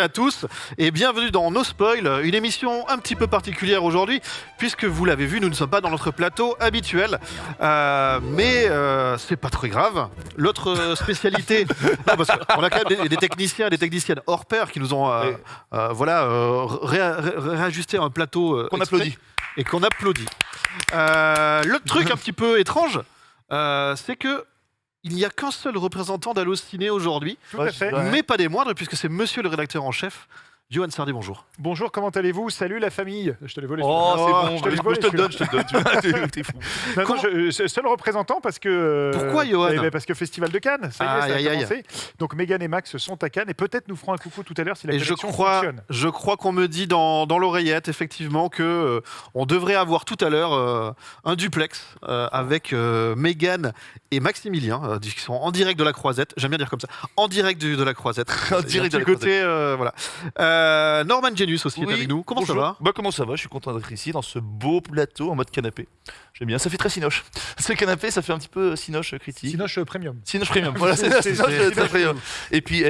à tous et bienvenue dans No Spoil, une émission un petit peu particulière aujourd'hui puisque vous l'avez vu, nous ne sommes pas dans notre plateau habituel, mais c'est pas très grave. L'autre spécialité, non, parce qu'on a quand même des techniciens et des techniciennes hors pair qui nous ont réajusté un plateau qu'on exprès applaudit. Et qu'on applaudit. L'autre truc un petit peu étrange, c'est que il n'y a qu'un seul représentant d'Allociné aujourd'hui, Tout à fait. mais pas des moindres, puisque c'est monsieur le rédacteur en chef, Johan Sardy, bonjour. Bonjour, comment allez-vous? Salut la famille. Je te l'ai volé. Oh, c'est bon, je te le donne. T'es fou. Non, seul représentant parce que... Pourquoi, Johan? Parce que Festival de Cannes, ça y est, ça a commencé. Donc Mégane et Max sont à Cannes et peut-être nous feront un coucou tout à l'heure si la connexion fonctionne. Je crois qu'on me dit dans l'oreillette, effectivement, que on devrait avoir tout à l'heure un duplex avec Mégane et Maximilien, qui sont en direct de la Croisette. J'aime bien dire comme ça. En direct de la Croisette. En direct de la côté, voilà. Norman Genius aussi est avec nous. Comment bonjour. ça va? Bah comment ça va? Je suis content d'être ici dans ce beau plateau en mode canapé. J'aime bien, ça fait très Cinoche. Ce canapé, ça fait un petit peu Cinoche critique. Cinoche Premium. Cinoche Premium, voilà, c'est Cinoche Premium. Et puis,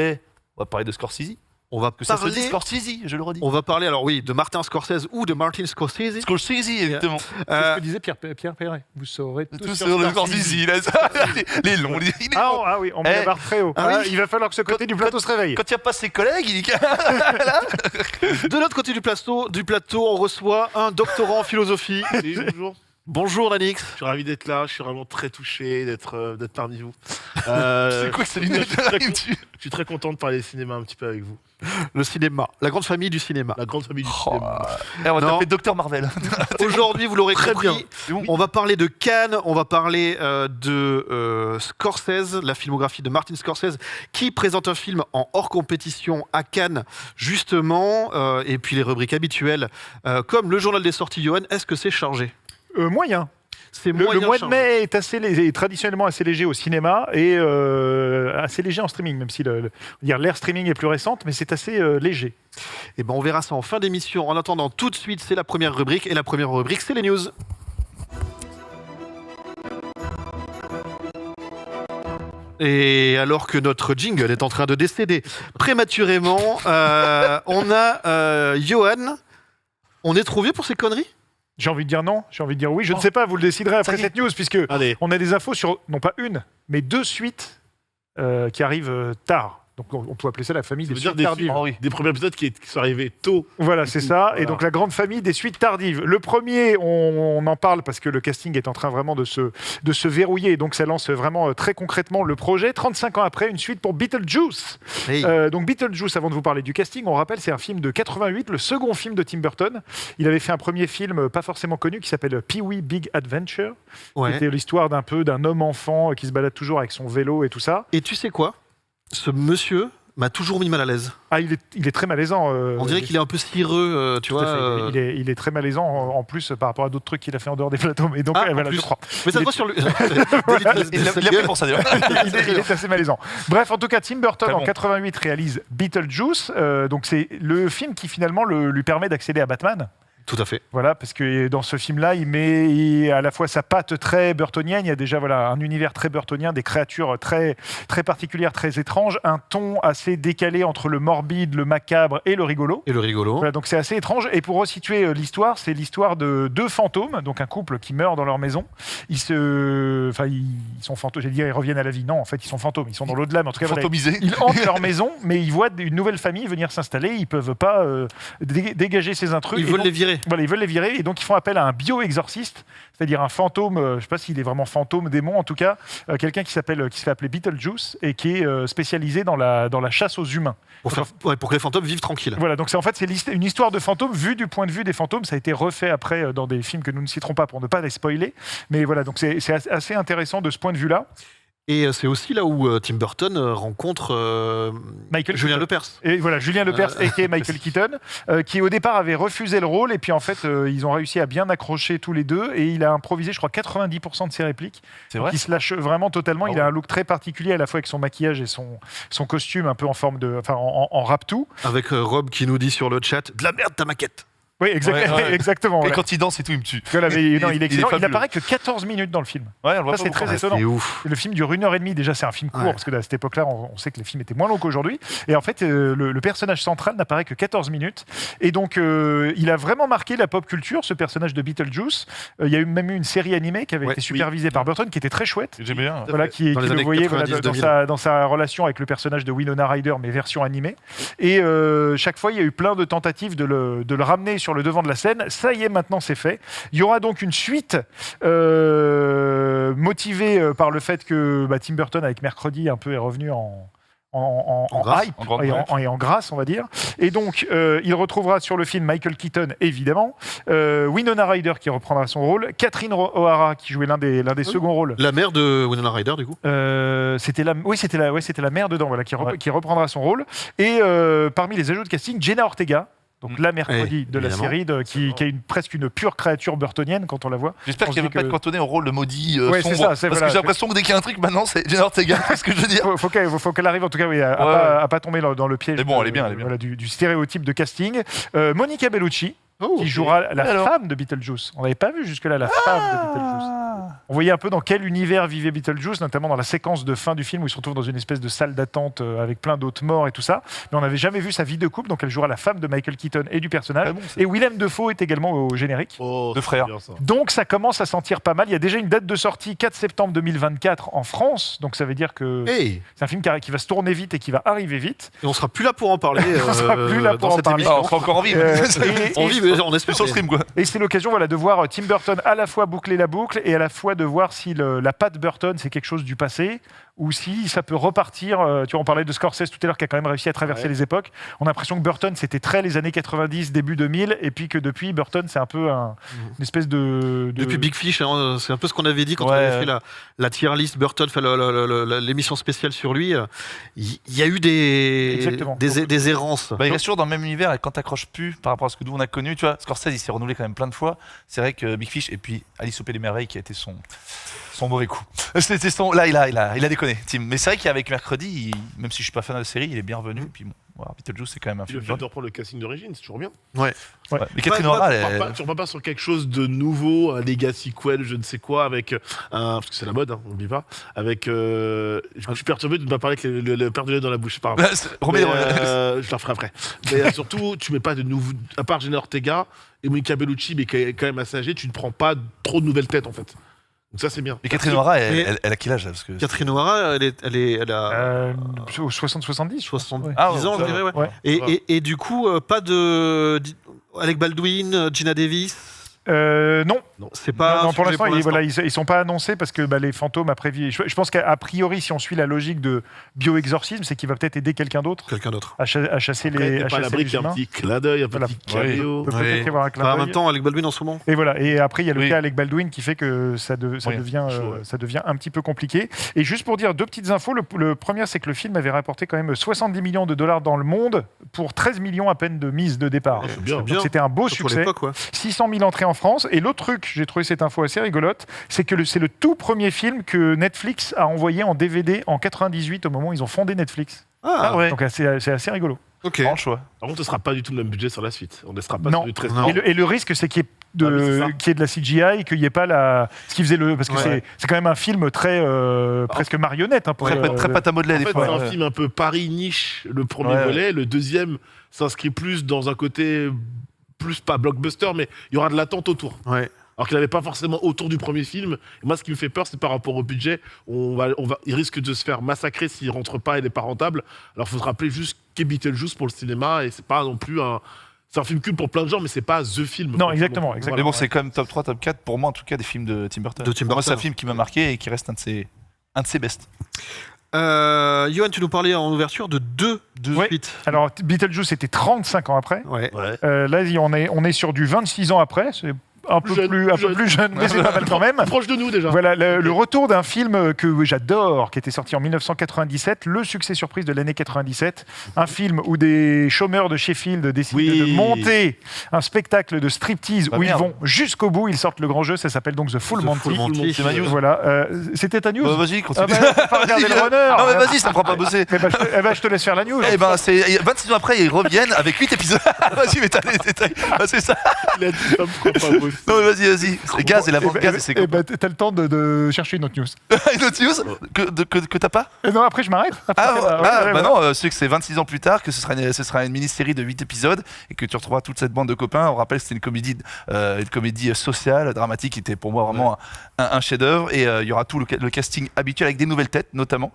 on va parler de Scorsese. On va Que ça se parler... dit Scorsese, je le redis. On va parler, alors oui, de Martin Scorsese ou de Martin Scorsese. Scorsese, évidemment. C'est ce que disait Pierre Perret. Vous saurez Tout sur le Scorsese, là. Les longs, il est long. Ah oui, on met la barre très haut. Il va falloir que ce côté du plateau se réveille. Quand il n'y a pas ses collègues, il est... De l'autre côté du plateau, on reçoit un doctorant en philosophie. Oui, bonjour. Bonjour Nanix. Je suis ravi d'être là, je suis vraiment très touché d'être parmi vous. C'est quoi que ça lui je suis très content de parler cinéma un petit peu avec vous. Le cinéma, la grande famille du cinéma. La grande famille du cinéma. On va Non. taper Dr Marvel. Aujourd'hui, vous l'aurez Très compris, bien. on va parler de Cannes, on va parler de Scorsese, la filmographie de Martin Scorsese, qui présente un film en hors compétition à Cannes, justement, et puis les rubriques habituelles, comme le journal des sorties. Johan, est-ce que c'est chargé? Moyen. C'est Le moyen mois de chargé. mai est traditionnellement assez léger au cinéma et assez léger en streaming, même si l'ère streaming est plus récente, mais c'est assez léger. Eh ben, on verra ça en fin d'émission. En attendant, tout de suite, c'est la première rubrique, et la première rubrique, c'est les news. Et alors que notre jingle est en train de décéder prématurément, on a Johan. On est trop vieux pour ces conneries? J'ai envie de dire non, j'ai envie de dire oui. Je ne sais pas, vous le déciderez après Ça y est. cette news, puisque Allez. on a des infos sur, non pas une, mais deux suites qui arrivent tard. Donc on peut appeler ça la famille Ça des veut dire suites des tardives. films, des premiers épisodes qui sont arrivés tôt. Voilà, c'est ça. Voilà. Et donc la grande famille des suites tardives. Le premier, on en parle parce que le casting est en train vraiment de se verrouiller. Et donc ça lance vraiment très concrètement le projet. 35 ans après, une suite pour Beetlejuice. Hey. Donc Beetlejuice, avant de vous parler du casting, on rappelle, c'est un film de 88, le second film de Tim Burton. Il avait fait un premier film pas forcément connu qui s'appelle Pee-wee Big Adventure. Ouais. C'était l'histoire d'un homme-enfant qui se balade toujours avec son vélo et tout ça. Et tu sais quoi? Ce monsieur m'a toujours mis mal à l'aise. Ah, il est très malaisant. On dirait qu'il est un peu cireux, tu Tout à vois. fait. Il est très malaisant en plus par rapport à d'autres trucs qu'il a fait en dehors des plateaux. Mais donc, Ah, en voilà, plus. je crois. Mais ça se Il voit sur lui. Il a pris pour ça, d'ailleurs. il est assez malaisant. Bref, en tout cas, Tim Burton, Très en bon. 88, réalise Beetlejuice. Donc, c'est le film qui, finalement, lui permet d'accéder à Batman. Tout à fait. Voilà, parce que dans ce film-là, il met à la fois sa patte très burtonienne, il y a déjà un univers très burtonien, des créatures très, très particulières, très étranges, un ton assez décalé entre le morbide, le macabre et le rigolo. Et le rigolo. Voilà, donc c'est assez étrange. Et pour resituer l'histoire, c'est l'histoire de deux fantômes, donc un couple qui meurt dans leur maison. Ils sont fantômes, j'allais dire ils reviennent à la vie. Non, en fait, ils sont fantômes, ils sont dans l'au-delà, mais en tout cas, voilà, Fantomisé. ils hantent leur maison, mais ils voient une nouvelle famille venir s'installer. Ils peuvent pas dégager ces intrus. Ils Et veulent donc, les virer. voilà, ils veulent les virer et donc ils font appel à un bio-exorciste, c'est-à-dire un fantôme, je ne sais pas s'il est vraiment fantôme, démon en tout cas, quelqu'un qui se fait appeler Beetlejuice et qui est spécialisé dans la chasse aux humains. Pour que les fantômes vivent tranquilles. Voilà, donc c'est une histoire de fantômes vue du point de vue des fantômes. Ça a été refait après dans des films que nous ne citerons pas pour ne pas les spoiler. Mais voilà, donc c'est assez intéressant de ce point de vue-là. Et c'est aussi là où Tim Burton rencontre Julien Keaton. Lepers. Et voilà, Julien Lepers et Michael Keaton, qui au départ avait refusé le rôle, et puis en fait, ils ont réussi à bien accrocher tous les deux, et il a improvisé, je crois, 90% de ses répliques. C'est vrai. Il se lâche vraiment totalement. Ah Il a ouais. un look très particulier, à la fois avec son maquillage et son costume un peu en forme en rap-tout. Avec Rob qui nous dit sur le chat, de la merde ta maquette. Oui, Ouais. exactement. Et Voilà. quand il danse et tout, il me tue. Voilà, mais non, il est excellent. Il fabuleux. n'apparaît que 14 minutes dans le film. Ouais, on le voit Ça, pas c'est très beaucoup. étonnant. C'est ouf. Le film dure 1h30. Déjà, c'est un film court, Ouais. parce que à cette époque-là, on sait que les films étaient moins longs qu'aujourd'hui. Et en fait, le personnage central n'apparaît que 14 minutes. Et donc, il a vraiment marqué la pop culture, ce personnage de Beetlejuice. Il y a même eu une série animée qui avait Ouais, été supervisée par Burton, qui était très chouette. J'aime bien. Voilà, qui Dans les le années voyait 90-2000. dans sa relation avec le personnage de Winona Ryder, mais version animée. Et chaque fois, il y a eu plein de tentatives de le ramener sur le devant de la scène. Ça y est, maintenant, c'est fait. Il y aura donc une suite motivée par le fait que Tim Burton, avec Mercredi, un peu est revenu en grâce. hype En grande et en grâce, on va dire. Et donc, il retrouvera sur le film Michael Keaton, évidemment, Winona Ryder qui reprendra son rôle, Catherine O'Hara qui jouait l'un des seconds rôles. La mère de Winona Ryder, du coup. C'était la mère dedans, voilà, qui reprendra son rôle. Et parmi les ajouts de casting, Jenna Ortega. Donc la mercredi de la évidemment. série, qui est presque une pure créature burtonienne quand on la voit. J'espère On qu'il se ne va dit pas que- être cantonné au rôle de maudit Ouais, c'est sombre. ça, c'est parce voilà, que j'ai l'impression que dès qu'il y a un truc, maintenant, c'est Jenna Ortega. C'est ce que je veux dire. Faut qu'elle arrive en tout cas à Ouais. pas tomber dans le piège Mais bon, elle est bien, elle est bien. voilà, du stéréotype de casting. Monica Bellucci, Oh, qui jouera la Alors femme de Beetlejuice. On n'avait pas vu jusque-là la femme de Beetlejuice. On voyait un peu dans quel univers vivait Beetlejuice, notamment dans la séquence de fin du film où il se retrouve dans une espèce de salle d'attente avec plein d'autres morts et tout ça. Mais on n'avait jamais vu sa vie de couple, donc elle jouera la femme de Michael Keaton et du personnage. Ah bon, ça. Et Willem Dafoe est également au générique. Oh, Deux c'est frères. bien, ça. Donc ça commence à sentir pas mal. Il y a déjà une date de sortie, 4 septembre 2024 en France. Donc ça veut dire que Hey, c'est un film qui va se tourner vite et qui va arriver vite. et on sera plus là pour en parler. On sera plus là pour dans en cette parler. émission. Ah, on sera encore en vie. On vit, mais on espère. Sur stream, quoi. Et c'est l'occasion de voir Tim Burton à la fois boucler la boucle et à la fois de voir si la patte Burton c'est quelque chose du passé ou si ça peut repartir. Tu vois, on parlait de Scorsese tout à l'heure qui a quand même réussi à traverser Ouais. les époques. On a l'impression que Burton c'était très les années 90, début 2000 et puis que depuis Burton c'est un peu une espèce de... Depuis Big Fish, hein, c'est un peu ce qu'on avait dit quand on Ouais. avait fait la tier list Burton, fait l'émission spéciale sur lui. Il y a eu Exactement. des errances. Bah, il reste toujours dans le même univers et quand t'accroches plus par rapport à ce que nous on a connu, tu vois, Scorsese il s'est renouvelé quand même plein de fois. C'est vrai que Big Fish et puis Alice au Pays des Merveilles qui a été son mauvais coup. C'était là il a déconné, Tim. Mais c'est vrai qu'avec Mercredi, même si je suis pas fan de la série, il est bien revenu. Puis bon, voilà, Beetlejuice c'est quand même un Puis film. le fait de reprendre le casting d'origine, c'est toujours bien. Ouais. Mais Catherine O'Hara, Tu repars pas sur quelque chose de nouveau, un legacy sequel, je ne sais quoi, avec parce que c'est la mode, hein, on n'oublie pas. Avec, je suis perturbé de ne pas parler avec le père de lait dans la bouche. Pardon. Remets Mais, je la ferai après. Mais surtout, tu mets pas de nouveaux, à part Jenna Ortega et Monica Bellucci, mais qui est quand même assez âgée, tu ne prends pas trop de nouvelles têtes en fait. Donc ça c'est bien. Mais Catherine O'Hara, Mais- elle a quel âge là parce que... Catherine O'Hara, elle a 60-70 70 ouais. Ah, ans, je ouais. dirais. Ouais. Ouais. Et du coup, pas de Alec Baldwin, Gina Davis. Non, C'est pas. non, un pour sujet l'instant, ils sont pas annoncés parce que les fantômes après je pense qu'à priori si on suit la logique de bioexorcisme c'est qu'il va peut-être aider quelqu'un d'autre Quelqu'un d'autre. à chasser Après, les t'es pas à l'abri les qu'il y a un humains. petit clin d'œil, un Voilà. petit caméo. Il peut peut-être y avoir un clin Bah, en d'œil. même temps, Alec Baldwin en ce moment. Et voilà. Et après, il y a le Oui. cas Alec Baldwin qui fait que ça Oui, devient, chaud, ouais. ça devient un petit peu compliqué. Et juste pour dire deux petites infos, le premier, c'est que le film avait rapporté quand même 70 millions de dollars dans le monde pour 13 millions à peine de mise de départ. Ah, c'est bien. Donc c'était un beau Surtout à succès. l'époque, ouais. 600 000 entrées en France. Et l'autre truc, j'ai trouvé cette info assez rigolote, c'est que c'est le tout premier film que Netflix a envoyé en DVD en 98 au moment où ils ont fondé Netflix. Ah, ouais. Donc c'est assez rigolo. ok. Grand choix. Par contre, ce sera pas du tout le même budget sur la suite. On ne sera pas Non. sur du 13 Non. Et le risque, c'est qu'il y ait Ah oui, c'est ça. qu'il y ait de la CGI, qu'il n'y ait pas ce qui faisait parce que Ouais. c'est quand même un film très presque marionnette. Hein, pour, Très pâte à modeler En des fait, fois. c'est un film un peu Paris niche, le premier Ouais. volet. Le deuxième s'inscrit plus dans un côté, plus pas blockbuster, mais il y aura de l'attente autour. Ouais. Alors qu'il n'avait pas forcément autour du premier film. Et moi, ce qui me fait peur, c'est par rapport au budget. Il risque de se faire massacrer s'il rentre pas et n'est pas rentable. Alors, il faut se rappeler juste qu'est Beetlejuice pour le cinéma. Et c'est pas non plus un. C'est un film culte pour plein de gens, mais c'est pas The Film. Non, quoi. exactement, Voilà. exactement. Mais bon, c'est quand même top 3, top 4 pour moi en tout cas des films de Tim Burton. De Tim Pour moi, c'est un Burton. film qui m'a marqué et qui reste un de ses best. Johan, tu nous parlais en ouverture de deux Ouais. suites. Alors, Beetlejuice, c'était 35 ans après. Ouais. Ouais. Là, on est sur du 26 ans après. C'est un peu plus jeune, mais c'est pas mal quand même. Proche de nous déjà. Voilà, le retour d'un film que j'adore, qui était sorti en 1997, le succès surprise de l'année 97. Un film où des chômeurs de Sheffield décident de monter un spectacle de striptease où ils vont jusqu'au bout. Ils sortent le grand jeu, ça s'appelle donc The Full Monty. C'est ma news. Voilà, c'était ta news. Vas-y, continue. T'as pas regardé le runner. Non, mais vas-y, ça me prend pas bosser. Je te laisse faire la news. Eh ben, c'est 26 ans après, ils reviennent avec 8 épisodes. Vas-y, mais t'as les détails. Ah, c'est ça. Il a dit ça me fera pas bosser. Non, mais vas-y. C'est Gaz et la bande Gaz et c'est quoi t'as le temps de chercher une autre news. Une autre news que t'as pas Non, après je m'arrête. Non, c'est que c'est 26 ans plus tard, que ce sera une mini-série de 8 épisodes et que tu retrouveras toute cette bande de copains. On rappelle que c'était une comédie sociale, dramatique, qui était pour moi vraiment un chef-d'œuvre. Et il y aura tout le casting habituel avec des nouvelles têtes, notamment.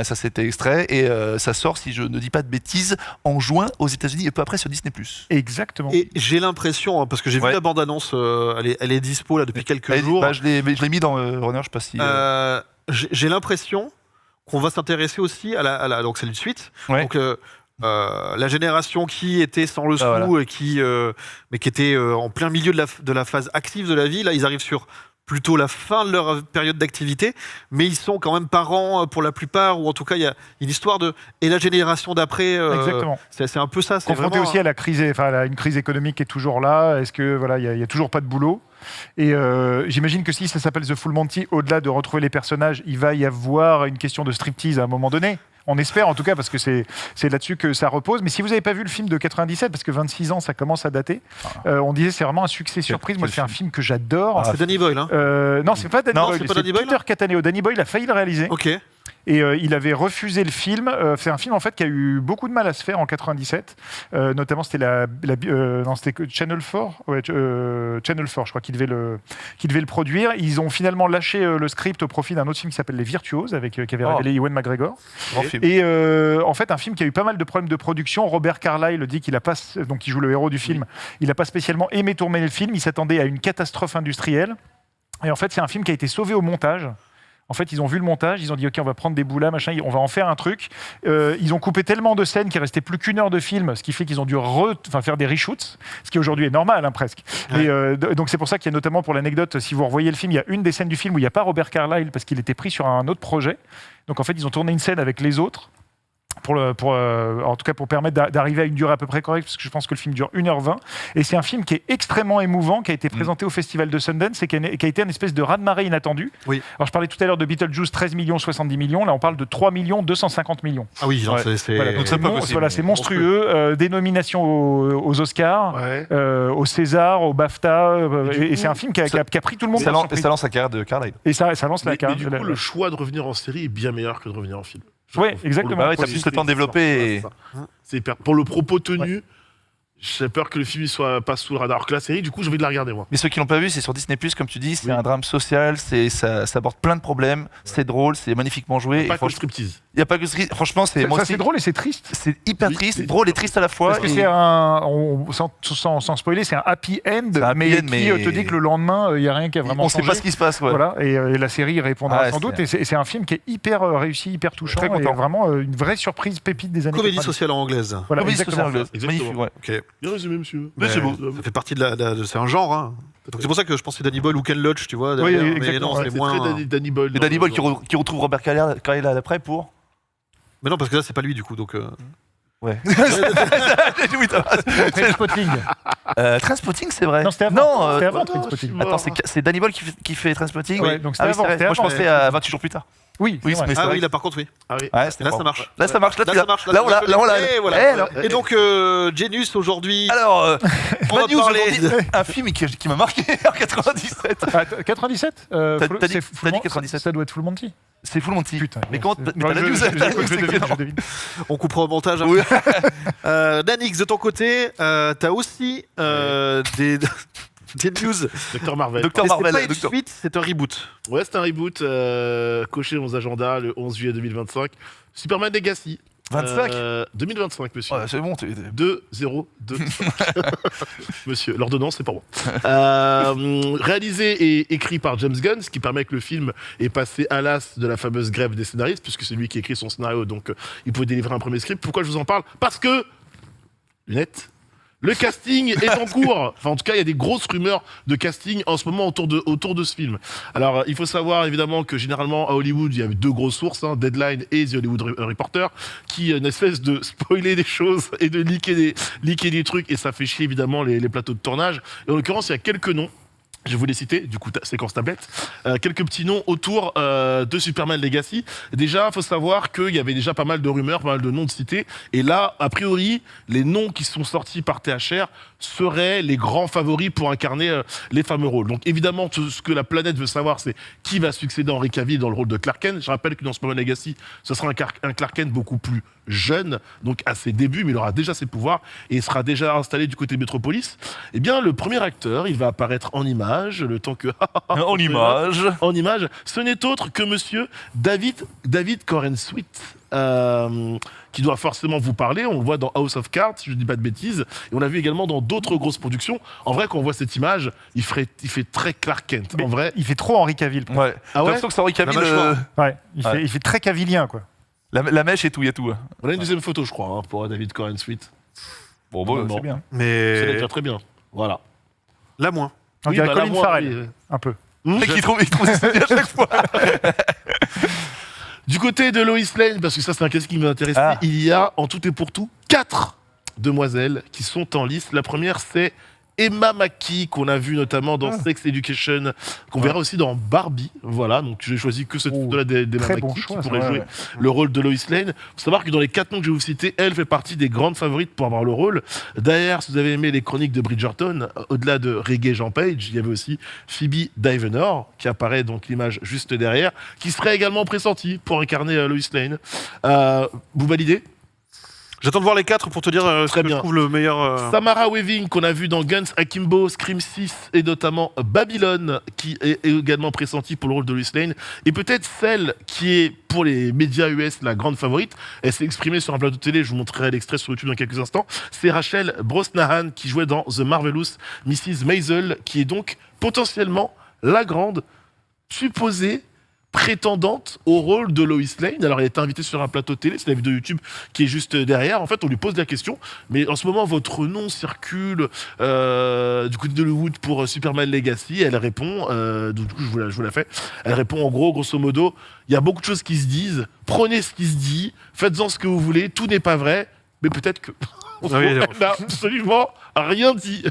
Ça, c'était extrait. Et ça sort, si je ne dis pas de bêtises, en juin aux États-Unis et peu après sur Disney+. Exactement. Et j'ai l'impression, parce que j'ai vu la bande-annonce, elle est dispo là depuis quelques jours. Je l'ai mis dans Runner, je sais pas si. J'ai l'impression qu'on va s'intéresser aussi donc c'est une suite. Ouais. Donc la génération qui était sans le sou mais qui était en plein milieu de la phase active de la vie, là ils arrivent sur plutôt la fin de leur période d'activité, mais ils sont quand même parents pour la plupart, ou en tout cas il y a une histoire et la génération d'après. Exactement. C'est un peu ça. Confronté aussi à la crise, une crise économique qui est toujours là. Est-ce que il y a toujours pas de boulot? Et j'imagine que si ça s'appelle The Full Monty, au-delà de retrouver les personnages, il va y avoir une question de striptease à un moment donné. On espère en tout cas, parce que c'est là-dessus que ça repose. Mais si vous n'avez pas vu le film de 97, parce que 26 ans, ça commence à dater, on disait c'est vraiment un succès surprise. Moi, c'est un film que j'adore. C'est Danny Boyle, hein non, c'est pas Danny Boyle, c'est Peter Cattaneo. Danny Boyle a failli le réaliser. Ok. Et il avait refusé le film. C'est un film en fait qui a eu beaucoup de mal à se faire en 97. Notamment c'était c'était Channel 4. Channel 4, je crois, qui devait le produire. Ils ont finalement lâché le script au profit d'un autre film qui s'appelle Les Virtuoses, qui avait révélé Ewan McGregor. Et en fait, un film qui a eu pas mal de problèmes de production. Robert Carlyle dit qu'il a pas, donc qui joue le héros du film, il n'a pas spécialement aimé tourner le film. Il s'attendait à une catastrophe industrielle. Et en fait, c'est un film qui a été sauvé au montage. En fait, ils ont vu le montage, ils ont dit « Ok, on va prendre des boulas, machin, on va en faire un truc ». Ils ont coupé tellement de scènes qu'il restait plus qu'une heure de film, ce qui fait qu'ils ont dû faire des reshoots, ce qui aujourd'hui est normal, hein, presque. Ouais. Et donc c'est pour ça qu'il y a notamment, pour l'anecdote, si vous revoyez le film, il y a une des scènes du film où il n'y a pas Robert Carlyle parce qu'il était pris sur un autre projet. Donc en fait, ils ont tourné une scène avec les autres. En tout cas pour permettre d'arriver à une durée à peu près correcte, parce que je pense que le film dure 1h20, et c'est un film qui est extrêmement émouvant, qui a été présenté au Festival de Sundance et qui a été une espèce de raz-de-marée inattendu. Oui. Alors je parlais tout à l'heure de Beetlejuice, 13 millions, 70 millions, là on parle de 3 millions, 250 millions. Ah oui, non, c'est... Voilà, donc c'est monstrueux, des nominations aux Oscars, au César, au BAFTA, et c'est un film qui a pris tout le monde. Et ça lance la carrière de Carlyle. Et ça lance la carrière. Mais du coup, le choix de revenir en série est bien meilleur que de revenir en film. Oui, exactement. T'as plus le temps de développer. C'est hyper... Pour le propos tenu, j'ai peur que le film soit pas sous le radar. Alors que la série, du coup, j'ai envie de la regarder, moi. Mais ceux qui l'ont pas vu, c'est sur Disney+, comme tu dis, c'est un drame social, ça aborde plein de problèmes, c'est drôle, c'est magnifiquement joué. Il n'y a pas que le striptease. Il n'y a pas que le striptease. Franchement, c'est drôle et c'est triste. C'est hyper triste, drôle et triste à la fois. Parce que c'est sans spoiler, c'est un happy end, mais qui te dit que le lendemain, il n'y a rien qui a vraiment changé. On ne sait pas ce qui se passe. Voilà, et la série répondra sans doute. Et c'est un film qui est hyper réussi, hyper touchant, et vraiment une vraie surprise pépite des années 90. Comédie sociale anglaise. Voilà, comédie sociale anglaise. Magnifique. Bien résumé, monsieur. Mais c'est beau. Ça fait partie c'est un genre. Hein. Donc c'est pour ça que je pensais Danny Boyle ou Ken Loach, tu vois. Oui, mais non, c'est moins. Très Danny Boyle. Et Danny Boyle qui retrouve Robert Carlyle après pour. Mais non, parce que là, c'est pas lui du coup, donc. Ouais. Trainspotting. Trainspotting, c'est vrai. Non, c'était avant Trainspotting. Attends, c'est Danny Boyle qui fait Trainspotting. Ouais, donc c'était avant. Moi, je pensais à 28 jours plus tard. Oui, mais c'est vrai. Là par contre, oui. Ah oui. Ouais, là, ça marche. Là, ça marche. Là, on l'a. Et donc, Genius aujourd'hui. Alors, on va parler un film qui m'a marqué en 97. 97 T'as dit 97. Ça doit être Full Monty. C'est Full Monty. Putain. Mais quand t'as la news, je devine. On coupera au montage. Oui. Danix, de ton côté, t'as aussi des news. Dr Marvel. Dr Marvel. C'est pas une suite, c'est un reboot. Ouais, c'est un reboot coché dans nos agendas le 11 juillet 2025. Superman Legacy. 25 2025, monsieur. Ouais, c'est bon. 2-0-2. Monsieur, l'ordonnance, c'est pas moi. Réalisé et écrit par James Gunn, ce qui permet que le film est passé à l'as de la fameuse grève des scénaristes, puisque c'est lui qui écrit son scénario, donc il pouvait délivrer un premier script. Pourquoi je vous en parle ? Parce que, lunettes, Le casting est en cours. Enfin, en tout cas, il y a des grosses rumeurs de casting en ce moment autour de ce film. Alors, il faut savoir évidemment que généralement à Hollywood, il y a 2 grosses sources, Deadline et The Hollywood Reporter, qui une espèce de spoiler des choses et de leaker des trucs, et ça fait chier évidemment les plateaux de tournage. Et en l'occurrence, il y a quelques noms. Je vais vous les citer, du coup, séquence tablette. Quelques petits noms autour de Superman Legacy. Déjà, il faut savoir qu'il y avait déjà pas mal de rumeurs, pas mal de noms de cités. Et là, a priori, les noms qui sont sortis par THR seraient les grands favoris pour incarner les fameux rôles. Donc évidemment, tout ce que la planète veut savoir, c'est qui va succéder à Henry Cavill dans le rôle de Clark Kent. Je rappelle que dans Superman Legacy, ce sera un Clark Kent beaucoup plus jeune, donc à ses débuts, mais il aura déjà ses pouvoirs et il sera déjà installé du côté de Metropolis. Eh bien, le premier acteur, il va apparaître en image, le temps que... En image. En image, ce n'est autre que monsieur David Corenswet, qui doit forcément vous parler. On le voit dans House of Cards, si je ne dis pas de bêtises, et on l'a vu également dans d'autres grosses productions. En vrai, quand on voit cette image, il fait très Clark Kent. Mais en vrai, il fait trop Henry Cavill. Ouais. Ah ouais J'ai l'impression que c'est Henry Cavill. La mâchoire. Ouais, Ouais. il fait très cavillien, quoi. La mèche et tout, il y a tout. on a une deuxième photo, je crois, pour David Corenswet. Bon, Bon. c'est bien. C'est Mais déjà très bien. Voilà. là, moins. On dirait là, Colin moi, Farrell, oui, un peu. Le mec, il trouve ses souvenirs à chaque fois. Du côté de Lois Lane, parce que ça c'est un casting qui m'intéresse, il y a en tout et pour tout 4 demoiselles qui sont en lice. La première, c'est Emma Mackey, qu'on a vu notamment dans Sex Education, qu'on verra aussi dans Barbie. Voilà, donc j'ai choisi que cette photo-là d'Emma très Mackey, bon choix, qui pourrait ça, jouer ouais. le rôle de Lois Lane. Il faut savoir que dans les 4 noms que je vais vous citer, elle fait partie des grandes favorites pour avoir le rôle. D'ailleurs, si vous avez aimé les chroniques de Bridgerton, au-delà de Reggae Jean Page, il y avait aussi Phoebe Dyvenor, qui apparaît donc l'image juste derrière, qui serait également pressentie pour incarner Lois Lane. Vous validez ? J'attends de voir les 4 pour te dire ce Très que bien. je trouve le meilleur. Samara Weaving, qu'on a vu dans Guns Akimbo, Scream 6 et notamment Babylon, qui est également pressentie pour le rôle de Lois Lane. Et peut-être celle qui est, pour les médias US, la grande favorite. Elle s'est exprimée sur un plateau de télé, je vous montrerai l'extrait sur YouTube dans quelques instants. C'est Rachel Brosnahan, qui jouait dans The Marvelous Mrs. Maisel, qui est donc potentiellement la grande supposée prétendante au rôle de Lois Lane. Alors elle est invitée sur un plateau de télé, c'est la vidéo YouTube qui est juste derrière. En fait, on lui pose la question, mais en ce moment votre nom circule du côté de Hollywood pour Superman Legacy. Elle répond, du coup je vous la fais. Elle répond en gros, grosso modo, il y a beaucoup de choses qui se disent. Prenez ce qui se dit, faites-en ce que vous voulez. Tout n'est pas vrai, mais peut-être que elle n'a absolument rien dit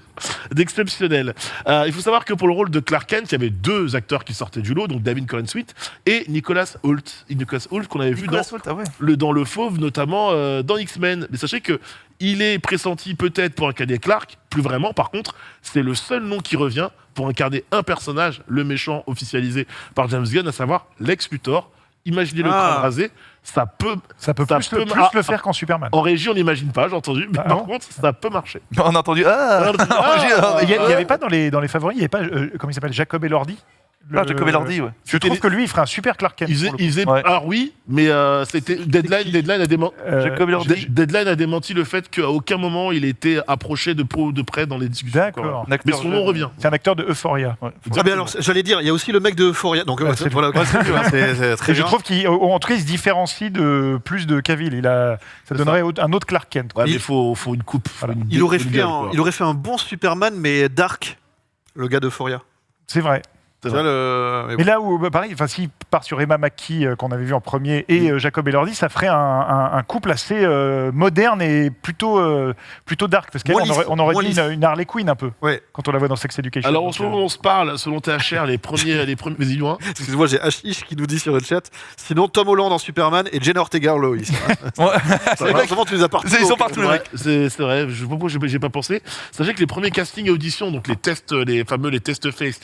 d'exceptionnel. Il faut savoir que pour le rôle de Clark Kent, il y avait 2 acteurs qui sortaient du lot, donc David Corenswet et Nicholas Hoult. Nicholas Hoult qu'on avait vu dans Le Fauve, notamment dans X-Men. Mais sachez que il est pressenti peut-être pour incarner Clark, plus vraiment. Par contre, c'est le seul nom qui revient pour incarner un personnage, le méchant officialisé par James Gunn, à savoir Lex Luthor. Imaginez le crâne rasé, ça peut plus le faire qu'en Superman. En régie, on n'imagine pas, j'ai entendu, mais par contre, ça peut marcher. On a entendu. Il n'y avait pas dans les favoris, il n'y avait pas, comment il s'appelle, Jacob Elordi. Jacob Elordi, ouais. Je trouve que lui, il ferait un super Clark Kent. Il faisait alors oui, mais c'était Deadline a démenti. Jacob Elordi. Deadline a démenti le fait qu'à aucun moment il était approché de près dans les discussions. D'accord. Mais son nom revient. C'est un acteur de Euphoria. Ouais. Ah ben alors, j'allais dire, il y a aussi le mec de Euphoria. Donc c'est voilà, c'est très Et je bien. trouve qu'en tout cas, il se différencie de plus de Cavill. Ça donnerait un autre Clark Kent. Ouais, mais il faut une coupe. Voilà. Il aurait fait un bon Superman, mais dark, le gars d'Euphoria. C'est vrai. Tu vois, mais Mais là où, pareil, s'il part sur Emma Mackey, qu'on avait vu en premier, et Jacob Elordi, ça ferait un couple assez moderne et plutôt dark. Parce qu'elle, on aurait dit une Harley Quinn un peu, Ouais. quand on la voit dans Sex Education. Alors en ce moment, on se parle, selon THR, les premiers. Vas-y, loin. Excuse-moi, j'ai Hashish qui nous dit sur le chat. Sinon, Tom Holland en Superman et Jenna Ortega en Lois. Vraiment, tu les as partout. Ils sont partout, les mecs. C'est vrai, j'ai pas pensé. Sachez que les premiers castings et auditions, donc les tests, les tests face,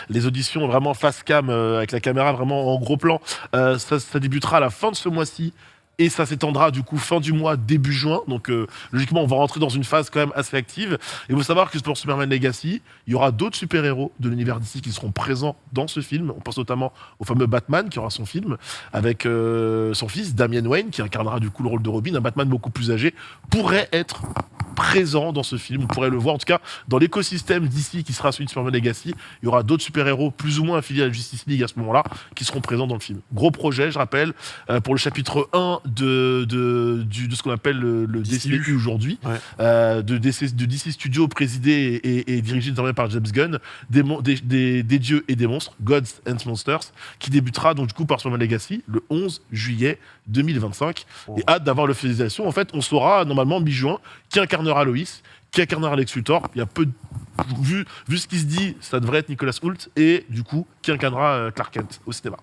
les auditions vraiment face cam, avec la caméra vraiment en gros plan, ça débutera à la fin de ce mois-ci. Et ça s'étendra du coup fin du mois, début juin. Donc logiquement, on va rentrer dans une phase quand même assez active. Et il faut savoir que pour Superman Legacy, il y aura d'autres super-héros de l'univers d'ici qui seront présents dans ce film. On pense notamment au fameux Batman qui aura son film avec son fils Damian Wayne qui incarnera du coup le rôle de Robin. Un Batman beaucoup plus âgé pourrait être présent dans ce film. On pourrait le voir, en tout cas, dans l'écosystème d'ici qui sera celui de Superman Legacy. Il y aura d'autres super-héros plus ou moins affiliés à la Justice League à ce moment-là qui seront présents dans le film. Gros projet, je rappelle, pour le chapitre 1 de ce qu'on appelle le DCU aujourd'hui, de DC Studios présidé et dirigé désormais par James Gunn, des dieux et des monstres, Gods and Monsters, qui débutera donc du coup par Superman Legacy le 11 juillet 2025. Et hâte d'avoir l'officialisation. En fait, on saura normalement mi-juin qui incarnera Lois, qui incarnera Lex Luthor. Il y a peu de... vu ce qui se dit, ça devrait être Nicolas Hoult, et du coup qui incarnera Clark Kent au cinéma.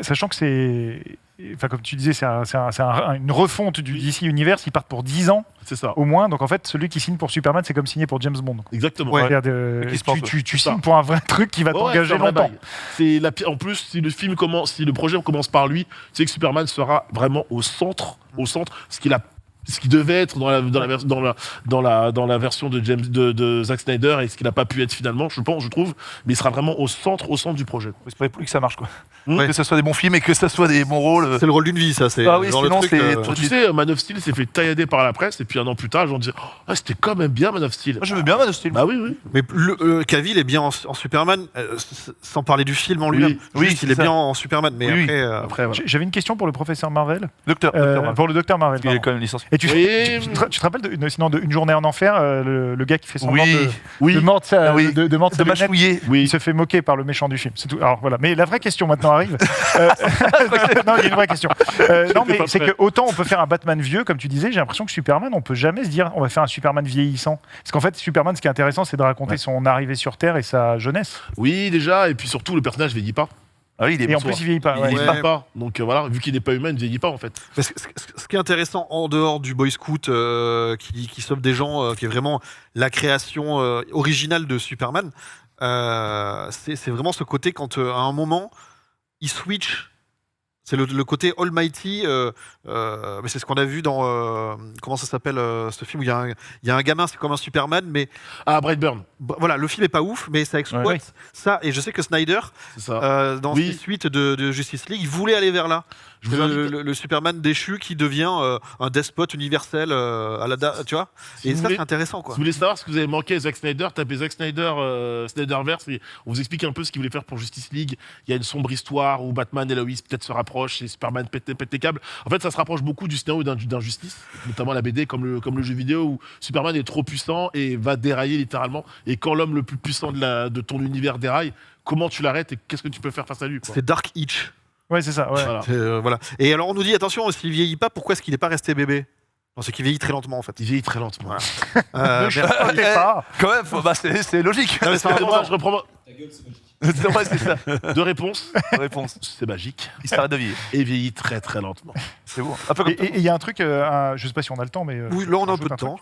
Sachant que c'est... Enfin, comme tu disais, c'est une refonte du DC Universe. Ils partent pour 10 ans, C'est ça. au moins. Donc, en fait, celui qui signe pour Superman, c'est comme signer pour James Bond. Exactement. Ouais. C'est-à-dire Qui se pense, tu ça. signes pour un vrai truc qui va Ouais, t'engager c'est un vrai longtemps. bail. En plus, si le projet commence par lui, tu sais que Superman sera vraiment au centre, ce qui devait être dans la version de Zack Snyder et ce qu'il n'a pas pu être finalement, je trouve, mais il sera vraiment au centre du projet. C'est pas plus que ça marche, quoi. Ouais. Que ce soit des bons films et que ce soit des bons rôles. C'est le rôle d'une vie, ça. C'est Ah oui, genre le sinon, truc, c'est- Tu sais, Man of Steel s'est fait taillader par la presse et puis un an plus tard, les gens disaient c'était quand même bien Man of Steel. Moi, je veux bien Man of Steel. Bah oui. Mais Cavill est bien en Superman, sans parler du film en lui-même. Oui, Juste, c'est il est ça. bien en Superman, mais Oui, après... Après, voilà. J'avais une question pour le professeur Marvel. Docteur Marvel. Pour le docteur Marvel. Il est pardon. quand même licencié. Et tu Oui. te rappelles de Une journée en enfer, le gars qui fait semblant Oui, de mordre sa, Ah oui. de mordre sa de lunette. mâchouiller. Il se fait moquer par le méchant du film. C'est tout. Alors voilà. Mais la vraie question maintenant arrive. Non, il y a une vraie question. Non, mais pas c'est prêt. que autant on peut faire un Batman vieux, comme tu disais, j'ai l'impression que Superman, on peut jamais se dire on va faire un Superman vieillissant. Parce qu'en fait, Superman, ce qui est intéressant, c'est de raconter son arrivée sur Terre et sa jeunesse. Oui, déjà, et puis surtout, le personnage vieillit pas. Ah oui, il est Et en bon. plus, il vieillit pas. Il ouais. vieillit pas. Donc voilà, vu qu'il n'est pas humain, il ne vieillit pas en fait. Parce que ce qui est intéressant en dehors du Boy Scout qui sauve des gens, qui est vraiment la création originale de Superman, c'est vraiment ce côté quand à un moment il switch. C'est le côté Almighty, mais c'est ce qu'on a vu dans comment ça s'appelle ce film où il y a un gamin, c'est comme un Superman, mais Ah, Brightburn, voilà, le film est pas ouf, mais ça exploite Ouais. ça. Et je sais que Snyder, c'est ça. dans Oui. ses suites de Justice League, il voulait aller vers là. Je vous invite- Le Superman déchu qui devient un despote universel tu vois. Si Et vous ça, voulez- c'est intéressant, quoi. Si vous voulez savoir ce que vous avez manqué à Zack Snyder, tapez Zack Snyder, Snyderverse et on vous explique un peu ce qu'il voulait faire pour Justice League. Il y a une sombre histoire où Batman et Lois peut-être se rapprochent et Superman pète les câbles. En fait, ça se rapproche beaucoup du scénario d'Injustice, notamment la BD comme le jeu vidéo où Superman est trop puissant et va dérailler littéralement. Et quand l'homme le plus puissant de ton univers déraille, comment tu l'arrêtes et qu'est-ce que tu peux faire face à lui, quoi. C'est Dark Itch. Ouais, c'est ça. Ouais. Voilà. Voilà. Et alors, on nous dit attention, s'il vieillit pas, pourquoi est-ce qu'il n'est pas resté bébé? Non, c'est qu'il vieillit très lentement, en fait. Il vieillit très lentement. Voilà. Ne chantez pas. Quand même, c'est logique. Non, mais c'est Excusez-moi, important. je reprends Ouais, c'est ça. deux réponses. Réponse. C'est magique. Il s'arrête de vieillir. Et vieillit très très lentement. C'est bon. Un peu comme Et il y a un truc, je sais pas si on a le temps, mais. Oui, là, on a un peu rajoute de truc. temps.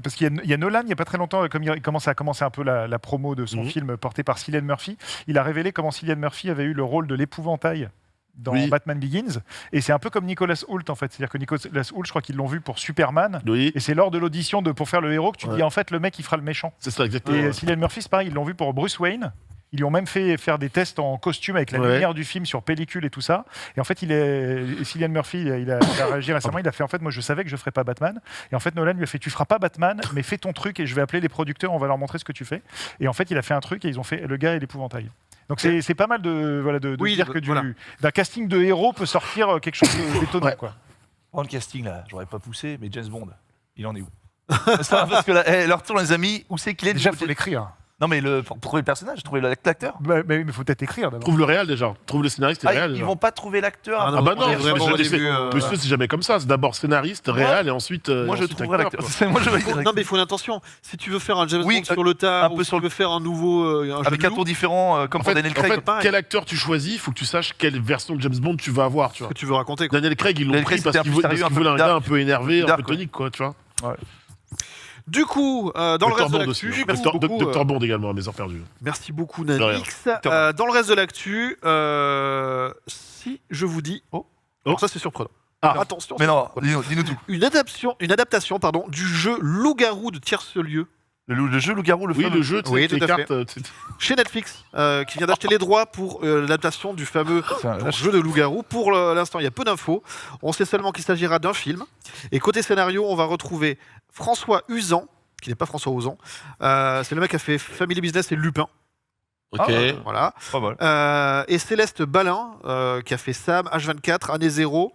Parce qu'il y a Nolan, il n'y a pas très longtemps, comme il commence à commencer un peu la promo de son Mhm. film porté par Cillian Murphy, il a révélé comment Cillian Murphy avait eu le rôle de l'épouvantail dans Oui. Batman Begins. Et c'est un peu comme Nicolas Hoult, en fait. C'est-à-dire que Nicolas Hoult, je crois qu'ils l'ont vu pour Superman. Oui, Et c'est lors de l'audition pour faire le héros que tu Ouais. dis, en fait, le mec, il fera le méchant. c'est ça exactement. Et Cillian Murphy, c'est pareil, ils l'ont vu pour Bruce Wayne. Ils lui ont même fait faire des tests en costume avec la Ouais. lumière du film sur pellicule et tout ça. Et en fait, Cillian Murphy, il a réagi récemment. Il a fait en fait, moi, je savais que je ferais pas Batman. Et en fait, Nolan lui a fait, tu feras pas Batman, mais fais ton truc et je vais appeler les producteurs, on va leur montrer ce que tu fais. Et en fait, il a fait un truc et ils ont fait le gars et l'épouvantail. Donc c'est pas mal de Oui, dire que voilà. d'un casting de héros peut sortir quelque chose d'étonnant. Ouais. Quoi. Prends le casting là, j'aurais pas poussé, mais James Bond, il en est où? Parce que là, leur tour les amis, où c'est qu'il est Déjà, du il faut côté- l'écrire. Non mais pour trouver le personnage, trouver l'acteur. Mais il faut peut-être écrire d'abord. Trouve le réel déjà. Trouve le scénariste et le réel Ils déjà. vont pas trouver l'acteur. Ah avant non, Ah bah de non, on est trouver- vraiment au mais début, monsieur, c'est jamais comme ça. C'est d'abord scénariste, réel et ensuite. Moi je ensuite trouverai acteur, l'acteur. quoi. Moi je vais Non, mais il faut une intention. Si tu veux faire un James Oui, Bond sur le tas, un peu ou si sur tu veux faire un nouveau un jeu avec de un loup, tour différent comme En pour fait, Daniel en Craig. fait, pareil. quel acteur tu choisis, il faut que tu saches quelle version de James Bond tu vas avoir, tu ce vois. que tu veux raconter, quoi. Daniel Craig, ils l'ont Daniel pris Craig, parce c'était qu'ils un peu sérieux, un peu voulaient un dark. gars un peu énervé, un Dark, peu tonique, quoi, tu vois. Du coup, dans le reste de Bond l'actu, aussi. merci Docteur beaucoup, Docteur Bond également, à mes heures perdues. merci beaucoup rien. Nanix. Dans le reste de l'actu, si je vous dis, alors ça c'est surprenant. Ah. Attention, Mais c'est non, surprenant. dis-nous tout. Une adaptation, du jeu Loup-garou de tierce lieu Le jeu Loup-Garou, le Oui, fameux. le jeu, tu sais, Oui, avec les tout à cartes. Chez Netflix, qui vient d'acheter les droits pour l'adaptation du fameux Enfin, jeu de loup-garou. Pour l'instant, il y a peu d'infos. On sait seulement qu'il s'agira d'un film. Et côté scénario, on va retrouver François Uzan, qui n'est pas François Ozan. C'est le mec qui a fait Family Business et Lupin. Ok. Voilà. Pas mal. Et Céleste Balin, qui a fait Sam, H24, Année Zéro.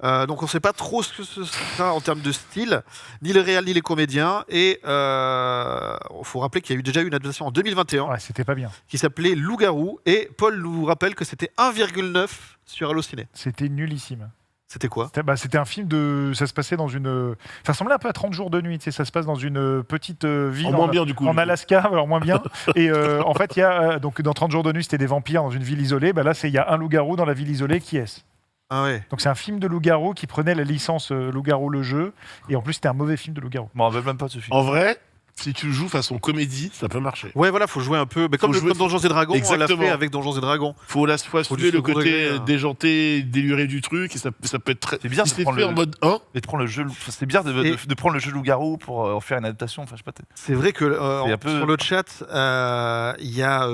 Donc on ne sait pas trop ce que ce sera en termes de style, ni le réel ni les comédiens. Et il faut rappeler qu'il y a eu déjà une adaptation en 2021 Ouais, c'était pas bien. qui s'appelait Loup-garou. Et Paul nous rappelle que c'était 1,9 sur Allociné. C'était nullissime. C'était quoi? C'était un film de. Ça se passait dans une. Ça ressemblait un peu à 30 jours de nuit. Tu sais, ça se passe dans une petite ville En moins bien, du coup. en Alaska, alors moins bien. Et en fait, il y a. Donc dans 30 jours de nuit, c'était des vampires dans une ville isolée. Bah, là, il y a un loup-garou dans la ville isolée qui est. Ah ouais. Donc c'est un film de loup-garou qui prenait la licence Loup-garou le jeu. Et en plus, c'était un mauvais film de loup-garou. Je m'en rappelle même pas de ce film. En vrai, si tu le joues façon comédie, ça peut marcher. Ouais, voilà, faut jouer un peu. Mais comme, Faut jouer- comme Donjons et Dragons, on l'a Exactement. fait avec Donjons et Dragons. Faut Faut assumer du le second côté degré, hein. déjanté, déluré du truc, et ça peut être très. C'est bizarre si de c'est prendre fait le- en mode 1, Et de prendre le jeu. C'est bien de prendre le jeu Loup-Garou pour en faire une adaptation. Enfin, je sais pas. C'est vrai que C'est un peu- sur le chat, il y a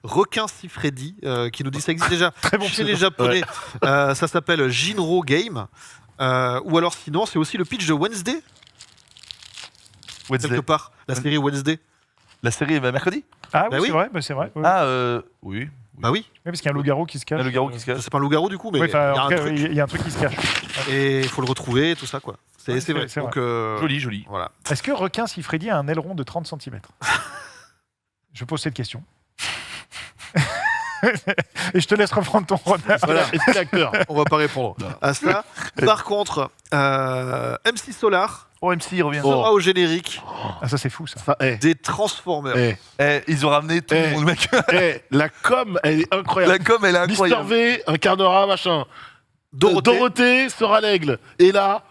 Requin Sifredi qui nous dit ça existe déjà Très bon chez pseudo. les Japonais. Ça s'appelle Jinro Game. Ou alors sinon, c'est aussi le pitch de Wednesday, Wednesday. quelque part. La série Wednesday. La série mercredi. Ah Bah oui, oui. c'est vrai. Bah, c'est vrai. Ouais. Ah oui. Bah oui, Ouais, parce qu'il y a un loup-garou qui se cache. Le Loup-Garou qui se cache. c'est pas un loup-garou du coup, mais Ouais, il y a enfin, en un tout cas, truc. il y a un truc qui se cache. Et il faut le retrouver, tout ça quoi. C'est Ouais, c'est vrai. c'est Donc, Joli. voilà. Est-ce que requin Sifredi a un aileron de 30 cm? Je pose cette question. Et je te laisse reprendre ton renard. Voilà. est-ce qu'il est acteur On va pas répondre à ça. Par contre, MC Solar Oh, MC, il revient. sera au générique Ah, ça, c'est fou, ça. Ça, des Transformers. Ils ont ramené tout le Eh. monde, mec. La com, elle est incroyable. La com, elle est Mister incroyable. V incarnera machin. Dorothée sera l'aigle. Et là,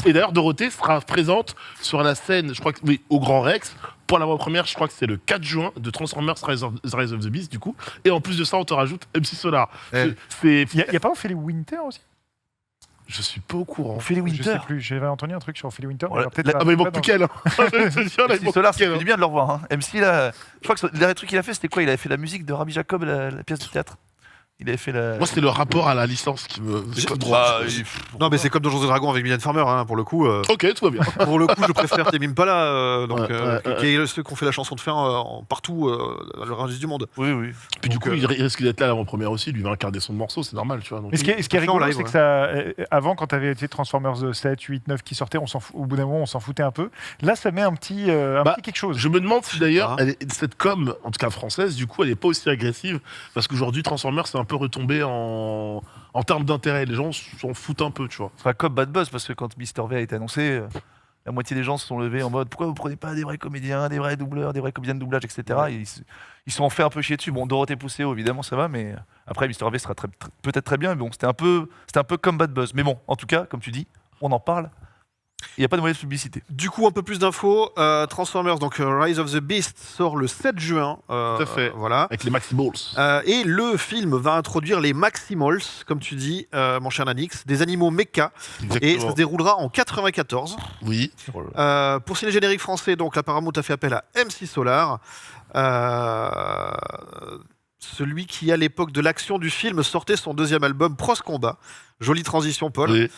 et d'ailleurs, Dorothée sera présente sur la scène, je crois que oui, au Grand Rex. Pour l'avant-première, je crois que c'est le 4 juin de Transformers Rise of the Beast, du coup. Et en plus de ça, on te rajoute MC Solar. Eh. C'est. Il n'y a pas Ophélie Winter aussi? Je suis pas au courant. Ophélie Je sais Winter. plus. J'avais entendu un truc sur Ophélie Winter. Voilà. alors peut-être La- pas- Ah, mais il pas manque dans- plus qu'elle. Hein. Je te jure, là, il MC manque Solar, plus ça qu'elle, fait du bien de le revoir. Hein. MC, là, je crois que le dernier truc qu'il a fait, c'était quoi? Il avait fait la musique de Rabbi Jacob, la pièce de théâtre. Il avait fait la. Moi, c'est le rapport à la licence qui me. Bah, Non, mais c'est comme Donjons et Dragons avec Mylène Farmer, hein, pour le coup. Ok, tout va bien. Pour le coup, je préfère Tame Impala, Ouais, qui est ceux qui ont fait la chanson de fin partout dans le reste du monde. Oui. Puis du Donc, coup, il risque d'être là à l'avant-première aussi. Lui va incarner son morceau, c'est normal, tu vois. Donc, Mais ce qui est Il fait en rigolo, live, c'est que ça, avant, quand tu avais été Transformers 7, 8, 9 qui sortaient, au bout d'un moment, on s'en foutait un peu. Là, ça met un petit quelque chose. Je me demande si d'ailleurs, Ah. cette com, en tout cas française, du coup, elle n'est pas aussi agressive. Parce qu'aujourd'hui, Transformers, c'est un peu retombé en termes d'intérêt. Les gens s'en foutent un peu, tu vois. Ce sera comme Bad Buzz, parce que quand Mister V a été annoncé, la moitié des gens se sont levés en mode pourquoi vous prenez pas des vrais comédiens, des vrais doubleurs, des vrais comédiens de doublage, etc. Et ils se sont fait un peu chier dessus. Bon, Dorothée Pousseau, évidemment, ça va, mais après, Mister V sera peut-être très bien. Mais bon, c'était un peu comme Bad Buzz. Mais bon, en tout cas, comme tu dis, on en parle. Il n'y a pas de moyen de publicité. Du coup, un peu plus d'infos. Transformers, donc Rise of the Beast, sort le 7 juin. Tout à fait. Voilà. Avec les Maximals. Et le film va introduire les Maximals, comme tu dis, mon cher Nanix, des animaux mecha. Et ça Exactement. se déroulera en 94. Oui. Pour signer générique français, donc la Paramount a fait appel à MC Solar. Celui qui, à l'époque de l'action du film, sortait son deuxième album, Pros Combat. Jolie transition, Paul. Oui.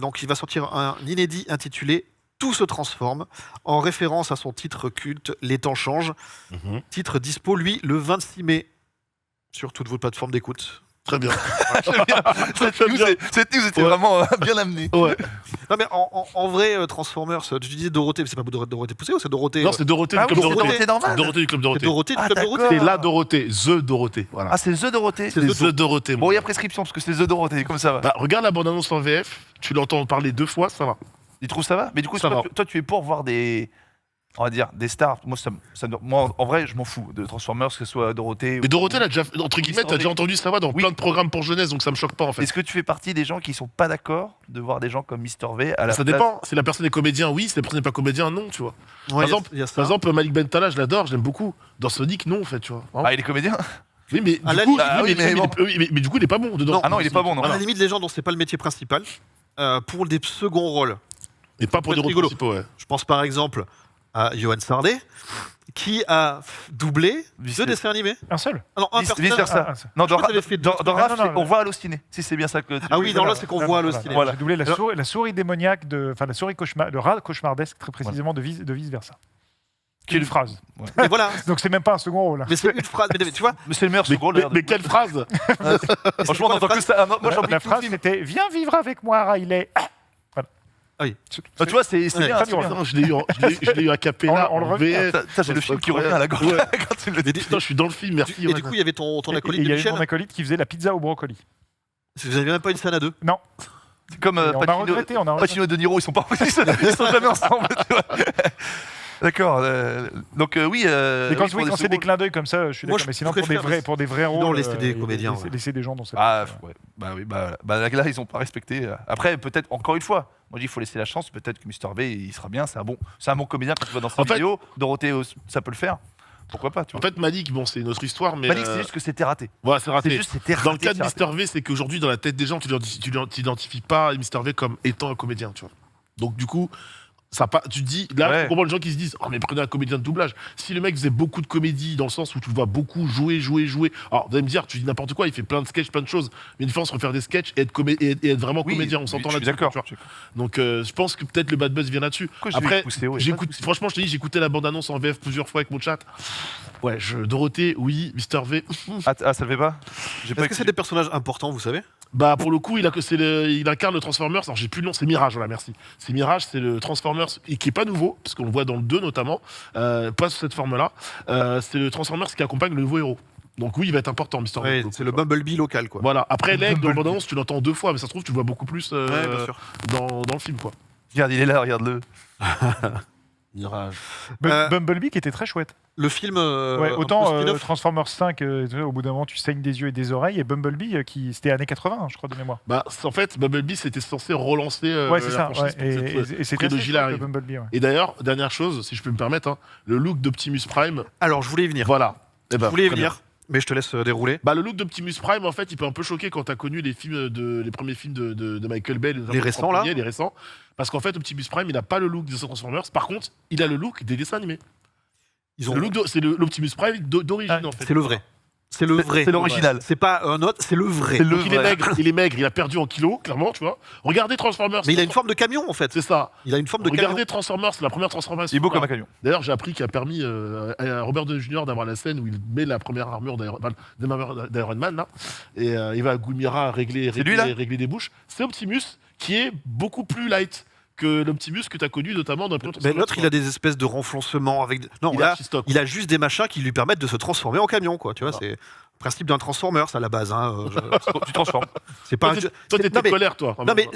Donc il va sortir un inédit intitulé Tout se transforme, en référence à son titre culte Les temps changent. Mhm. Titre dispo, lui, le 26 mai, sur toutes vos plateformes d'écoute. Très bien. Cette news était vraiment bien amenée. Ouais. Non mais en vrai, Transformers, tu disais Dorothée, mais c'est pas Dorothée Poussée ou c'est Dorothée Non, c'est Dorothée Ah du oui, Club c'est Dorothée. Dorothée normal. Dorothée du Club c'est Dorothée. Dorothée du Ah, Club d'accord. Dorothée. C'est la Dorothée. The Dorothée. Voilà. Ah, c'est The Dorothée. C'est The Dorothée. Bon, il y a prescription parce que c'est The Dorothée, comme ça va. Bah, regarde la bande-annonce en VF. Tu l'entends parler 2 fois, ça va. Tu trouves ça va? Mais du coup, Ça va. toi, tu es pour voir des. On va dire des stars. Moi, en vrai, je m'en fous de Transformers, que ce soit Dorothée. Mais Dorothée, elle a déjà, entre guillemets, t'as déjà entendu sa voix dans Oui. plein de programmes pour jeunesse, donc ça me choque pas en fait. Est-ce que tu fais partie des gens qui sont pas d'accord de voir des gens comme Mister V à la Ça place- dépend. Si la personne est comédien, oui. Si la personne n'est pas comédien, non, tu vois. Ouais, exemple, il y a ça. Par exemple, Malik Bentala, je l'adore, je l'aime beaucoup. Dans Sonic, non, en fait, tu vois. Vraiment. Ah, il est comédien? Oui, mais à du la coup, limite- Ah oui, mais bon. mais du coup, il est pas bon dedans. Non. Ah non, il est pas bon, non. À la limite, les gens dont c'est pas le métier principal, pour des seconds rôles. Et pas pour Ça peut des être rôles rigolo. principaux, ouais. Je pense par exemple à Johan Sardet, qui a doublé deux dessins animés. Un seul. Ah non, un Vice personnage. versa. Ah, ah, Non, Je crois que ça avait fait dans Ah, Raph, non, non, on voit Allociné. Si c'est bien ça que tu Ah oui, dans Voilà, l'autre, c'est qu'on voilà, voit voilà. Allociné. Voilà. J'ai doublé Alors- la souris démoniaque, enfin la souris le rat cauchemardesque, très précisément, de vice versa. Une phrase. Et voilà. Donc c'est même pas un second rôle. Mais c'est une phrase. Mais tu vois, Mais c'est le meilleur second. Mais quelle phrase? Franchement, on entend que ça. Ah, moi, j'en La phrase c'était viens vivre avec moi, Riley. Tu vois, c'est Ouais, bien. pas c'est du bien. Putain, je l'ai eu à cappella. On le en revient. VF. Ça, j'ai le film qui revient à la gorge Ouais. quand tu le dis. Putain, je suis dans le film, merci. et du coup, il y avait ton Et acolyte il de y avait Michel. mon acolyte qui faisait la pizza au brocoli. Vous n'avez même pas une scène à deux. Non. C'est comme Et on a Pacino, regretté, on a regretté. Pacino et De Niro, ils sont pas ils sont jamais ensemble. Tu vois. D'accord. Donc oui. Et quand, oui, pour quand des c'est des secondes- clins d'œil comme ça, je suis Moi, d'accord. je Mais sinon, préfère- pour des vrais rôles. Non, laisser des comédiens, Laisser, ouais. laisser des gens dans cette. Ah ouais. Bah oui. Bah là, ils ont pas respecté. Après, peut-être encore une fois. Moi, je dis, il faut laisser la chance. Peut-être que Mr V, il sera bien. C'est un bon comédien quand tu vas dans sa En fait- vidéo. Dorothée, ça peut le faire. Pourquoi pas, tu En vois. fait, Malik, bon, c'est une autre histoire, mais. Malik, c'est juste que c'était raté. Voilà, c'est C'est raté. juste c'était raté. Dans le cas de c'est raté. Mr V, c'est qu'aujourd'hui, dans la tête des gens, tu n'identifies pas Mr V comme étant un comédien, tu vois. Donc, du coup, tu te dis, là, Ouais. je comprends les gens qui se disent, oh, mais prenez un comédien de doublage. Si le mec faisait beaucoup de comédie, dans le sens où tu le vois beaucoup jouer. Alors, vous allez me dire, tu dis n'importe quoi, il fait plein de sketchs, plein de choses. Mais une différence entre faire des sketchs et être vraiment Oui, comédien, on oui, s'entend je suis là-dessus. d'accord. tu vois. Donc, je pense que peut-être le bad buzz vient là-dessus. Pourquoi j'ai Après, poussé, ouais, j'écoute, pas de souci. franchement, je te dis, j'écoutais la bande-annonce en VF plusieurs fois avec mon chat. Ouais, Dorothée, oui, Mr V. Ah, ça le fait pas. J'ai pas Est-ce que c'est des personnages importants, vous savez? Bah pour le coup, il incarne le Transformers. Alors j'ai plus le nom, c'est Mirage, voilà, merci. C'est Mirage, c'est le Transformers et qui est pas nouveau, parce qu'on le voit dans le 2 notamment, pas sous cette forme-là. C'est le Transformers qui accompagne le nouveau héros. Donc oui, il va être important, Mr. Ouais, V. c'est le Bumblebee local, quoi. Voilà. Après l'aigle, dans l'abondance, tu l'entends 2 fois, mais ça se trouve, tu le vois beaucoup plus Ouais, bien sûr. dans le film, quoi. Regarde, il est là, regarde-le. Mirage. Bumblebee qui était très chouette. Le film. Ouais, un autant peu spin-off. Transformers 5, au bout d'un moment, tu saignes des yeux et des oreilles, et Bumblebee, c'était années 80, je crois, de mémoire. Bah en fait, Bumblebee, c'était censé relancer Ouais, c'est la ça. franchise Ouais. pour Et cette- c'était prélogie assez chouette, arrive. le Bumblebee. Ouais. Et d'ailleurs, dernière chose, si je peux me permettre, hein, le look d'Optimus Prime, Alors, je voulais y venir. voilà. Eh ben, Je voulais y très bien. venir, mais je te laisse dérouler. Bah, le look d'Optimus Prime, en fait, il peut un peu choquer quand t'as connu les premiers films de Michael Bay, Les récents, là. les récents, parce qu'en fait, Optimus Prime, il n'a pas le look des Transformers. Par contre, il a le look des dessins animés. Ils ont. C'est l'Optimus Prime d'origine, Ah, en fait. C'est le vrai. C'est le vrai. C'est l'original. C'est pas un autre, c'est le vrai. C'est le Donc, il est vrai. maigre, il a perdu en kilos, clairement, tu vois. Regardez Transformers. Mais il a une forme de camion, en fait. C'est ça. Il a une forme de Regardez camion. Transformers, c'est la première transformation. Il est beau comme un camion. D'ailleurs, j'ai appris qu'il a permis à Robert Downey Jr. d'avoir la scène où il met la première armure d'Iron Man, là, et il va à Gulmira régler lui, là des bouches. C'est Optimus qui est beaucoup plus light que l'Optimus que tu as connu notamment dans le premier Mais Transformers. l'autre, il a des espèces de renflouncements avec. Non, Il là, a She-Stock. il a juste des machins qui lui permettent de se transformer en camion, quoi. Tu vois, c'est le principe d'un Transformers à la base. Hein. Tu transformes. C'est pas. Toi, un- toi, c'est- t'étais non, mais- colère, toi. Non, mais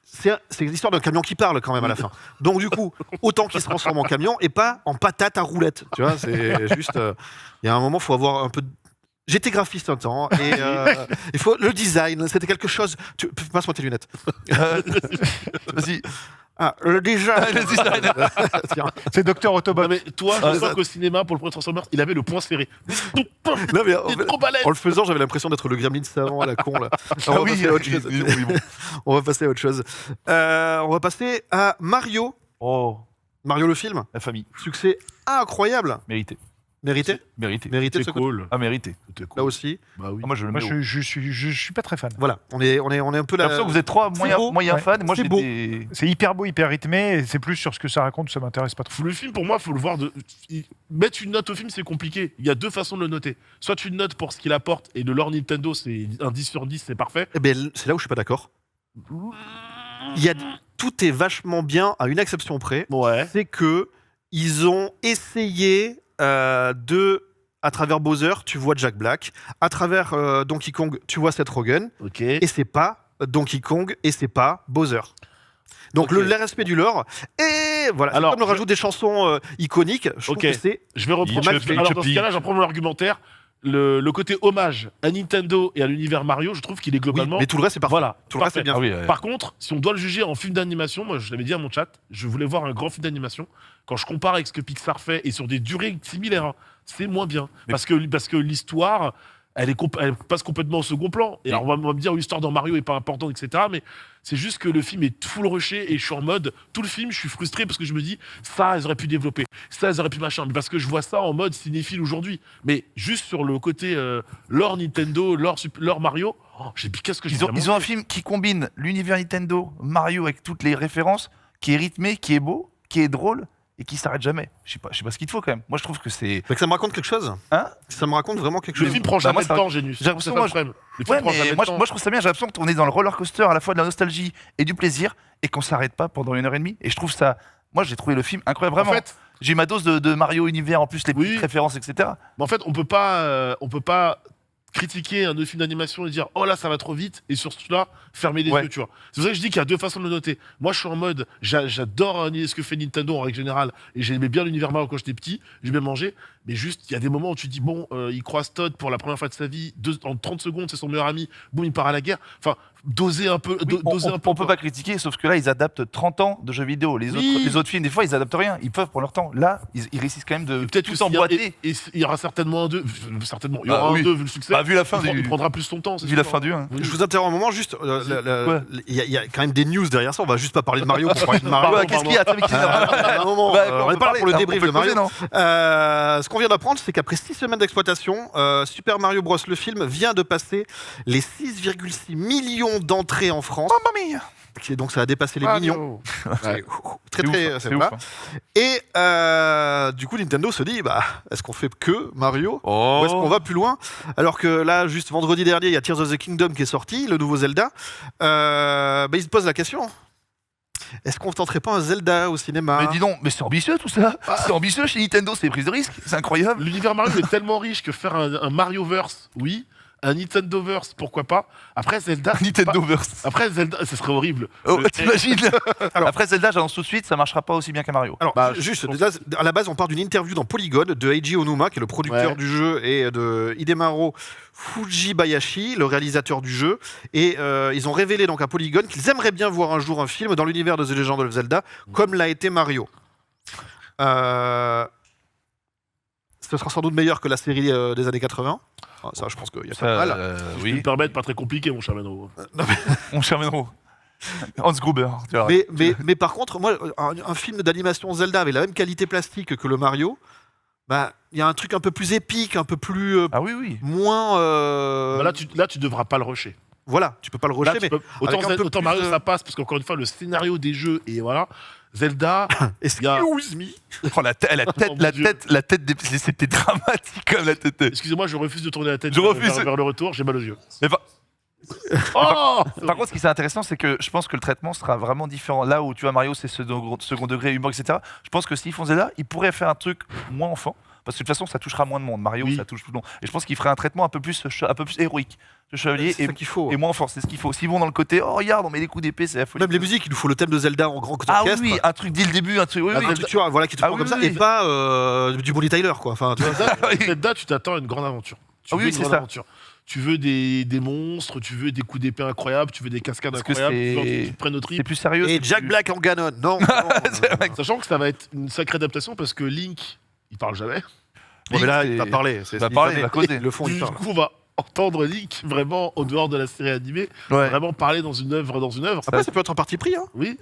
c'est l'histoire d'un camion qui parle quand même à la fin. Donc du coup, autant qu'il se transforme en camion et pas en patate à roulettes. Tu vois, c'est juste. Il y a un moment, il faut avoir un peu. J'étais graphiste un temps et il faut le design, c'était quelque chose. Passe-moi tes lunettes. Vas-y. Ah, le design. Le design. Tiens. C'est Docteur Autobot. Non, mais toi, Ah, je ça- vois qu'au cinéma, pour le premier Transformers, il avait le poing serré. Non, mais Il est trop balèze. en le faisant, j'avais l'impression d'être le gremlin savant à la con là. Ah On va oui, passer à autre chose. oui, bon. On va passer à autre chose. On va passer à Mario. Oh, Mario le film. la famille. Succès incroyable. Mérité. Mérité. Mérité. Mérité de C'est ce côté. cool. Ah, mérité. C'était cool. Là aussi. Bah oui. Ah, moi, je le Moi, mets haut. je suis pas très fan. Voilà. On est un peu J'ai là. l'impression que vous êtes trois beau. moyens Ouais. fans. Moi, C'est j'ai beau. des. C'est hyper beau, hyper rythmé, et c'est plus sur ce que ça raconte, ça m'intéresse pas trop. Le film, pour moi, faut le voir. Mettre une note au film, c'est compliqué. Il y a 2 façons de le noter. Soit tu le notes pour ce qu'il apporte, et le lore Nintendo, c'est un 10 sur 10, c'est parfait. Eh ben, c'est là où je suis pas d'accord. Il y a tout est vachement bien à une exception près. Ouais. C'est que ils ont essayé à travers Bowser, tu vois Jack Black. À travers Donkey Kong, tu vois Seth Rogen. Ok. Et c'est pas Donkey Kong et c'est pas Bowser. Donc Ok. le respect du lore. Et voilà. Alors, Comme on rajoute des chansons iconiques, je trouve Ok. que c'est. Je vais reprendre. Youpi, Alors, dans ce youpi. cas-là, j'en prends mon argumentaire. Le côté hommage à Nintendo et à l'univers Mario, je trouve qu'il est Oui, globalement. mais tout le reste c'est parfait. Voilà. Tout le reste c'est parfait. bien. Ah oui, ouais. Par contre, si on doit le juger en film d'animation, moi je l'avais dit à mon chat, je voulais voir un grand film d'animation. Quand je compare avec ce que Pixar fait et sur des durées similaires, hein, c'est moins bien. Mais- Parce que l'histoire, elle passe complètement au second plan. Et alors, on va me dire, l'histoire dans Mario est pas importante, etc. Mais c'est juste que le film est full rushé et je suis en mode, tout le film, je suis frustré parce que je me dis, ça, ils auraient pu développer, ça, ils auraient pu machin. Mais parce que je vois ça en mode cinéphile aujourd'hui. Mais juste sur le côté lore Nintendo, lore Mario, qu'est-ce que Ils ont un film qui combine l'univers Nintendo, Mario avec toutes les références, qui est rythmé, qui est beau, qui est drôle et qui s'arrête jamais. Je sais pas ce qu'il te faut quand même. Moi je trouve que c'est. Mais que ça me raconte quelque chose. Hein? Ça me raconte vraiment quelque Le chose. film prend jamais de temps, Génus. J'ai l'impression, C'est ça le problème. Le film Ouais, prend jamais mais de moi, temps. moi je trouve ça bien. J'ai l'impression qu'on est dans le roller coaster à la fois de la nostalgie et du plaisir et qu'on s'arrête pas pendant 1h30. Et je trouve ça. Moi j'ai trouvé le film incroyable, vraiment. En fait, J'ai eu ma dose de Mario Univers en plus, les Oui. petites références, etc. mais en fait, on peut pas critiquer un autre film d'animation et dire oh là ça va trop vite et sur cela fermer les Ouais. yeux, tu vois. C'est pour ça que je dis qu'il y a deux façons de le noter. Moi je suis en mode j'adore ce que fait Nintendo en règle générale et j'aimais bien l'univers Mario quand j'étais petit, j'ai bien mangé, mais juste il y a des moments où tu dis bon il croise Todd pour la première fois de sa vie, en 30 secondes c'est son meilleur ami, boum il part à la guerre. Enfin doser un peu, Oui, doser un peu. on peut pas critiquer, sauf que là, ils adaptent 30 ans de jeux vidéo. Oui. Les autres films, des fois, ils adaptent rien. Ils peuvent pour leur temps. Là, ils réussissent quand même de Et peut-être tout que emboîter. et il y aura certainement un 2, certainement, il y aura Ah, oui. un 2 vu le succès. Bah, vu la fin il du. prendra plus son temps, c'est Vu la sûr. fin du 1. Oui. Je vous interromps un moment, juste. Quoi Il y a quand même des news derrière ça. On va juste pas parler de Mario pour parler de Mario. Ouais, qu'est-ce qu'il y a Attends, mais qu'est-ce qu'il y a Un moment, Bah, on est pas là pour le on débrief peut de Mario. causer, non Ce qu'on vient d'apprendre, c'est qu'après 6 semaines d'exploitation, Super Mario Bros. Le film vient de passer les 6,6 millions d'entrées en France. Mamma mia Donc ça a dépassé les millions. Ouais. Très C'est très. ouf, c'est c'est ouf, voilà. hein. Et du coup, Nintendo se dit, bah, est-ce qu'on fait que Mario Oh. ou est-ce qu'on va plus loin? Alors que là, juste vendredi dernier, il y a Tears of the Kingdom qui est sorti, le nouveau Zelda. Bah, ils se posent la question. Est-ce qu'on tenterait pas un Zelda au cinéma? Mais dis donc, mais c'est ambitieux tout ça. C'est ambitieux chez Nintendo, c'est prise de risque. C'est incroyable. L'univers Mario est tellement riche que faire un Marioverse, oui. Un Nintendoverse, pourquoi pas. Après Zelda, Nintendoverse. après Zelda, ce serait horrible. Oh, Le- t'imagines Alors- Après Zelda, j'annonce tout de suite, ça marchera pas aussi bien qu'un Mario. Alors, Bah, juste, je pense- là, à la base, on part d'une interview dans Polygon de Eiji Onuma, qui est le producteur Ouais. du jeu, et de Hidemaro Fujibayashi, le réalisateur du jeu. Et ils ont révélé donc à Polygon qu'ils aimeraient bien voir un jour un film dans l'univers de The Legend of Zelda, comme l'a été Mario. Ce sera sans doute meilleur que la série des années 80. Ah, ça, je pense qu'il y a pas de mal. Je peux me permettre, pas très compliqué, mon cher Mano. Mon cher Menro. Hans Gruber. tu vois. Mais par contre, moi, un film d'animation Zelda avec la même qualité plastique que le Mario, bah, il y a un truc un peu plus épique, un peu plus Ah oui, oui. moins. Bah là, tu devras pas le rusher. Voilà, tu peux pas le Là, rusher, tu mais peux- autant, avec un peu autant plus Mario, de- ça passe, parce qu'encore une fois, le scénario des jeux, et voilà. Zelda, excuse y a- me. Oh, la tête, Oh, mon Dieu. c'était dramatique comme la tête. excusez-moi, je refuse de tourner la tête Je refuse. vers le retour, j'ai mal aux yeux. Mais par- Oh Par contre, ce qui est intéressant, c'est que je pense que le traitement sera vraiment différent. Là où tu vois Mario, c'est second degré, humour, etc. Je pense que s'ils font Zelda, ils pourraient faire un truc moins enfant. Parce que de toute façon, ça touchera moins de monde. Mario, Oui. ça touche tout le monde. Et je pense qu'il ferait un traitement un peu plus héroïque. Le chevalier C'est ça qu'il faut. et moins fort, c'est ce qu'il faut. S'ils vont dans le côté, oh regarde, on met des coups d'épée, c'est la folie. Même les musiques, il nous faut le thème de Zelda en grand Ah oui, orchestre. oui, un truc dès le début, un truc. Oui, Un oui. truc, tu vois, voilà, qui te Ah prend oui, comme ça, oui, et oui. pas du Bonnie Tyler, quoi. Enfin, tu vois. Zelda, tu t'attends à une grande aventure. Tu Ah oui, veux oui, une c'est grande ça. aventure. Tu veux des monstres, tu veux des coups d'épée incroyables, tu veux des cascades Parce que incroyables, tu veux un truc c'est- qui te prenne au C'est trip. plus sérieux. Et c'est Jack plus- Black en Ganon. Non. C'est vrai. Sachant que ça va être une sacrée adaptation parce que Link, il parle jamais. Bon, mais là, Link, il va c'est- parler. il va parler, il va causer. Le fond, il Du parle. coup, on va entendre Link vraiment en dehors de la série animée, Ouais. vraiment parler dans une œuvre. Après, ça peut être un parti pris, hein. Oui,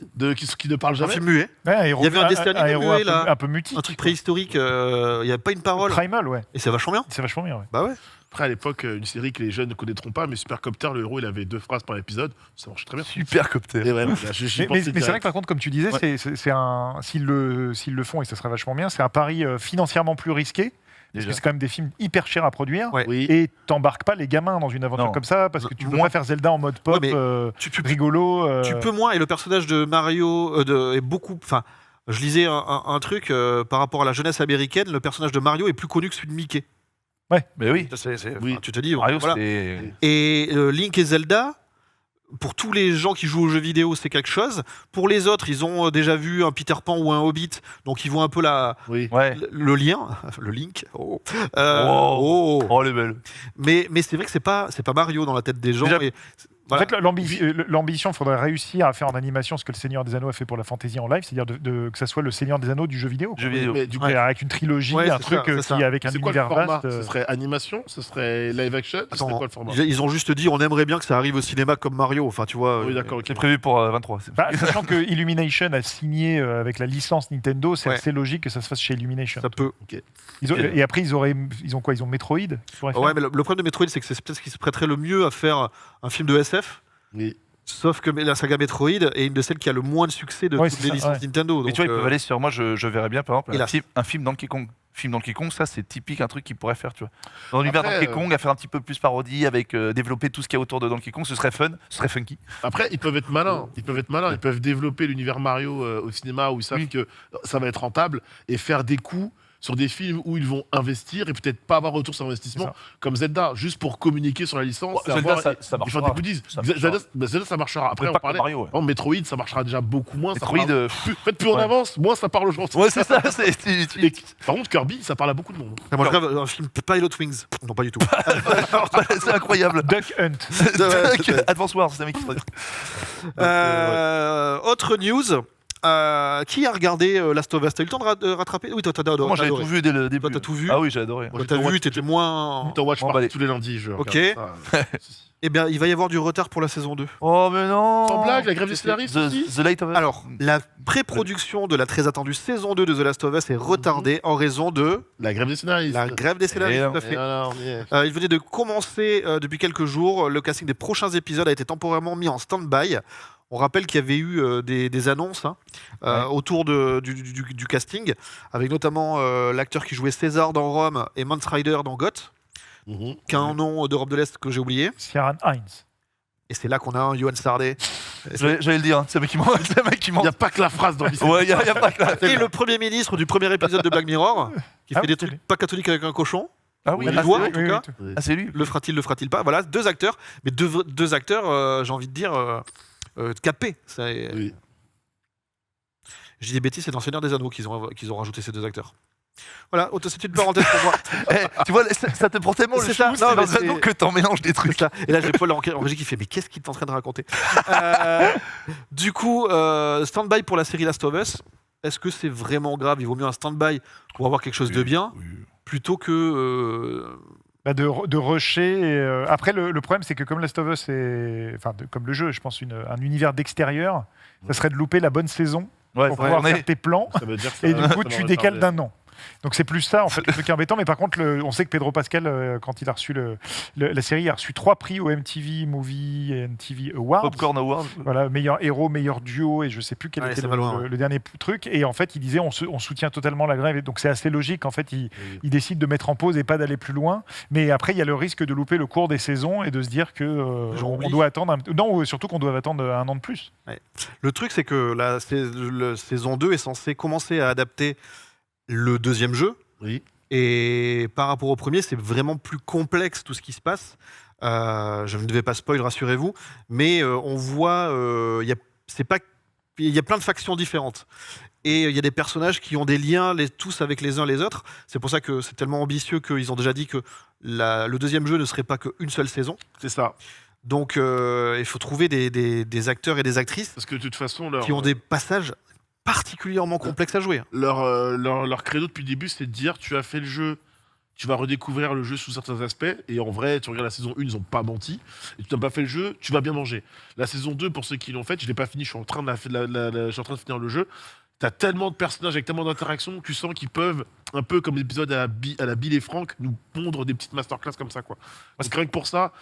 qui ne parle Un jamais. film muet. Ouais, un héros- Il y avait un dessin animé un héros muet, un peu- là. un peu mutique. Un truc préhistorique. Il n'y a pas une parole. Primal, ouais. Et c'est vachement bien. C'est vachement bien, ouais. Bah ouais. Après, à l'époque, une série que les jeunes ne connaîtront pas, mais Supercopter, le héros, il avait 2 phrases par épisode. Ça marche très bien. Super copter. Et ouais, voilà, j'y Mais, pensais c'est vrai direct. que par contre, comme tu disais, Ouais. c'est un s'ils le font et ça serait vachement bien, c'est un pari financièrement plus risqué. Parce Déjà. que c'est quand même des films hyper chers à produire. Ouais. Oui. Et t'embarques pas les gamins dans une aventure Non. comme ça parce que tu peux Moi- pas faire Zelda en mode pop Ouais, mais Tu rigolo. Tu peux moins, et le personnage de Mario est beaucoup. Enfin, je lisais un truc par rapport à la jeunesse américaine, le personnage de Mario est plus connu que celui de Mickey. Mais oui. Oui. Enfin, tu te dis, Mario, voilà. c'est. Et Link et Zelda, pour tous les gens qui jouent aux jeux vidéo, c'est quelque chose. Pour les autres, ils ont déjà vu un Peter Pan ou un Hobbit, donc ils voient un peu Oui. Ouais. le lien, le Link. Oh. Oh. Oh. Oh, les belles. Mais c'est vrai que c'est pas Mario dans la tête des gens. Déjà- Et Voilà. En fait, l'ambition, il faudrait réussir à faire en animation ce que le Seigneur des Anneaux a fait pour la fantasy en live, c'est-à-dire que ça soit le Seigneur des Anneaux du jeu vidéo. Jeu vidéo. Mais du coup, Donc, avec une trilogie, Ouais, un c'est truc ça, c'est ça. qui avec un c'est quoi le univers format? vaste. Ce serait animation? Ce serait live action? Ce serait Attends, quoi le format? ils ont juste dit on aimerait bien que ça arrive au cinéma comme Mario. Enfin, tu vois. Oui, d'accord, ok. C'est prévu pour 23. Sachant que Illumination a signé avec la licence Nintendo, c'est Ouais. assez logique que ça se fasse chez Illumination. Ça peut. Et après, ils ont quoi? Ils ont Metroid qui pourrait faire. Ouais, mais le problème de Metroid, c'est que c'est peut-être ce qui se prêterait le mieux à faire un film de SF. Oui. Sauf que la saga Metroid est une de celles qui a le moins de succès de Ouais, toutes c'est les ça, licences ouais. Nintendo. Mais Donc, tu vois, ils peuvent aller sur. Moi, je verrais bien, par exemple, Hélas. un film Donkey Kong. Film Donkey Kong, ça, c'est typique un truc qu'ils pourraient faire, tu vois. Dans l'univers Après, Donkey Kong, à faire un petit peu plus parodie, avec développer tout ce qu'il y a autour de Donkey Kong, ce serait fun, ce serait funky. Après, ils peuvent être malins. Ils peuvent développer l'univers Mario au cinéma où ils savent Oui. que ça va être rentable et faire des coups sur des films où ils vont investir et peut-être pas avoir retour sur investissement, C'est comme Zelda, juste pour communiquer sur la licence. et Zelda, avoir- ça et faire marchera. des goodies. Ça marchera. Zelda, ça marchera. Après, Mais on pas comme parlait. Mario. Ouais. Oh, Metroid, ça marchera déjà beaucoup moins. Metroid, ça parle- plus on ouais. avance, moins ça parle aux gens. ouais, c'est ça. Et- par contre, Kirby, ça parle à beaucoup de monde. moi, je rêve un film Pilot Wings. Non, pas du tout. c'est incroyable. Duck Hunt. Advance Wars, c'est un mec qui se traduit. Autre news. Qui a regardé Last of Us? T'as eu le temps de rattraper? Oui, toi, t'as adoré. Moi, j'avais tout vu dès le début. Toi, t'as tout vu. Ah oui, j'ai adoré. Moi, t'as vu, t'étais moins. T'en watch Bon, party bah, tous les lundis. Je Ok. regarde ça. Eh bien, il va y avoir du retard pour la saison 2. Oh, mais non. Sans blague, la grève des scénaristes aussi. The Light of Us. Alors, la pré-production de la très attendue saison 2 de The Last of Us est retardée en raison de La grève des scénaristes. la grève des scénaristes. Et Tout à Et fait. alors, yeah. Il venait de commencer depuis quelques jours. Le casting des prochains épisodes a été temporairement mis en stand-by. On rappelle qu'il y avait eu des annonces autour du casting, avec notamment l'acteur qui jouait César dans Rome et Mance Rider dans Goth, Mhm. qu'un nom d'Europe de l'Est que j'ai oublié. Ciaran Hines. Et c'est là qu'on a un Johan Sardé. J'allais le dire, hein, c'est un mec qui ment. C'est un mec qui Il ment. n'y a pas que la phrase dans l'histoire. Ouais, y a pas que là. Et le premier ministre du premier épisode de Black Mirror, qui Ah fait oui, des trucs pas catholiques avec un cochon. Ah oui, Il ah, doit, c'est en lui. tout cas. Ah, c'est lui. Le fera-t-il, le fera-t-il pas? Voilà, deux acteurs, mais deux acteurs, j'ai envie de dire, capés. Oui. Je dis des bêtises, c'est dans Seigneur des Anneaux qu'ils ont rajouté ces deux acteurs. Voilà, c'est une parenthèse pour moi. Tu vois, ça te prend tellement le C'est ça, chou, non, c'est mais dans c'est- un nom que t'en mélanges des C'est trucs. ça. Et là, j'ai Paul en régie qui fait mais qu'est-ce qu'il est en train de raconter? Du coup, stand-by pour la série Last of Us. Est-ce que c'est vraiment grave? Il vaut mieux un stand-by pour avoir quelque chose de bien plutôt que. De rusher. Après, le problème, c'est que comme Last of Us est. Enfin, comme le jeu, je pense, un univers d'extérieur, ça serait de louper la bonne saison Ouais, pour faut pouvoir tourner. faire tes plans. Ça veut dire que Et ça- du coup, ça tu va décales retarder. d'un an. Donc c'est plus ça, en fait, le truc embêtant. Mais par contre, on sait que Pedro Pascal, quand il a reçu la série, il a reçu 3 prix au MTV Movie et MTV Awards. Popcorn Award. Voilà, meilleur héros, meilleur duo, et je sais plus quel Ouais, était c'est pas loin, ouais. le dernier truc. Et en fait, il disait on soutient totalement la grève. Et donc c'est assez logique. En fait, il décide de mettre en pause et pas d'aller plus loin. Mais après, il y a le risque de louper le cours des saisons et de se dire que J'en on oublie. doit attendre. Non, surtout qu'on doit attendre un an de plus. Le truc, c'est que la saison 2 est censée commencer à adapter le deuxième jeu. Oui. Et par rapport au premier, c'est vraiment plus complexe tout ce qui se passe. Je ne devais pas spoil, rassurez-vous. Mais on voit, il y a plein de factions différentes. Et il y a des personnages qui ont des liens tous avec les uns les autres. C'est pour ça que c'est tellement ambitieux qu'ils ont déjà dit que le deuxième jeu ne serait pas qu'une seule saison. C'est ça. Donc il faut trouver des acteurs et des actrices Parce que de toute façon, qui ont des passages particulièrement complexes à jouer. leur credo depuis le début, c'est de dire tu as fait le jeu, tu vas redécouvrir le jeu sous certains aspects. Et en vrai, tu regardes la saison 1, ils n'ont pas menti. Et tu n'as pas fait le jeu, tu vas bien manger. La saison 2, pour ceux qui l'ont fait, je ne l'ai pas fini, je suis en train de finir le jeu. T'as tellement de personnages avec tellement d'interactions que tu sens qu'ils peuvent, un peu comme l'épisode à la Bill et Frank, nous pondre des petites masterclass comme ça, quoi. Parce que rien que pour ça,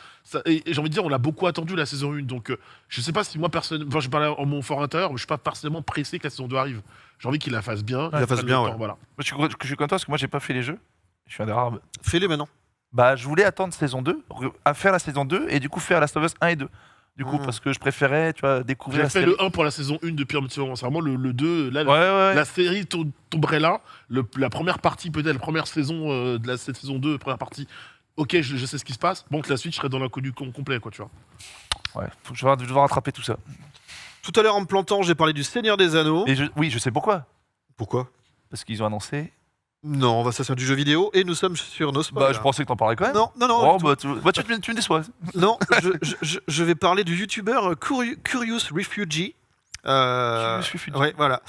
et j'ai envie de dire, on l'a beaucoup attendu la saison 1, donc je sais pas si moi, personnellement, je parlais en mon fort intérieur, mais je suis pas personnellement pressé que la saison 2 arrive. J'ai envie qu'il la fasse bien. Qu'il la fasse prenne bien, le ouais. temps, voilà. Moi, je suis content parce que moi, j'ai pas fait les jeux. Je suis un des rares. Fais-les maintenant. Bah, je voulais attendre saison 2, à faire la saison 2 et du coup faire Last of Us 1 et 2. Du coup, Mm. parce que je préférais, tu vois, découvrir J'ai la fait série. le 1 pour la saison 1 depuis un petit moment. C'est vraiment le 2. Là, Ouais. la série tomberait là. La première partie, peut-être, la première saison de cette saison 2, première partie. Ok, je sais ce qui se passe. Bon, que la suite, je serais dans l'inconnu complet, quoi, tu vois. Ouais. Faut que je vais devoir rattraper tout ça. Tout à l'heure, en me plantant, j'ai parlé du Seigneur des Anneaux. Et oui, je sais pourquoi. Pourquoi? Parce qu'ils ont annoncé Non, ça c'est du jeu vidéo et nous sommes sur nos spoils. Bah, je pensais que t'en parlais quand même. Non, Oh, du tout. tu me déçois. Non, je vais parler du youtubeur Curious Refugee. Curious Refugee. Ouais, voilà.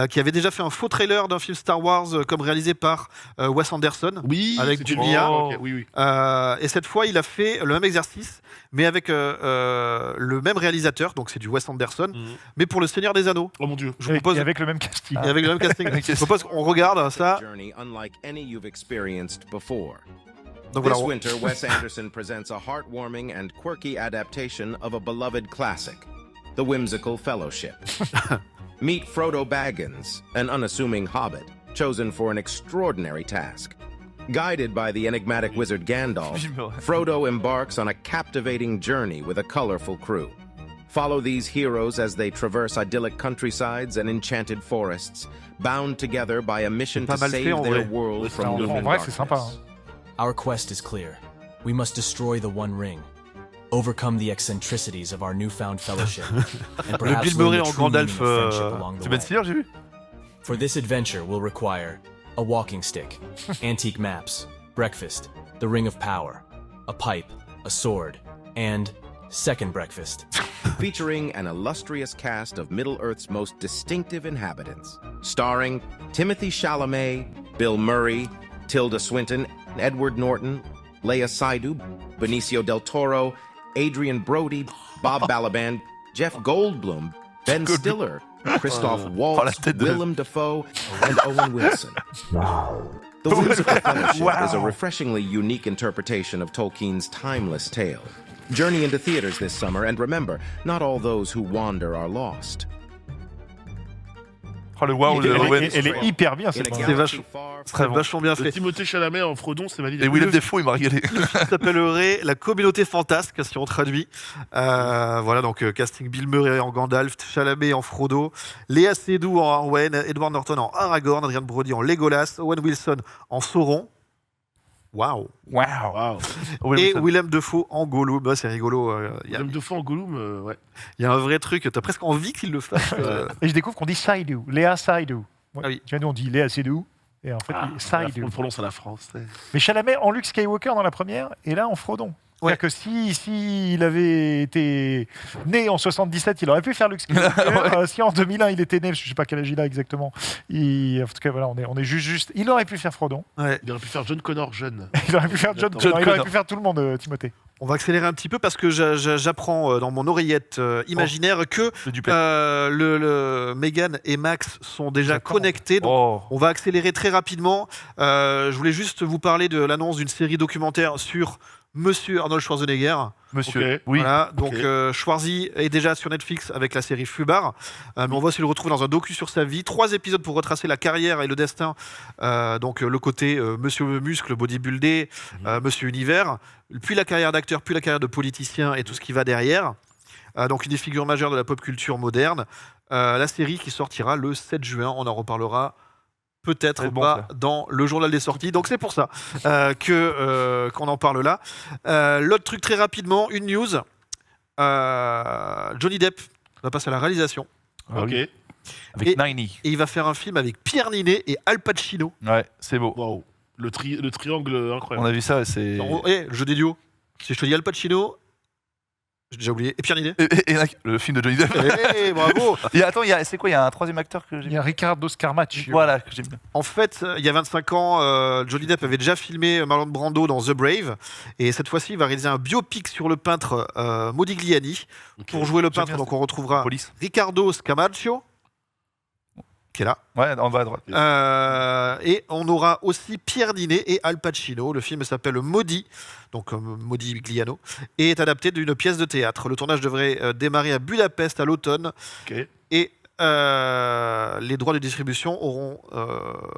Qui avait déjà fait un faux trailer d'un film Star Wars comme réalisé par Wes Anderson. Oui, Avec c'était du lui. lien. Ok, oui, oui. Et cette fois, il a fait le même exercice, mais avec le même réalisateur, donc c'est du Wes Anderson, mais pour Le Seigneur des Anneaux. Oh mon dieu. Je vous propose, Et avec le même casting. et avec le même casting. Je vous propose qu'on regarde ça. Journey unlike any you've experienced before. Donc This voilà, winter, Wes Anderson presents a heartwarming and quirky adaptation of a beloved classic, The Whimsical Fellowship. Meet Frodo Baggins, an unassuming hobbit, chosen for an extraordinary task. Guided by the enigmatic wizard Gandalf, Frodo embarks on a captivating journey with a colorful crew. Follow these heroes as they traverse idyllic countrysides and enchanted forests, bound together by a mission Pas to mal fait, save en their vrai. world from En looming vrai, c'est sympa. darkness. hein. Our quest is clear. We must destroy the One Ring, overcome the eccentricities of our newfound fellowship, and perhaps Bill learn Murray the en true meaning Gandalf, of friendship along the C'est Ben way. Stiller, j'ai vu. For this adventure, we'll require a walking stick, antique maps, breakfast, the Ring of Power, a pipe, a sword, and second breakfast. Featuring an illustrious cast of Middle-earth's most distinctive inhabitants. Starring Timothy Chalamet, Bill Murray, Tilda Swinton, Edward Norton, Leia Seydoux, Benicio del Toro, Adrian Brody, Bob Balaban, Jeff Goldblum, Ben Stiller, Christoph la Waltz, tête de- Willem Dafoe, and Owen Wilson. The Whimsical Fellowship is a refreshingly unique interpretation of Tolkien's timeless tale. Journey into theaters this summer, and remember, not all those who wander are lost. Oh, le wow, Elle, le Owen. elle est hyper bien In cette a bande. C'est galaxy vachement- far Très from vachement bien Le fait. Timothée Chalamet en Frodon, c'est validé. Et Willem Dafoe, il m'a régalé. Ça s'appellerait La Communauté Fantasque, si on traduit. Voilà, donc casting Bill Murray en Gandalf, Chalamet en Frodo, Léa Seydoux en Arwen, Edward Norton en Aragorn, Adrian Brody en Legolas, Owen Wilson en Sauron. Waouh! Waouh. Waouh. Owen Et Wilson. Willem Dafoe en Gollum. Bah, c'est rigolo. Il Willem Dafoe en Gollum, ouais. y a un vrai truc. T'as presque envie qu'il le fasse. Et je découvre qu'on dit Seydoux, Léa Seydoux. Ouais. Ah oui. Tu vois, nous on dit Léa Seydoux. Et en fait, On Seydoux. le prononce à la France. Ouais. Mais Chalamet en Luke Skywalker dans la première, et là en Frodon. Ouais. C'est-à-dire que si il avait été né en 77, il aurait pu faire Luke Skywalker. Si en 2001 il était né, je sais pas quel âge il a exactement. En tout cas, voilà, on est juste. Il aurait pu faire Frodon. Ouais. Il aurait pu faire John Connor jeune. Il aurait pu faire John John Connor. Il aurait Connor. pu faire tout le monde, Timothée. On va accélérer un petit peu parce que j'apprends dans mon oreillette imaginaire que Le duplex. le Megan et Max sont déjà Exactement. connectés. Donc Oh. on va accélérer très rapidement. Je voulais juste vous parler de l'annonce d'une série documentaire sur Monsieur Arnold Schwarzenegger. Monsieur. Ok. Oui. Voilà, donc Ok. Schwarzy est déjà sur Netflix avec la série Fubar. Mais on voit s'il le retrouve dans un docu sur sa vie. 3 épisodes pour retracer la carrière et le destin. Donc le côté Monsieur Muscle, bodybuildé, Monsieur Univers, puis la carrière d'acteur, puis la carrière de politicien et tout ce qui va derrière. Donc une des figures majeures de la pop culture moderne. La série qui sortira le 7 juin. On en reparlera peut-être C'est bon, pas dans le journal des sorties. Donc c'est pour ça qu'on en parle là. L'autre truc très rapidement, une news. Johnny Depp va passer à la réalisation Ah Ok. oui. Avec Et- Niney. et il va faire un film avec Pierre Ninet et Al Pacino. Ouais, c'est beau. Waouh. Le triangle On incroyable. a vu ça, c'est. Le jeu des duos. Si je te dis Al Pacino, j'ai déjà oublié. Et Pierre Ninet. Et là, le film de Johnny Depp. Bravo. Attends, c'est quoi? Il y a un troisième acteur que j'ai Il y a Ricardo Scarmaccio. Voilà, que j'aime bien. En fait, il y a 25 ans, Johnny Depp avait déjà filmé Marlon Brando dans The Brave. Et cette fois-ci, il va réaliser un biopic sur le peintre Modigliani. Pour jouer le J'aime peintre, bien donc on retrouvera Police. Ricardo Scamaccio, qui est là. Ouais, en bas à droite. Et on aura aussi Pierre Ninet et Al Pacino. Le film s'appelle Maudit, donc comme Modigliano, et est adapté d'une pièce de théâtre. Le tournage devrait démarrer à Budapest à l'automne. Ok. Et les droits de distribution vont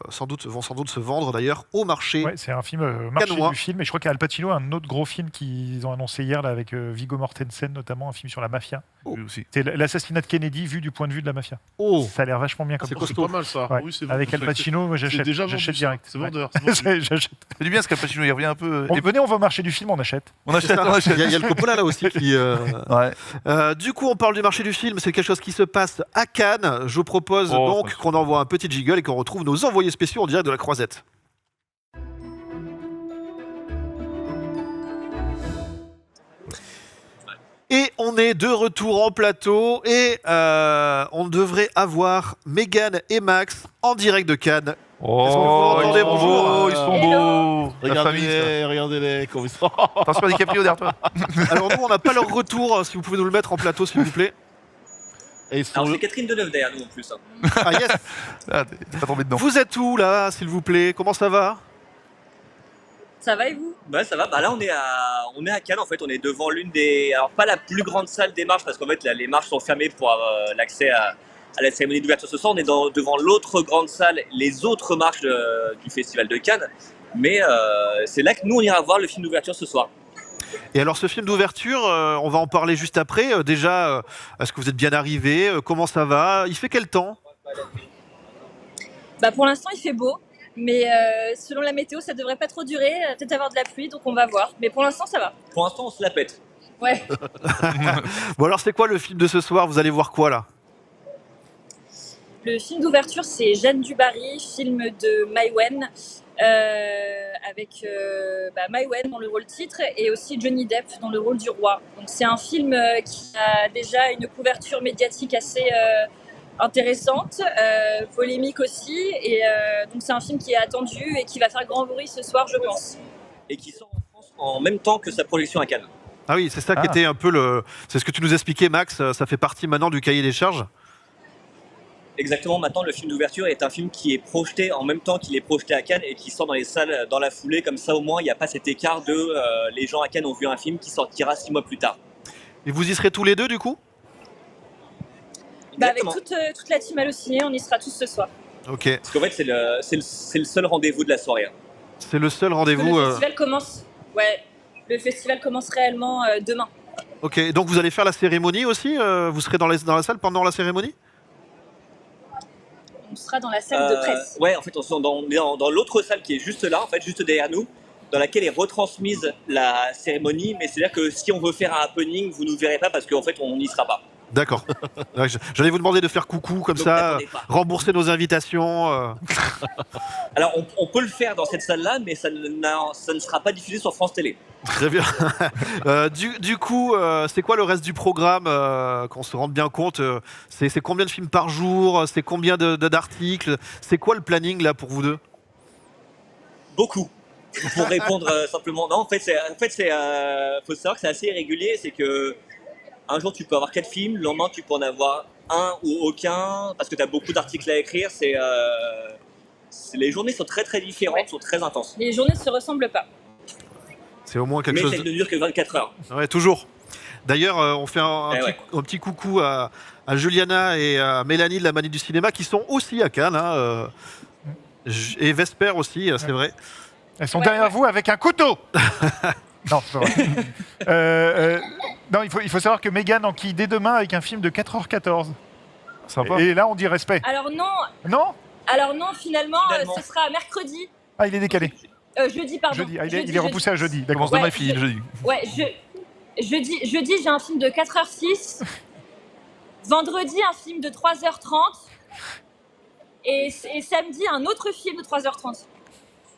sans doute se vendre d'ailleurs au marché. Ouais, c'est un film marché Canois. du film. Et je crois qu'Al Pacino a un autre gros film qu'ils ont annoncé hier là, avec Viggo Mortensen, notamment un film sur la mafia. Lui aussi. C'est l'assassinat de Kennedy vu du point de vue de la mafia. Oh, Ça a l'air vachement bien comme C'est ça. Oh, c'est costaud. pas mal ça. Ouais. Oui, c'est Avec Al c'est- Pacino, moi C'est j'achète. déjà vendu, J'achète ça. direct. C'est Ouais. vendeur. c'est vendu. J'achète. C'est du bien parce qu'Al Pacino il revient un peu. Venez, on va au marché du film, on achète. On c'est achète, ça. on achète. Il y a le Coppola là aussi qui. Ouais. Du coup, on parle du marché du film. C'est quelque chose qui se passe à Cannes. Je vous propose Oh, donc François. qu'on envoie un petit jiggle et qu'on retrouve nos envoyés spéciaux en direct de la Croisette. Et on est de retour en plateau et on devrait avoir Mégane et Max en direct de Cannes. Oh, Est-ce que vous entendez ils sont bonjour beaux, ils sont beaux. La famille, ça. Regardez-les, comme ils sont. Attention à DiCaprio derrière toi. Alors nous, on n'a pas leur retour, si vous pouvez nous le mettre en plateau, s'il vous plaît. Et ils sont Alors c'est Catherine Deneuve derrière nous en plus. Hein. Ah yes. Ah, t'es pas tombé dedans. Vous êtes où là, s'il vous plaît? Comment ça va? Ça va et vous? Bah ça va, bah là on est à Cannes en fait, on est devant l'une des... Alors pas la plus grande salle des marches parce qu'en fait là, les marches sont fermées pour l'accès à la cérémonie d'ouverture ce soir. On est devant l'autre grande salle, les autres marches du Festival de Cannes. Mais c'est là que nous on ira voir le film d'ouverture ce soir. Et alors ce film d'ouverture, on va en parler juste après. Déjà, est-ce que vous êtes bien arrivé? Comment ça va? Il fait quel temps? Bah pour l'instant il fait beau, mais selon la météo ça devrait pas trop durer, peut-être avoir de la pluie donc on va voir. Mais pour l'instant ça va. Pour l'instant on se la pète. Ouais. Bon alors c'est quoi le film de ce soir? Vous allez voir quoi là? Le film d'ouverture c'est Jeanne du Barry, film de Maïwenn, avec Maïwenn dans le rôle titre et aussi Johnny Depp dans le rôle du roi. Donc c'est un film qui a déjà une couverture médiatique assez intéressante, polémique aussi, et donc c'est un film qui est attendu et qui va faire grand bruit ce soir je pense. Et qui sort en France en même temps que sa projection à Cannes. Ah oui, c'est ça qui était un peu le... C'est ce que tu nous expliquais Max, ça fait partie maintenant du cahier des charges. Exactement, maintenant le film d'ouverture est un film qui est projeté en même temps qu'il est projeté à Cannes et qui sort dans les salles dans la foulée, comme ça au moins il n'y a pas cet écart de les gens à Cannes ont vu un film qui sortira 6 mois plus tard. Et vous y serez tous les deux du coup? Bah, avec Exactement. toute la team Allociné, on y sera tous ce soir. Ok, Parce qu'en fait c'est le seul rendez-vous de la soirée. c'est le seul Parce que rendez-vous. le festival commence. Ouais, le festival commence réellement demain. Ok, donc vous allez faire la cérémonie aussi? Vous serez dans la salle pendant la cérémonie? On sera dans la salle de presse. Ouais, en fait on est dans l'autre salle qui est juste là, en fait juste derrière nous, dans laquelle est retransmise la cérémonie, mais c'est-à-dire que si on veut faire un happening, vous ne nous verrez pas parce qu'en fait on n'y sera pas. D'accord. Ouais, j'allais vous demander de faire coucou comme Donc, ça, n'attendez pas. rembourser nos invitations. Alors on peut le faire dans cette salle-là, mais ça ne sera pas diffusé sur France Télé. Très bien. Du coup, c'est quoi le reste du programme, qu'on se rende bien compte, c'est combien de films par jour? C'est combien d'articles? C'est quoi le planning là pour vous deux? Beaucoup. Pour répondre simplement, non, en fait, faut savoir que c'est assez irrégulier, c'est que un jour tu peux avoir 4 films, le lendemain tu peux en avoir un ou aucun, parce que tu as beaucoup d'articles à écrire. Les journées sont très très différentes, Ouais. sont très intenses. Les journées ne se ressemblent pas. C'est au moins quelque Mais chose. ça ne dure que 24 heures. Ouais, toujours. D'ailleurs, on fait Ouais. un petit coucou à Juliana et à Mélanie de la Manie du Cinéma qui sont aussi à Cannes. Hein, et Vesper aussi, c'est vrai. Elles sont Ouais, derrière ouais. vous avec un couteau. Non, c'est pas vrai. Non, il faut savoir que Mégane enquille dès demain avec un film de 4h14. Sympa. Et là, on dit respect. Alors Non? finalement, Finalement. ce sera mercredi, Ah, il est décalé. jeudi pardon. Jeudi. Ah, il est Jeudi. repoussé à jeudi. D'accord. Commence demain Ouais, et finit le jeudi. Ouais, jeudi j'ai un film de 4h06. Vendredi un film de 3h30. Et samedi un autre film de 3h30.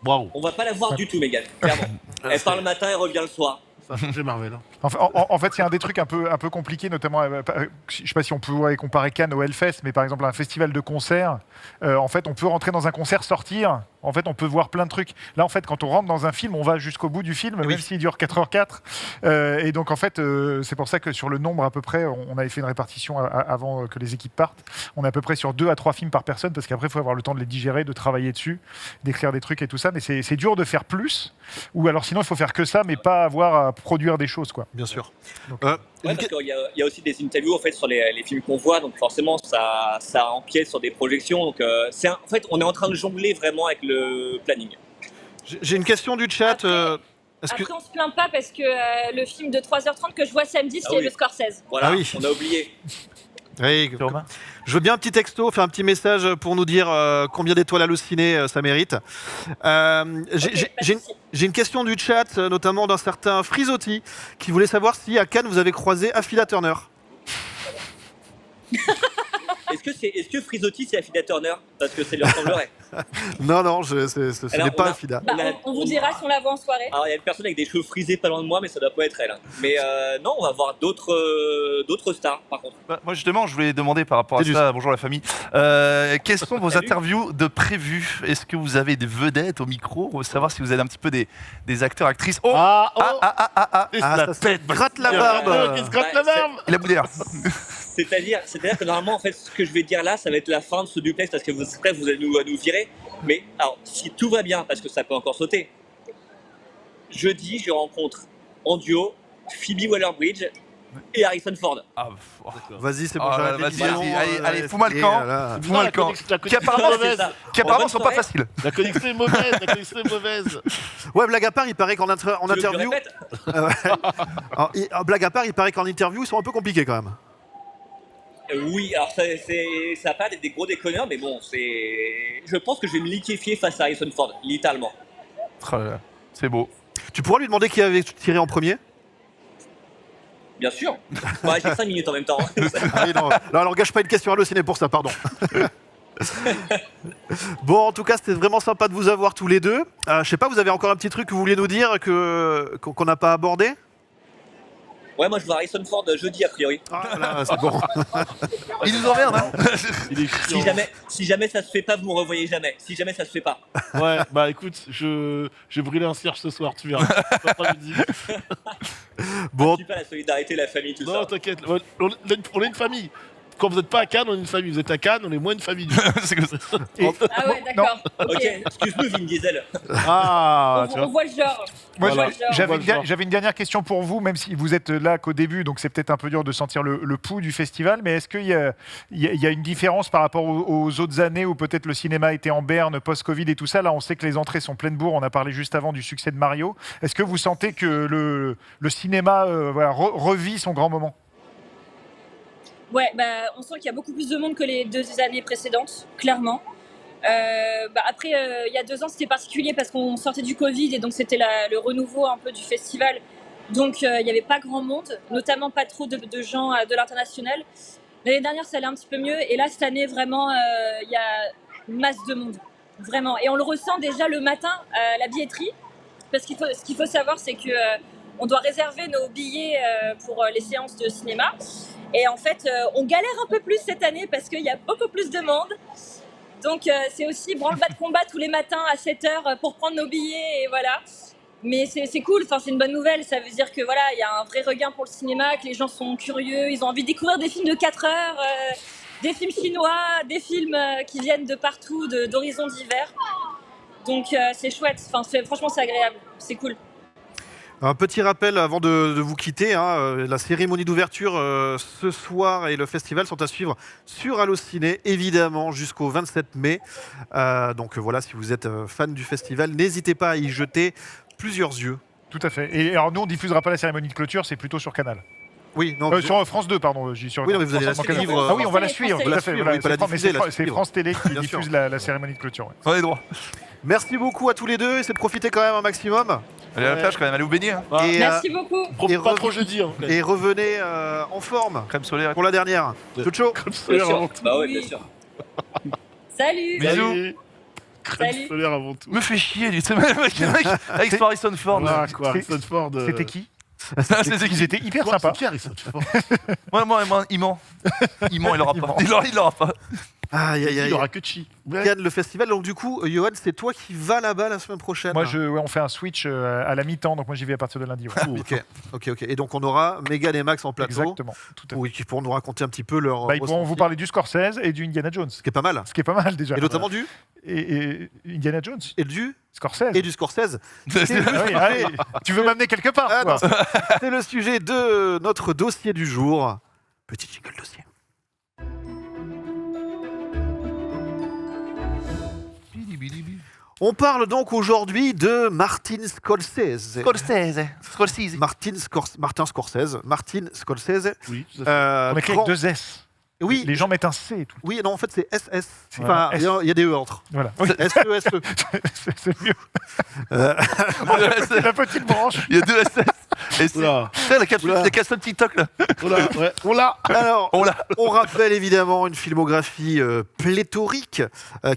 Waouh, On va pas la voir du tout, Mégane, clairement. Elle part le matin et revient le soir. ça a changé Marvel. Hein. En fait, il y a un des trucs un peu compliqués, notamment, je ne sais pas si on peut comparer Cannes au Hellfest, mais par exemple un festival de concerts, en fait, on peut rentrer dans un concert, sortir, en fait, on peut voir plein de trucs. Là, en fait, quand on rentre dans un film, on va jusqu'au bout du film, Oui. même s'il dure 4h04. Et donc, en fait, c'est pour ça que sur le nombre, à peu près, on avait fait une répartition avant que les équipes partent. On est à peu près sur 2 à 3 films par personne, parce qu'après, il faut avoir le temps de les digérer, de travailler dessus, d'écrire des trucs et tout ça. Mais c'est dur de faire plus, ou alors sinon, il faut faire que ça, mais pas avoir à produire des choses, quoi. Bien sûr. Donc, Ouais, parce qu'il y a aussi des interviews en fait, sur les films qu'on voit, donc forcément ça empiète sur des projections. Donc, en fait, on est en train de jongler vraiment avec le planning. J'ai une question du chat. Après- Est-ce que... Après on se plaint pas parce que le film de 3h30 que je vois samedi c'est Ah oui. le Scorsese. Voilà, Ah oui. on a oublié. Oui, C'est Romain. je veux bien un petit texto, faire un petit message pour nous dire combien d'étoiles Allociné ça mérite. Ok, pas de souci. J'ai une question du chat, notamment d'un certain Frisotti, qui voulait savoir si à Cannes vous avez croisé Affida Turner. est-ce que Frisotti c'est Affida Turner? Parce que ça lui ressemblerait. Non, ce Alors, n'est pas on a- Affida. Bah, on vous dira si on la voit en soirée. Alors il y a une personne avec des cheveux frisés pas loin de moi, mais ça doit pas être elle. Hein. Mais non, on va voir d'autres stars par contre. Bah, moi justement, je voulais demander par rapport à C'est ça, bonjour la famille, quelles sont vos Salut. interviews de prévues? Est-ce que vous avez des vedettes au micro? On veut savoir si vous avez un petit peu des acteurs, actrices. Oh, Ah, oh ah, Et Ah, la ça se tête gratte la barbe. Qui se gratte Bah, la barbe il a boudé là. C'est-à-dire que normalement, en fait, ce que je vais dire là, ça va être la fin de ce duplex parce que après, vous allez nous virer. Mais alors, si tout va bien, parce que ça peut encore sauter, jeudi, je rencontre en duo Phoebe Waller-Bridge et Harrison Ford. Ah, Vas-y, c'est bon, Oh, j'arrête vas-y, l'émission, allez, fous-moi le camp. là. Fous-moi le camp. La Qui apparemment, connexion est c'est ça. mauvaise. Qui apparemment bonne sont pas soirée. faciles. La connexion est mauvaise. La connexion est mauvaise. Ouais, blague à part, il paraît qu'en Tu veux que je interview. répète Blague à part, il paraît qu'en interview, ils sont un peu compliqués quand même. Oui, alors ça n'a pas des gros déconneurs, mais bon, je pense que je vais me liquéfier face à Harrison Ford, littéralement. Oh là là, c'est beau. Tu pourras lui demander qui avait tiré en premier? Bien sûr. Ouais, j'ai 5 minutes en même temps. Ah oui, non, alors gâche pas une question à ciné pour ça, pardon. Bon, en tout cas, c'était vraiment sympa de vous avoir tous les deux. Je sais pas, vous avez encore un petit truc que vous vouliez nous dire qu'on n'a pas abordé? Ouais, moi je vois Harrison Ford jeudi a priori. Ah là, c'est bon. Il nous emmerde, hein. Il est chiant. Si jamais ça se fait pas, vous me revoyez jamais. Si jamais ça se fait pas. Ouais, bah écoute, je vais brûler un cierge ce soir, tu verras. Bon, Je suis pas la solidarité, la famille, tout Non, ça. t'inquiète, on est une famille. Quand vous n'êtes pas à Cannes, on est une famille. Vous êtes à Cannes, on est moins une famille. C'est comme ça. Ah ouais, d'accord. Ok, Ok. excuse-nous Vin Diesel. Ah, tu On vois. voit le genre. Moi, Voilà. j'avais une dernière question pour vous, même si vous êtes là qu'au début, donc c'est peut-être un peu dur de sentir le pouls du festival, mais est-ce qu'il y a une différence par rapport aux autres années où peut-être le cinéma était en berne, post-Covid et tout ça? Là, on sait que les entrées sont pleines bourre, on a parlé juste avant du succès de Mario. Est-ce que vous sentez que le cinéma revit son grand moment? Ouais, bah, on sent qu'il y a beaucoup plus de monde que les 2 années précédentes, clairement. Après, il y a 2 ans, c'était particulier parce qu'on sortait du Covid et donc c'était le renouveau un peu du festival. Donc, il n'y avait pas grand monde, notamment pas trop de gens de l'international. L'année dernière, ça allait un petit peu mieux. Et là, cette année, vraiment, il y a une masse de monde. Vraiment. Et on le ressent déjà le matin à la billetterie. Parce ce qu'il faut savoir, c'est que on doit réserver nos billets pour les séances de cinéma. Et en fait, on galère un peu plus cette année parce qu'il y a beaucoup plus de monde. Donc, c'est aussi branle-bas de combat tous les matins à 7h pour prendre nos billets. Et voilà. Mais c'est cool, enfin, c'est une bonne nouvelle. Ça veut dire que voilà, il y a un vrai regain pour le cinéma, que les gens sont curieux, ils ont envie de découvrir des films de 4 heures, des films chinois, des films qui viennent de partout, d'horizons divers. Donc, c'est chouette. Enfin, franchement, c'est agréable. C'est cool. un petit rappel avant de vous quitter, hein, la cérémonie d'ouverture ce soir et le festival sont à suivre sur Allociné, évidemment, jusqu'au 27 mai. Donc voilà, si vous êtes fan du festival, n'hésitez pas à y jeter plusieurs yeux. Tout à fait. Et alors, nous, on diffusera pas la cérémonie de clôture, c'est plutôt sur Canal. Oui, non, Sur France 2, pardon. J'y suis Oui, non, mais vous allez la Canal. suivre, Ah oui, on va la France suivre. Télé. Tout à fait, Vous la voilà, suivre, oui, pas la c'est diffuser, la c'est suivre. France Télé qui Bien sûr. diffuse la cérémonie de clôture. Ouais. On a les droits. merci beaucoup à tous les deux, essayez de profiter quand même un maximum. Allez à la plage quand même, allez vous baigner. Hein. Ah, Et, Merci beaucoup. profite et pas rev- trop jeudi. Hein, et revenez en forme Crème solaire. pour la dernière. Ciao, ciao. Crème Bien solaire sûr. avant tout. Bah ouais, bien sûr. Salut. Bisous. Allez, Crème Salut. solaire avant tout. Me fait chier, lui. C'est le mec avec C'est- Harrison Ford. Voilà, quoi. C'est- Harrison Ford. C'était qui C'était Ils étaient hyper Quoi, sympas. c'est qui Harrison Ford Moi, il ment. Il ment, il l'aura pas. Il l'aura pas. Aïe, aïe, Il aïe. y aura que Chi. Cannes, le festival. Donc du coup, Johan, c'est toi qui vas là-bas la semaine prochaine. Moi, on fait un switch à la mi-temps, donc moi j'y vais à partir de lundi. ouais. Ok. Et donc on aura Megan et Max en plateau. Exactement. Tout à fait. Oui, qui pourront nous raconter un petit peu leur. Bah, ils pourront ressenti. vous parler du Scorsese et du Indiana Jones, Ce qui est pas mal. ce qui est pas mal déjà. Et notamment du. Et Indiana Jones, Et Scorsese. du Scorsese. Ah oui, allez, tu veux m'amener quelque part Ah, quoi. non. C'est le sujet de notre dossier du jour. Petit jingle dossier. On parle donc aujourd'hui de Martin Scorsese. Martin Scorsese. Oui, tout à fait. On écrit grand- avec 2 S. Oui, Les gens mettent un C et tout. oui, non, en fait c'est SS. Voilà, Enfin, il y a des E entre. Voilà. Oui, SE, SE. c'est mieux. C'est la petite branche. Il y a 2 SS. Et c'est Oula. la cassettes TikTok là. Oula, ouais, on l'a. Alors, On l'a. on rappelle évidemment une filmographie pléthorique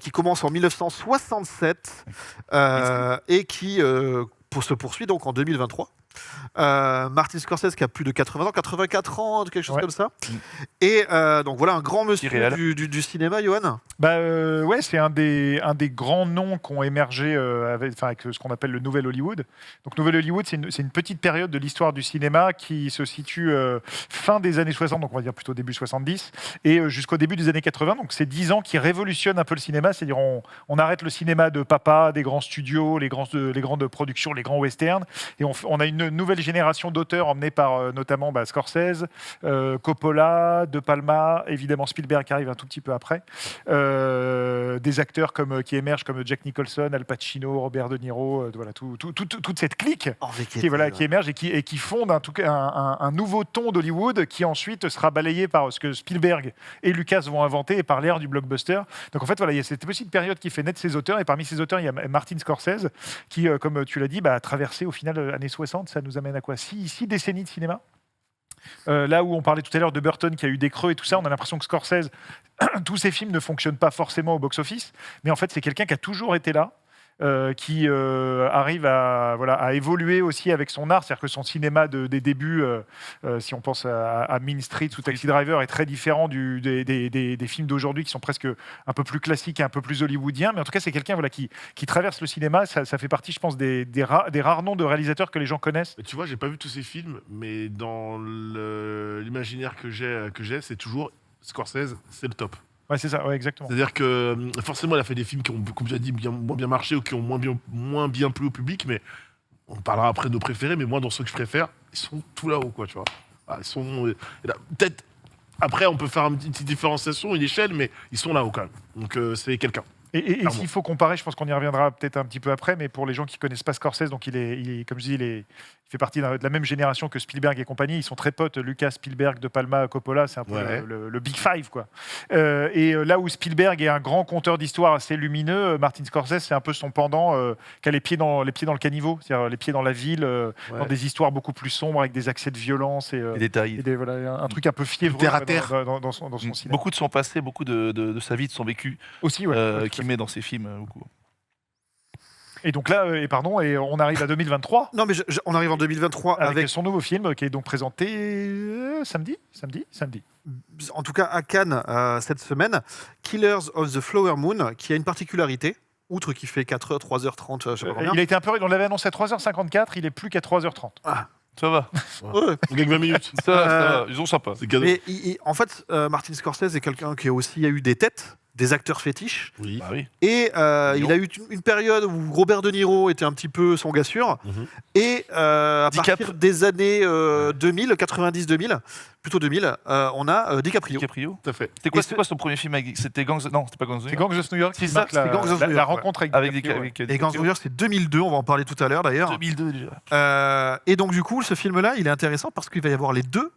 qui commence en 1967 et qui se poursuit donc en 2023. Martin Scorsese qui a plus de 80 ans, 84 ans, quelque chose comme ça. Et donc voilà un grand monsieur Irréel. du cinéma, Johan. Ouais, c'est un des grands noms qui ont émergé avec ce qu'on appelle le Nouvel Hollywood. Donc Nouvel Hollywood, c'est une petite période de l'histoire du cinéma qui se situe fin des années 60, donc on va dire plutôt début 70, et jusqu'au début des années 80. Donc c'est 10 ans qui révolutionnent un peu le cinéma, c'est-à-dire on arrête le cinéma de papa, des grands studios, les grandes productions, les grands westerns, et on a une nouvelle génération d'auteurs emmenés par notamment Scorsese, Coppola, De Palma, évidemment Spielberg qui arrive un tout petit peu après. Des acteurs qui émergent comme Jack Nicholson, Al Pacino, Robert De Niro, voilà, toute cette clique qui émerge et qui fonde un nouveau ton d'Hollywood qui ensuite sera balayé par ce que Spielberg et Lucas vont inventer et par l'ère du blockbuster. Donc en fait, voilà, il y a cette petite période qui fait naître ces auteurs, et parmi ces auteurs, il y a Martin Scorsese qui, comme tu l'as dit, a traversé au final années 60, ça nous amène à quoi, 6 décennies de cinéma. Là où on parlait tout à l'heure de Burton qui a eu des creux et tout ça, on a l'impression que Scorsese, tous ses films ne fonctionnent pas forcément au box-office, mais en fait c'est quelqu'un qui a toujours été là, qui arrive à évoluer aussi avec son art, c'est-à-dire que son cinéma des débuts, si on pense à Mean Streets ou Taxi Driver, est très différent des films d'aujourd'hui qui sont presque un peu plus classiques et un peu plus hollywoodiens, mais en tout cas c'est quelqu'un qui traverse le cinéma, ça fait partie je pense des rares noms de réalisateurs que les gens connaissent. Mais tu vois, j'ai pas vu tous ces films, mais dans l'imaginaire que j'ai, c'est toujours Scorsese, c'est le top. Ouais, c'est ça, ouais, exactement. C'est-à-dire que forcément, il a fait des films qui ont, comme j'ai dit, moins bien marché ou qui ont moins bien plu au public, mais on parlera après de nos préférés, mais moi, dans ceux que je préfère, ils sont tout là-haut, quoi, tu vois. Ils sont... Peut-être... Après, on peut faire une petite différenciation, une échelle, mais ils sont là-haut, quand même. Donc, c'est quelqu'un. Et s'il faut comparer, je pense qu'on y reviendra peut-être un petit peu après, mais pour les gens qui ne connaissent pas Scorsese, donc il est, comme je dis, il fait partie de la même génération que Spielberg et compagnie. Ils sont très potes, Lucas, Spielberg, De Palma, Coppola, c'est un peu le Big Five, quoi. Et là où Spielberg est un grand conteur d'histoire assez lumineux, Martin Scorsese, c'est un peu son pendant, qui a les pieds dans le caniveau, c'est-à-dire les pieds dans la ville, dans des histoires beaucoup plus sombres, avec des accès de violence et détails. Voilà, un truc un peu fiévreux terre à terre. dans son cinéma. Beaucoup de son passé, beaucoup de sa vie, de son vécu, aussi, qui met dans ses films beaucoup. Et donc là, et on arrive à 2023. Non, mais on arrive en 2023 avec son nouveau film qui est donc présenté samedi. En tout cas à Cannes cette semaine, Killers of the Flower Moon, qui a une particularité, outre qu'il fait 4h, 3h30, je sais pas combien. Il a été un peu... On l'avait annoncé à 3h54, il est plus qu'à 3h30. Ça va. Ouais. On gagne 20 minutes. Ça va. Ils ont sympa. C'est cadeau. Mais en fait, Martin Scorsese est quelqu'un qui aussi a eu des têtes, des acteurs fétiches. Oui. Bah oui. Et il a eu une période où Robert De Niro était un petit peu son gars sûr. Et à partir des années 2000, 90-2000, plutôt 2000, on a DiCaprio. Tout à fait. C'était quoi son premier film C'était Gangs... Non, c'était pas Gangs of New C'est York. Gangs of New York. C'est ça, c'était Gangs of New York, la rencontre avec DiCaprio, Et Gangs of New York, c'est 2002, on va en parler tout à l'heure d'ailleurs. 2002 déjà. Et donc du coup, ce film-là, il est intéressant parce qu'il va y avoir les deux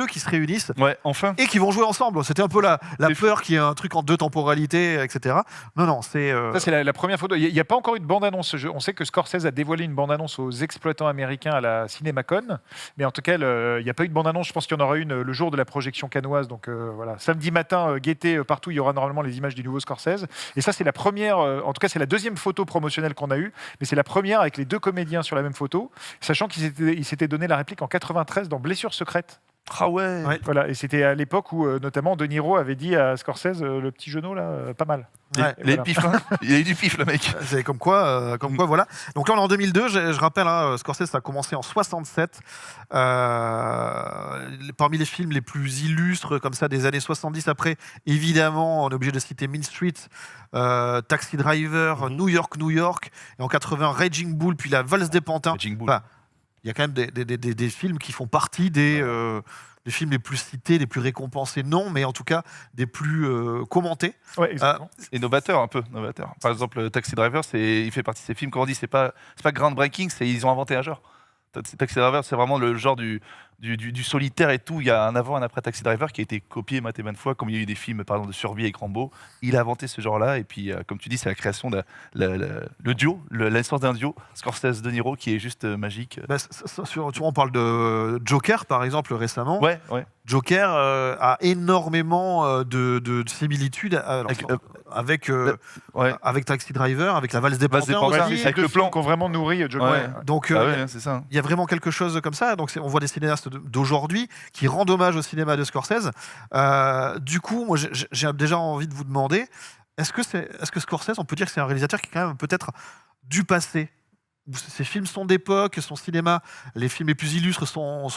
qui se réunissent Ouais, enfin. et qui vont jouer ensemble. C'était un peu la peur qu'il y ait un truc en deux temporalités, etc. Non, c'est... Ça, c'est la première photo. Il n'y a pas encore eu de bande-annonce. On sait que Scorsese a dévoilé une bande-annonce aux exploitants américains à la CinemaCon, mais en tout cas, il n'y a pas eu de bande-annonce. Je pense qu'il y en aura une le jour de la projection cannoise. Donc voilà, samedi matin, guettez partout, il y aura normalement les images du nouveau Scorsese. Et ça, c'est la première, en tout cas, c'est la deuxième photo promotionnelle qu'on a eue, mais c'est la première avec les deux comédiens sur la même photo, sachant qu'ils s'étaient donné la réplique en 93 dans Blessure secrète. Ah ouais. Voilà, et c'était à l'époque où notamment De Niro avait dit à Scorsese, le petit genou là, pas mal. Ouais, Il a eu du pif, hein. Il a eu du pif, le mec. C'est comme quoi, voilà. Donc là, on est en 2002. Je rappelle, Scorsese, ça a commencé en 67. Parmi les films les plus illustres, comme ça, des années 70 après, évidemment, on est obligé de citer Mean Streets, Taxi Driver, New York, et en 80, Raging Bull, puis La Valse des Pantins. Raging Bull. Enfin, il y a quand même des films qui font partie des films les plus cités, les plus récompensés, non, mais en tout cas des plus commentés. Ouais, exactement. Et novateur, un peu. Novateur. Par exemple, Taxi Driver, il fait partie de ces films, comme on dit, c'est pas groundbreaking, ils ont inventé un genre. Taxi Driver, c'est vraiment le genre du solitaire et tout. Il y a un avant, un après Taxi Driver qui a été copié maintes et maintes fois, comme il y a eu des films par exemple de survie avec Rambo. Il a inventé ce genre-là et puis comme tu dis, c'est la création de le duo, la naissance d'un duo, Scorsese De Niro, qui est juste magique. Bah, tu vois, on parle de Joker, par exemple, récemment. Ouais. Joker a énormément de similitudes avec Taxi Driver, avec La Valse des Valse des Panthères Panthères, aussi. avec le plan. qui ont vraiment nourri John Ouais. Wayne. Donc, Ah ouais, c'est ça. il y a vraiment quelque chose comme ça. Donc, on voit des cinéastes d'aujourd'hui qui rendent hommage au cinéma de Scorsese. Du coup, moi, j'ai déjà envie de vous demander, est-ce que Scorsese, on peut dire que c'est un réalisateur qui est quand même peut-être du passé? Ses films sont d'époque, son cinéma, les films les plus illustres sont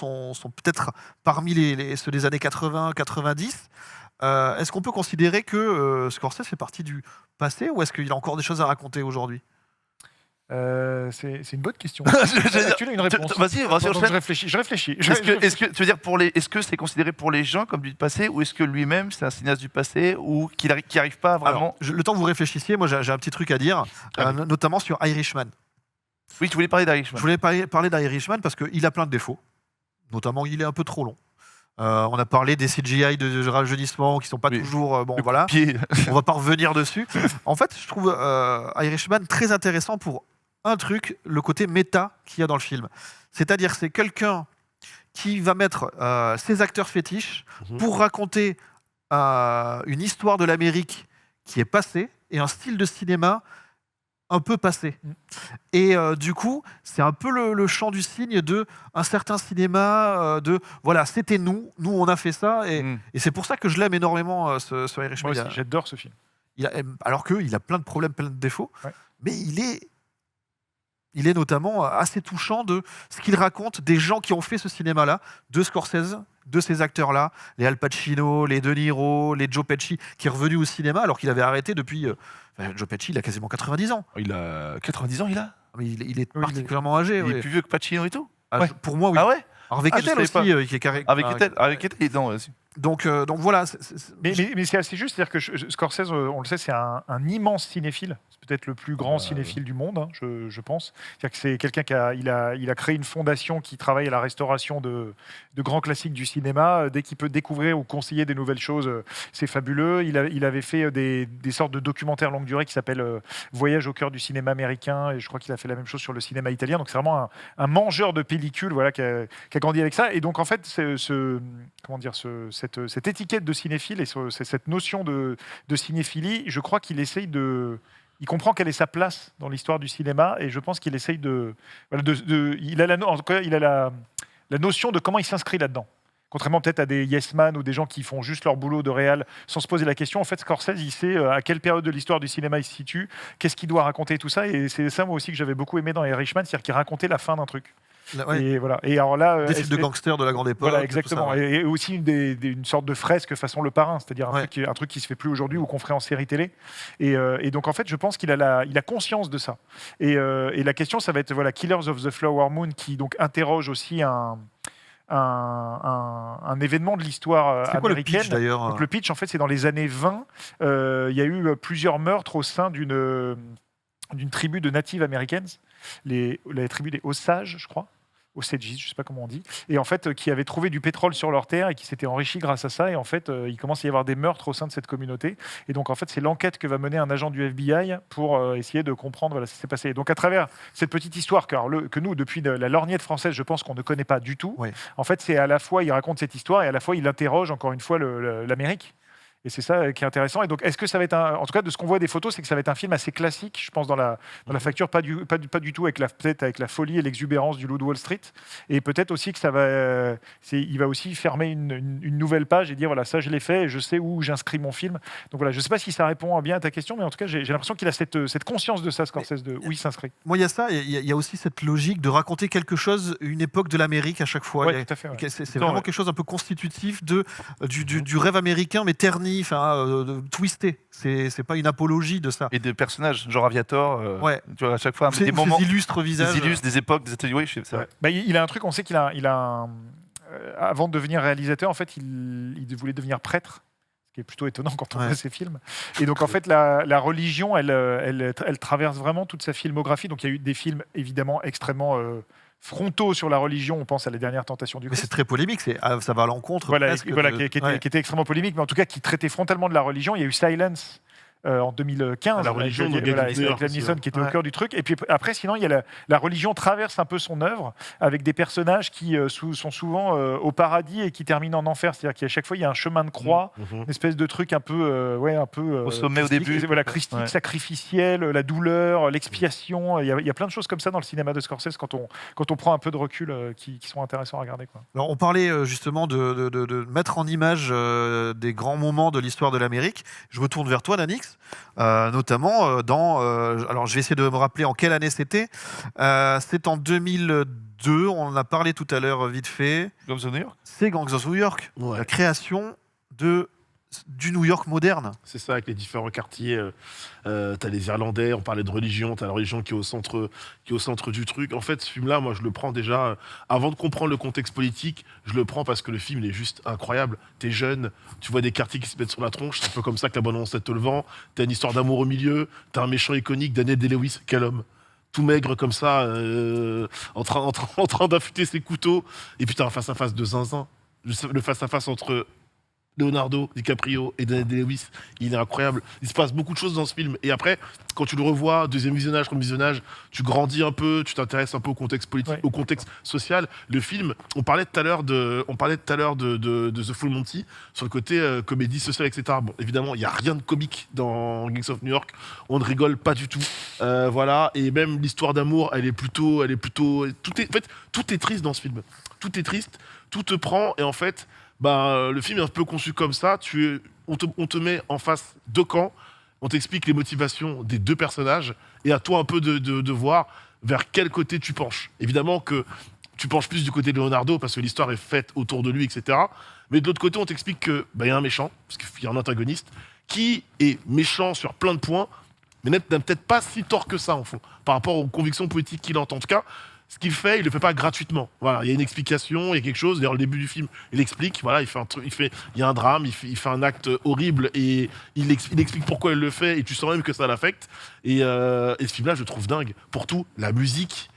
peut-être parmi ceux des années 80, 90. Est-ce qu'on peut considérer que Scorsese fait partie du passé ou est-ce qu'il a encore des choses à raconter aujourd'hui? C'est une bonne question. J'allais Tu as une réponse? Vas-y, Attends, enchaîne. je réfléchis. Est-ce que tu veux dire est-ce que c'est considéré pour les gens comme du passé ou est-ce que lui-même c'est un cinéaste du passé ou qui arrive pas vraiment? Alors, le temps que vous réfléchissiez, moi j'ai un petit truc à dire, notamment sur Irishman. Oui, tu voulais parler d'Irishman. Je voulais parler d'Irishman parce qu'il a plein de défauts. Notamment, il est un peu trop long. On a parlé des CGI de rajeunissement qui sont pas toujours... bon, voilà. On va pas revenir dessus. En fait, je trouve Irishman très intéressant pour un truc, le côté méta qu'il y a dans le film. C'est-à-dire, c'est quelqu'un qui va mettre ses acteurs fétiches pour raconter une histoire de l'Amérique qui est passée et un style de cinéma un peu passé. Et du coup, c'est un peu le champ du cygne de un certain cinéma, voilà, c'était nous on a fait ça, et c'est pour ça que je l'aime énormément, ce Irishman. Moi aussi, j'adore ce film. Alors qu'il a plein de problèmes, plein de défauts, ouais. Mais il est notamment assez touchant de ce qu'il raconte des gens qui ont fait ce cinéma-là, de Scorsese, de ces acteurs-là, les Al Pacino, les De Niro, les Joe Pesci, qui est revenu au cinéma alors qu'il avait arrêté depuis... Joe Pesci, il a quasiment 90 ans. Il a 90 ans, il a Mais il est particulièrement âgé. Il est plus vieux que Pacino et tout. Ouais. Pour moi, oui. Ah ouais. Harvey Keitel aussi, qui est carré. Avec Keitel, non, aussi. Donc voilà. Mais c'est assez juste, c'est-à-dire que Scorsese, on le sait, c'est un immense cinéphile. C'est peut-être le plus grand cinéphile du monde, hein, je pense. C'est-à-dire que c'est quelqu'un qui a créé une fondation qui travaille à la restauration de grands classiques du cinéma. Dès qu'il peut découvrir ou conseiller des nouvelles choses, c'est fabuleux. Il avait fait des sortes de documentaires longue durée qui s'appellent Voyage au cœur du cinéma américain, et je crois qu'il a fait la même chose sur le cinéma italien. Donc c'est vraiment un mangeur de pellicules, voilà, qui a grandi avec ça. Et donc en fait, cette étiquette de cinéphile et cette notion de cinéphilie, je crois qu'il essaye il comprend quelle est sa place dans l'histoire du cinéma, et je pense qu'il essaye il a la notion de comment il s'inscrit là-dedans. Contrairement peut-être à des yes man ou des gens qui font juste leur boulot de réal sans se poser la question, en fait, Scorsese, il sait à quelle période de l'histoire du cinéma il se situe, qu'est-ce qu'il doit raconter, tout ça. Et c'est ça, moi aussi, que j'avais beaucoup aimé dans Irishman, c'est-à-dire qu'il racontait la fin d'un truc. Ouais. Et voilà. Et alors là, des films de gangsters de la grande époque. Voilà, exactement. Tout ça, ouais. Et aussi une sorte de fresque façon Le Parrain, c'est-à-dire un truc qui se fait plus aujourd'hui ou qu'on ferait en série télé. Et donc en fait, je pense qu'il a conscience de ça. Et la question, ça va être Killers of the Flower Moon, qui donc interroge aussi un événement de l'histoire américaine. C'est quoi le pitch, d'ailleurs? Donc le pitch, en fait, c'est dans les années 20. Il y a eu plusieurs meurtres au sein d'une tribu de natives américaines, la tribu des Osages, je crois. Osages, je ne sais pas comment on dit, et en fait, qui avaient trouvé du pétrole sur leur terre et qui s'étaient enrichis grâce à ça. Et en fait, il commence à y avoir des meurtres au sein de cette communauté. Et donc, en fait, c'est l'enquête que va mener un agent du FBI pour essayer de comprendre ce qui s'est passé. Et donc, à travers cette petite histoire que nous, depuis la lorgnette française, je pense qu'on ne connaît pas du tout, en fait, c'est à la fois, il raconte cette histoire et à la fois, il interroge encore une fois l'Amérique. Et c'est ça qui est intéressant. Et donc, est-ce que ça va être en tout cas, de ce qu'on voit des photos, c'est que ça va être un film assez classique, je pense, dans la facture, pas du tout peut-être avec la folie et l'exubérance du Loup de Wall Street. Et peut-être aussi que il va aussi fermer une nouvelle page et dire voilà, ça je l'ai fait et je sais où j'inscris mon film. Donc voilà, je ne sais pas si ça répond bien à ta question, mais en tout cas, j'ai l'impression qu'il a cette conscience de ça, Scorsese, de où il s'inscrit. Moi, il y a ça, il y a aussi cette logique de raconter quelque chose, une époque de l'Amérique à chaque fois. Ouais, tout à fait, ouais. C'est vraiment quelque chose un peu constitutif du rêve américain, mais terni, twisté. C'est pas une apologie de ça. Et des personnages, genre Aviator, tu vois, à chaque fois, des moments, des illustres visages. des illustres, des époques, des ateliers. Oui, c'est vrai. Bah, il a un truc, on sait qu'il a avant de devenir réalisateur, en fait, il voulait devenir prêtre. Ce qui est plutôt étonnant quand on voit ses films. Et donc, en fait, la religion, elle traverse vraiment toute sa filmographie. Donc, il y a eu des films, évidemment, extrêmement frontaux sur la religion. On pense à Les Dernières Tentations du Mais Christ. c'est très polémique, ça va à l'encontre. Voilà, presque qui était extrêmement polémique, mais en tout cas qui traitait frontalement de la religion. Il y a eu Silence en 2015, La religion de Gavin avec Miller Liam aussi, Neeson ouais. qui était au cœur du truc. Et puis après, sinon, il y a la religion traverse un peu son œuvre avec des personnages qui sont souvent au paradis et qui terminent en enfer. C'est-à-dire qu'à chaque fois, il y a un chemin de croix, une espèce de truc un peu, Au sommet au christique, début. voilà, christique, Ouais. sacrificiel, la douleur, l'expiation. Il y a plein de choses comme ça dans le cinéma de Scorsese quand on prend un peu de recul qui sont intéressants à regarder, quoi. Alors, on parlait justement de mettre en image des grands moments de l'histoire de l'Amérique. Je me tourne vers toi, Nanix, notamment dans... alors, je vais essayer de me rappeler en quelle année c'était. C'est en 2002, on en a parlé tout à l'heure vite fait. Gangs of New York. C'est Gangs of New York, Ouais. la création du New York moderne. C'est ça, avec les différents quartiers. T'as les Irlandais, on parlait de religion, t'as la religion qui est au centre du truc. En fait, ce film-là, moi, je le prends déjà... avant de comprendre le contexte politique, je le prends parce que le film, il est juste incroyable. T'es jeune, tu vois des quartiers qui se mettent sur la tronche, c'est un peu comme ça que la bonne annonce te le vend. T'as une histoire d'amour au milieu, t'as un méchant iconique, Daniel Day-Lewis, quel homme, tout maigre comme ça, en train d'affûter ses couteaux. Et puis t'as un face-à-face de zinzin. Le face-à-face entre... Leonardo DiCaprio et Daniel Day-Lewis, il est incroyable. Il se passe beaucoup de choses dans ce film. Et après, quand tu le revois, deuxième visionnage, premier visionnage, tu grandis un peu, tu t'intéresses un peu au contexte politique, au contexte social. Le film, on parlait tout à l'heure de The Full Monty sur le côté comédie sociale, etc. Bon, évidemment, il n'y a rien de comique dans Gangs of New York. On ne rigole pas du tout. Voilà. Et même l'histoire d'amour, elle est plutôt, tout est triste dans ce film. Tout est triste, tout te prend. Et en fait, le film est un peu conçu comme ça. On te met en face deux camps, on t'explique les motivations des deux personnages, et à toi un peu de voir vers quel côté tu penches. Évidemment que tu penches plus du côté de Leonardo, parce que l'histoire est faite autour de lui, etc. Mais de l'autre côté, on t'explique qu'il y a un méchant, parce qu'il y a un antagoniste, qui est méchant sur plein de points, mais n'a peut-être pas si tort que ça, en fond, par rapport aux convictions politiques qu'il a. En tout cas, ce qu'il fait, il le fait pas gratuitement. Voilà, il y a une explication, il y a quelque chose. D'ailleurs, le début du film, il explique. Voilà, il y a un drame, il fait un acte horrible et il explique pourquoi il le fait. Et tu sens même que ça l'affecte. Et ce film-là, je le trouve dingue. Pour tout, la musique,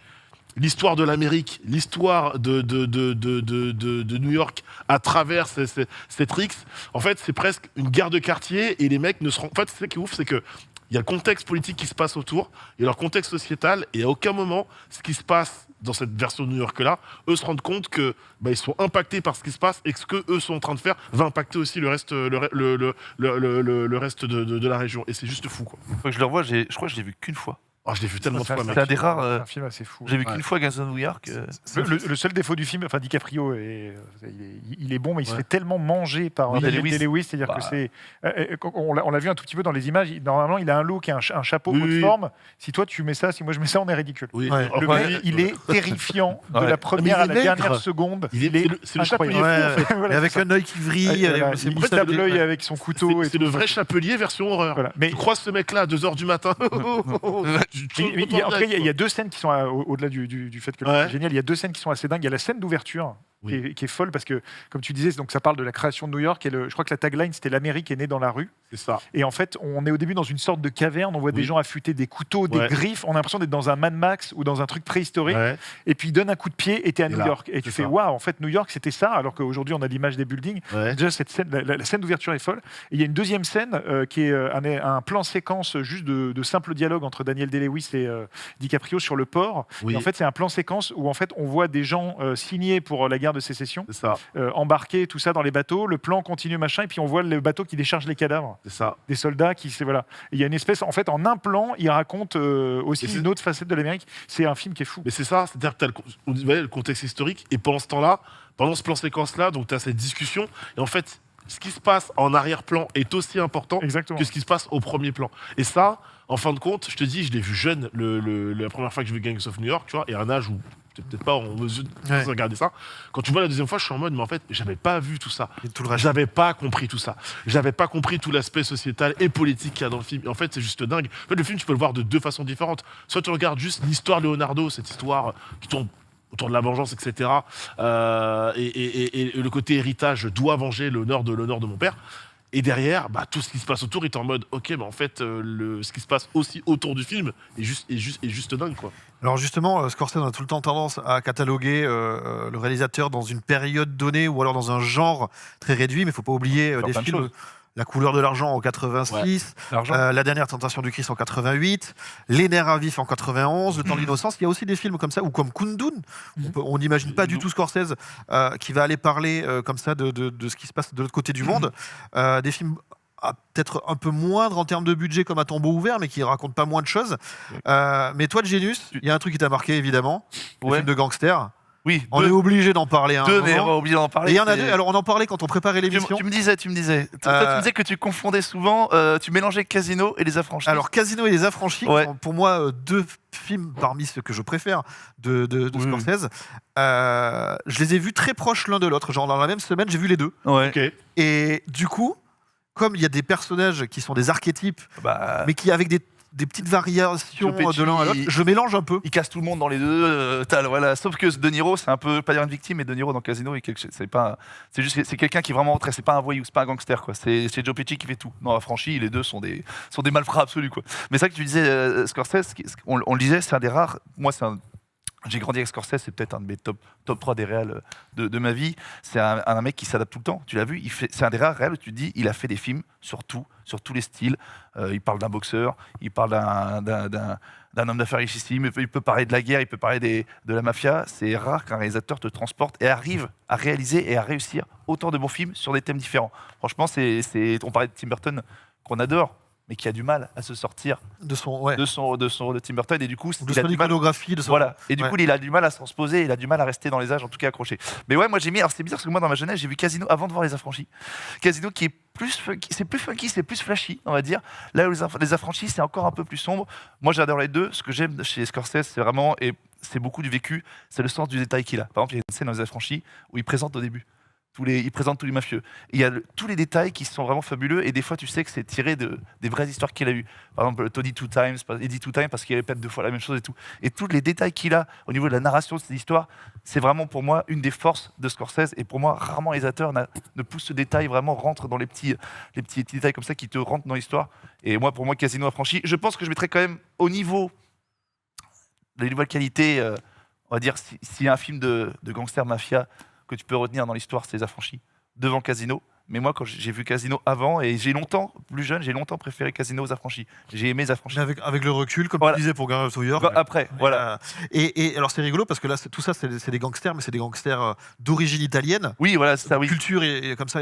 l'histoire de l'Amérique, l'histoire de New York à travers ces tricks. En fait, c'est presque une guerre de quartier et les mecs ne se rendent. En fait, c'est ça qui est ouf, c'est que il y a le contexte politique qui se passe autour, il y a leur contexte sociétal, et à aucun moment, ce qui se passe dans cette version de New York-là, eux se rendent compte que ils sont impactés par ce qui se passe, et que ce qu'eux sont en train de faire va impacter aussi le reste, le reste de la région. Et c'est juste fou, quoi. Faut que je le revois, je crois que je l'ai vu qu'une fois. Oh, je l'ai vu tellement de fois, mec. C'est un des rares. C'est un film assez fou. J'ai vu qu'une fois Gangs of New York. Le seul défaut du film, enfin DiCaprio, il est bon, mais il se fait tellement manger par Oui, Daniel Day-Lewis. Day-Lewis, c'est-à-dire que c'est, on l'a vu un tout petit peu dans les images. Normalement, il a un look, un chapeau Oui, haute oui. forme. Si toi tu mets ça, si moi je mets ça, on est ridicule. Oui. Ouais. Le Enfin, mec, il est terrifiant de Ouais. la première Mais à il la est maigre. dernière seconde. c'est le chapelier incroyable. fou, en fait. Voilà, Et avec c'est un œil qui vrille, ça. avec Voilà, ses il moustaches tape de- l'œil avec son couteau. C'est le vrai chapelier version horreur. Voilà. Mais Tu croises ce mec-là à 2h du matin. Après, il y a deux scènes qui sont, au-delà du fait que c'est génial, il y a deux scènes qui sont assez dingues. Il y a la scène d'ouverture qui est folle parce que, comme tu disais, donc ça parle de la création de New York. Et je crois que la tagline, c'était l'Amérique est née dans la rue. C'est ça. Et en fait, on est au début dans une sorte de caverne. On voit des gens affûter des couteaux, des griffes. On a l'impression d'être dans un Mad Max ou dans un truc préhistorique. Ouais. Et puis, il donne un coup de pied et t'es à New là, York. Et tu c'est fais ça. waouh, en fait, New York, c'était ça. Alors qu'aujourd'hui, on a l'image des buildings. Ouais. Déjà, cette scène, la scène d'ouverture est folle. Et il y a une deuxième scène qui est un plan séquence juste de simple dialogue entre Daniel Day-Lewis et DiCaprio sur le port. Oui. Et en fait, c'est un plan séquence où en fait, on voit des gens signés pour la guerre de sécession, C'est ça. embarqués, tout ça dans les bateaux. Le plan continue, machin. Et puis, on voit le bateau qui décharge les cadavres C'est ça. des soldats qui voilà. Et il y a une espèce, en fait, en un plan, il raconte aussi Et c'est- une autre facette de l'Amérique. C'est un film qui est fou. Mais c'est ça, c'est-à-dire que tu as le contexte historique, et pendant ce temps-là, pendant ce plan séquence-là, donc tu as cette discussion, et en fait, ce qui se passe en arrière-plan est aussi important Exactement. que ce qui se passe au premier plan. Et ça, en fin de compte, je te dis, je l'ai vu jeune la première fois que j'ai vu Gangs of New York, tu vois, et à un âge où t'es peut-être pas en mesure de regarder ça. Quand tu vois la deuxième fois, je suis en mode, mais en fait, j'avais pas vu tout ça. Et tout le reste. J'avais pas compris tout ça. J'avais pas compris tout l'aspect sociétal et politique qu'il y a dans le film. Et en fait, c'est juste dingue. En fait, le film, tu peux le voir de deux façons différentes. Soit tu regardes juste l'histoire de Leonardo, cette histoire qui tourne autour de la vengeance, etc. Et le côté héritage, je dois venger l'honneur de mon père. Et derrière, bah, tout ce qui se passe autour est en mode, ok, bah, en fait, ce qui se passe aussi autour du film est juste dingue, quoi. Alors justement, Scorsese a tout le temps tendance à cataloguer le réalisateur dans une période donnée ou alors dans un genre très réduit, mais il ne faut pas oublier Faire des plein de films. choses. La couleur de l'argent en 86, L'argent. La dernière tentation du Christ en 88, Les nerfs à vif en 91, Le temps de l'innocence. Il y a aussi des films comme ça, ou comme Kundun. On n'imagine pas du tout Scorsese qui va aller parler comme ça de ce qui se passe de l'autre côté du monde. Des films peut-être un peu moindres en termes de budget comme À tombeau ouvert, mais qui racontent pas moins de choses. Mais toi, Genius, il y a un truc qui t'a marqué évidemment, les Ouais. films de gangsters. Oui, On est obligé d'en parler. deux, mais on va oublier d'en Et parler. il y en a c'est- deux. Alors on en parlait quand on préparait l'émission. Tu me disais. Toi, tu me disais que tu confondais souvent, tu mélangeais Casino et Les Affranchis. Alors Casino et Les Affranchis, Ouais. qui sont pour moi deux films parmi ceux que je préfère de Oui. Scorsese. Je les ai vus très proches l'un de l'autre. Genre dans la même semaine, j'ai vu les deux. ouais. Ok. Et du coup, comme il y a des personnages qui sont des archétypes, Bah, mais qui avec des petites variations Joe de l'un à l'autre, Pesci. je mélange un peu. il casse tout le monde dans les deux. Voilà. Sauf que De Niro, c'est un peu pas dire une victime, mais De Niro dans Casino, c'est quelqu'un qui est vraiment très. C'est pas un voyou, c'est pas un gangster, quoi. C'est Joe Pesci qui fait tout. Non, Affranchi, les deux sont des malfrats absolus, quoi. Mais ça que tu disais, Scorsese, on le disait, c'est un des rares. Moi, j'ai grandi avec Scorsese, c'est peut-être un de mes top 3 des réals de ma vie. C'est un mec qui s'adapte tout le temps. Tu l'as vu, c'est un des rares réals où tu te dis, il a fait des films sur tout, sur tous les styles. Il parle d'un boxeur, il parle d'un homme d'affaires richissime, il peut parler de la guerre, il peut parler de la mafia. C'est rare qu'un réalisateur te transporte et arrive à réaliser et à réussir autant de bons films sur des thèmes différents. Franchement, on parlait de Tim Burton, qu'on adore, mais qui a du mal à se sortir De son, ouais. de Tim Burton, et du coup, de il a son du mal. iconographie, de son. Voilà. Et du Ouais. coup, il a du mal à se transposer, il a du mal à rester dans les âges, en tout cas accroché. Mais ouais, moi j'ai mis. Alors c'est bizarre parce que moi dans ma jeunesse, j'ai vu Casino avant de voir Les Affranchis. Casino qui est plus funky, c'est plus flashy, on va dire. Là où Les Affranchis, c'est encore un peu plus sombre. Moi j'adore les deux. Ce que j'aime chez Scorsese, c'est vraiment, et c'est beaucoup du vécu, c'est le sens du détail qu'il a. Par exemple, il y a une scène dans Les Affranchis où il présente au début. Il présente tous les mafieux. Et il y a tous les détails qui sont vraiment fabuleux, et des fois tu sais que c'est tiré des vraies histoires qu'il a eues. Par exemple, Tony Two Times, Eddie Two Times parce qu'il répète 2 fois la même chose et tout. Et tous les détails qu'il a au niveau de la narration de ces histoires, c'est vraiment pour moi une des forces de Scorsese. Et pour moi, rarement les réalisateurs ne poussent ce détail, vraiment rentrent dans les petits détails comme ça qui te rentrent dans l'histoire. Et moi, pour moi, Casino Affranchi, je pense que je mettrais quand même au niveau de nouvelle qualité, on va dire, s'il y a un film de gangster mafia que tu peux retenir dans l'histoire, c'est Les Affranchis, devant Casino. Mais moi, quand j'ai vu Casino avant, et plus jeune, j'ai longtemps préféré Casino aux Affranchis. J'ai aimé Les Affranchis. Mais avec le recul, comme Voilà. tu disais pour Gangs of New York. Après, voilà. Et alors c'est rigolo parce que là, tout ça, c'est des gangsters, mais c'est des gangsters d'origine italienne. Oui, voilà, c'est ça, oui. Culture et comme ça.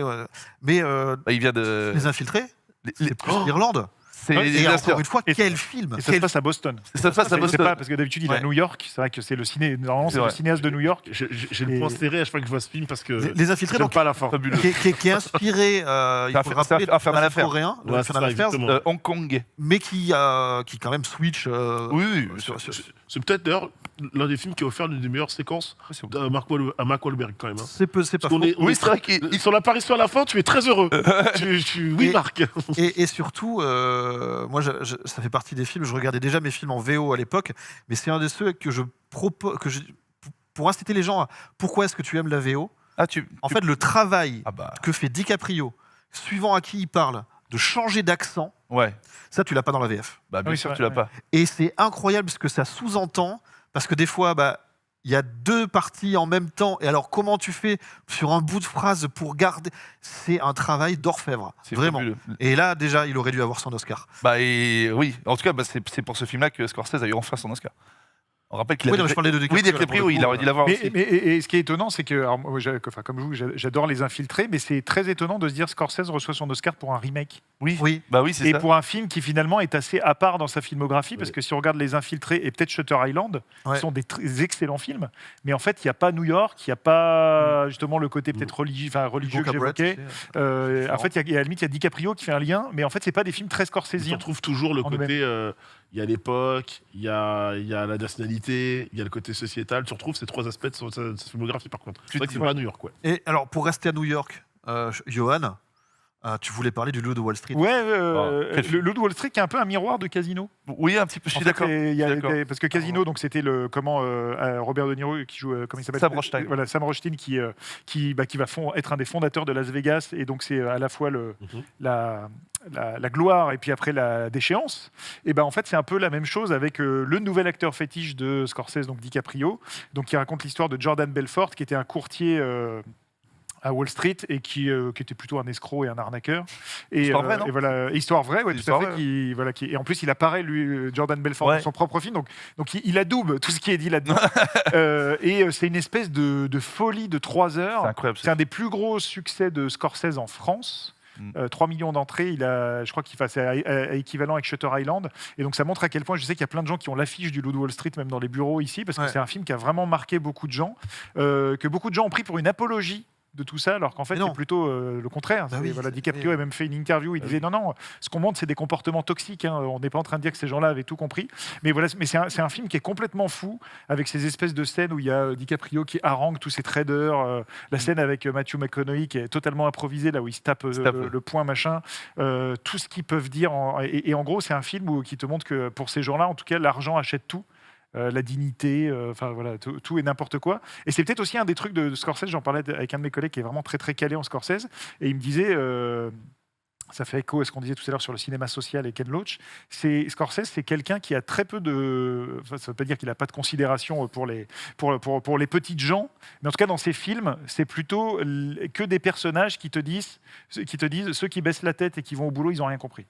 Mais Bah, il vient de. Les Infiltrés, les- c'est plus l'Irlande. C'est Ouais, bien Et sûr. encore une fois, Et- quel film Et ça se passe à Boston. Ça se passe à C'est Boston. pas parce que d'habitude il est à Ouais. New York. C'est vrai que c'est normalement C'est c'est le vrai. cinéaste de New York. J'ai le Et- point serré à chaque fois que je vois ce film parce que Les Infiltrés, j'aime donc, pas la fin. Fabuleux. qui est inspiré, il faut le rappeler, c'est Infernal d'un Affair. coréen, de Ouais, c'est Infernal ça, Affairs, exactement. Hong Kong. mais qui quand même switch. Oui, C'est peut-être d'ailleurs l'un des films qui a offert l'une des meilleures séquences à Mark Wahlberg quand même. Hein. C'est pas Parce qu'on faux. est- on Oui, est c'est vrai qu'il. Sur l'apparition à la fin, tu es très heureux. Oui, Et- Marc. Et surtout, moi, ça fait partie des films. Je regardais déjà mes films en VO à l'époque, mais c'est un de ceux que je propose, pour inciter les gens à pourquoi est-ce que tu aimes la VO. Ah, En fait, le travail Ah bah. que fait DiCaprio, suivant à qui il parle, de changer d'accent, Ouais. ça, tu l'as pas dans la VF. Bah, bien Oui, sûr, c'est tu l'as vrai, pas. Et c'est incroyable ce que ça sous-entend, parce que des fois, il y a deux parties en même temps, et alors comment tu fais sur un bout de phrase pour garder. C'est un travail d'orfèvre, C'est vraiment. fabuleux. Et là, déjà, il aurait dû avoir son Oscar. Bah, et oui. En tout cas, bah, c'est pour ce film-là que Scorsese a eu enfin son Oscar. On rappelle qu'il a. Oui, non, mais je parlais de Oui, DiCaprio. DiCaprio, oui, il aurait dû l'avoir Mais, aussi. et ce qui est étonnant, c'est que, alors, moi, comme vous, j'adore Les Infiltrés, mais c'est très étonnant de se dire Scorsese reçoit son Oscar pour un remake. Oui. Bah oui, c'est Et ça. pour un film qui finalement est assez à part dans sa filmographie, parce que si on regarde Les Infiltrés et peut-être Shutter Island, Ouais. ce sont des très excellents films, mais en fait, il n'y a pas New York, il n'y a pas justement le côté peut-être religieux que j'évoquais. En fait, à la limite, il y a DiCaprio qui fait un lien, mais en fait, c'est pas des films très On scorsésiens. retrouve toujours le En côté. Il y a l'époque, il y a la nationalité, il y a le côté sociétal. Tu retrouves ces trois aspects de sa filmographie par contre. C'est vrai que c'est pas à New York, ouais. Et alors, pour rester à New York, Johan, Tu voulais parler du Loup de Wall Street. Ouais, quel film. le Loup de Wall Street qui est un peu un miroir de Casino. Oui, un petit peu, je En suis fait, d'accord. il y a Je suis d'accord. parce que Casino, donc c'était Robert De Niro qui joue, comment il s'appelle Sam Rothstein. Voilà, Sam Rothstein qui va être un des fondateurs de Las Vegas, et donc c'est à la fois la gloire et puis après la déchéance. Et ben en fait c'est un peu la même chose avec le nouvel acteur fétiche de Scorsese, donc DiCaprio, donc qui raconte l'histoire de Jordan Belfort, qui était un courtier à Wall Street et qui était plutôt un escroc et un arnaqueur. Histoire vraie, non et voilà, histoire vraie, ouais, tout Histoire à fait. vraie, Et en plus, il apparaît, lui, Jordan Belfort, Ouais. dans son propre film. Donc il adoube tout ce qui est dit là-dedans. C'est une espèce de folie de 3 heures. C'est incroyable. C'est un des plus gros succès de Scorsese en France. 3 millions d'entrées, je crois qu'il fait à équivalent avec Shutter Island. Et donc ça montre à quel point, je sais qu'il y a plein de gens qui ont l'affiche du Loup de Wall Street, même dans les bureaux ici, parce que Ouais. c'est un film qui a vraiment marqué beaucoup de gens, que beaucoup de gens ont pris pour une apologie de tout ça, alors qu'en fait Mais non. c'est plutôt le contraire. Bah oui, Voilà, c'est- DiCaprio oui. a même fait une interview, il disait non, ce qu'on montre c'est des comportements toxiques, hein. On n'est pas en train de dire que ces gens-là avaient tout compris, mais voilà, mais c'est un film qui est complètement fou, avec ces espèces de scènes où il y a DiCaprio qui harangue tous ces traders, la scène avec Matthew McConaughey qui est totalement improvisée, là où il se tape le poing machin, tout ce qu'ils peuvent dire, et en gros c'est un film qui te montre que pour ces gens-là, en tout cas, l'argent achète tout. La dignité, enfin voilà, tout et n'importe quoi. Et c'est peut-être aussi un des trucs de Scorsese, j'en parlais avec un de mes collègues qui est vraiment très très calé en Scorsese, et il me disait, ça fait écho à ce qu'on disait tout à l'heure sur le cinéma social et Ken Loach, Scorsese, c'est quelqu'un qui a très peu de... Enfin, ça ne veut pas dire qu'il n'a pas de considération pour les petites gens, mais en tout cas dans ses films, c'est plutôt que des personnages qui te disent, ceux qui baissent la tête et qui vont au boulot, ils n'ont rien compris.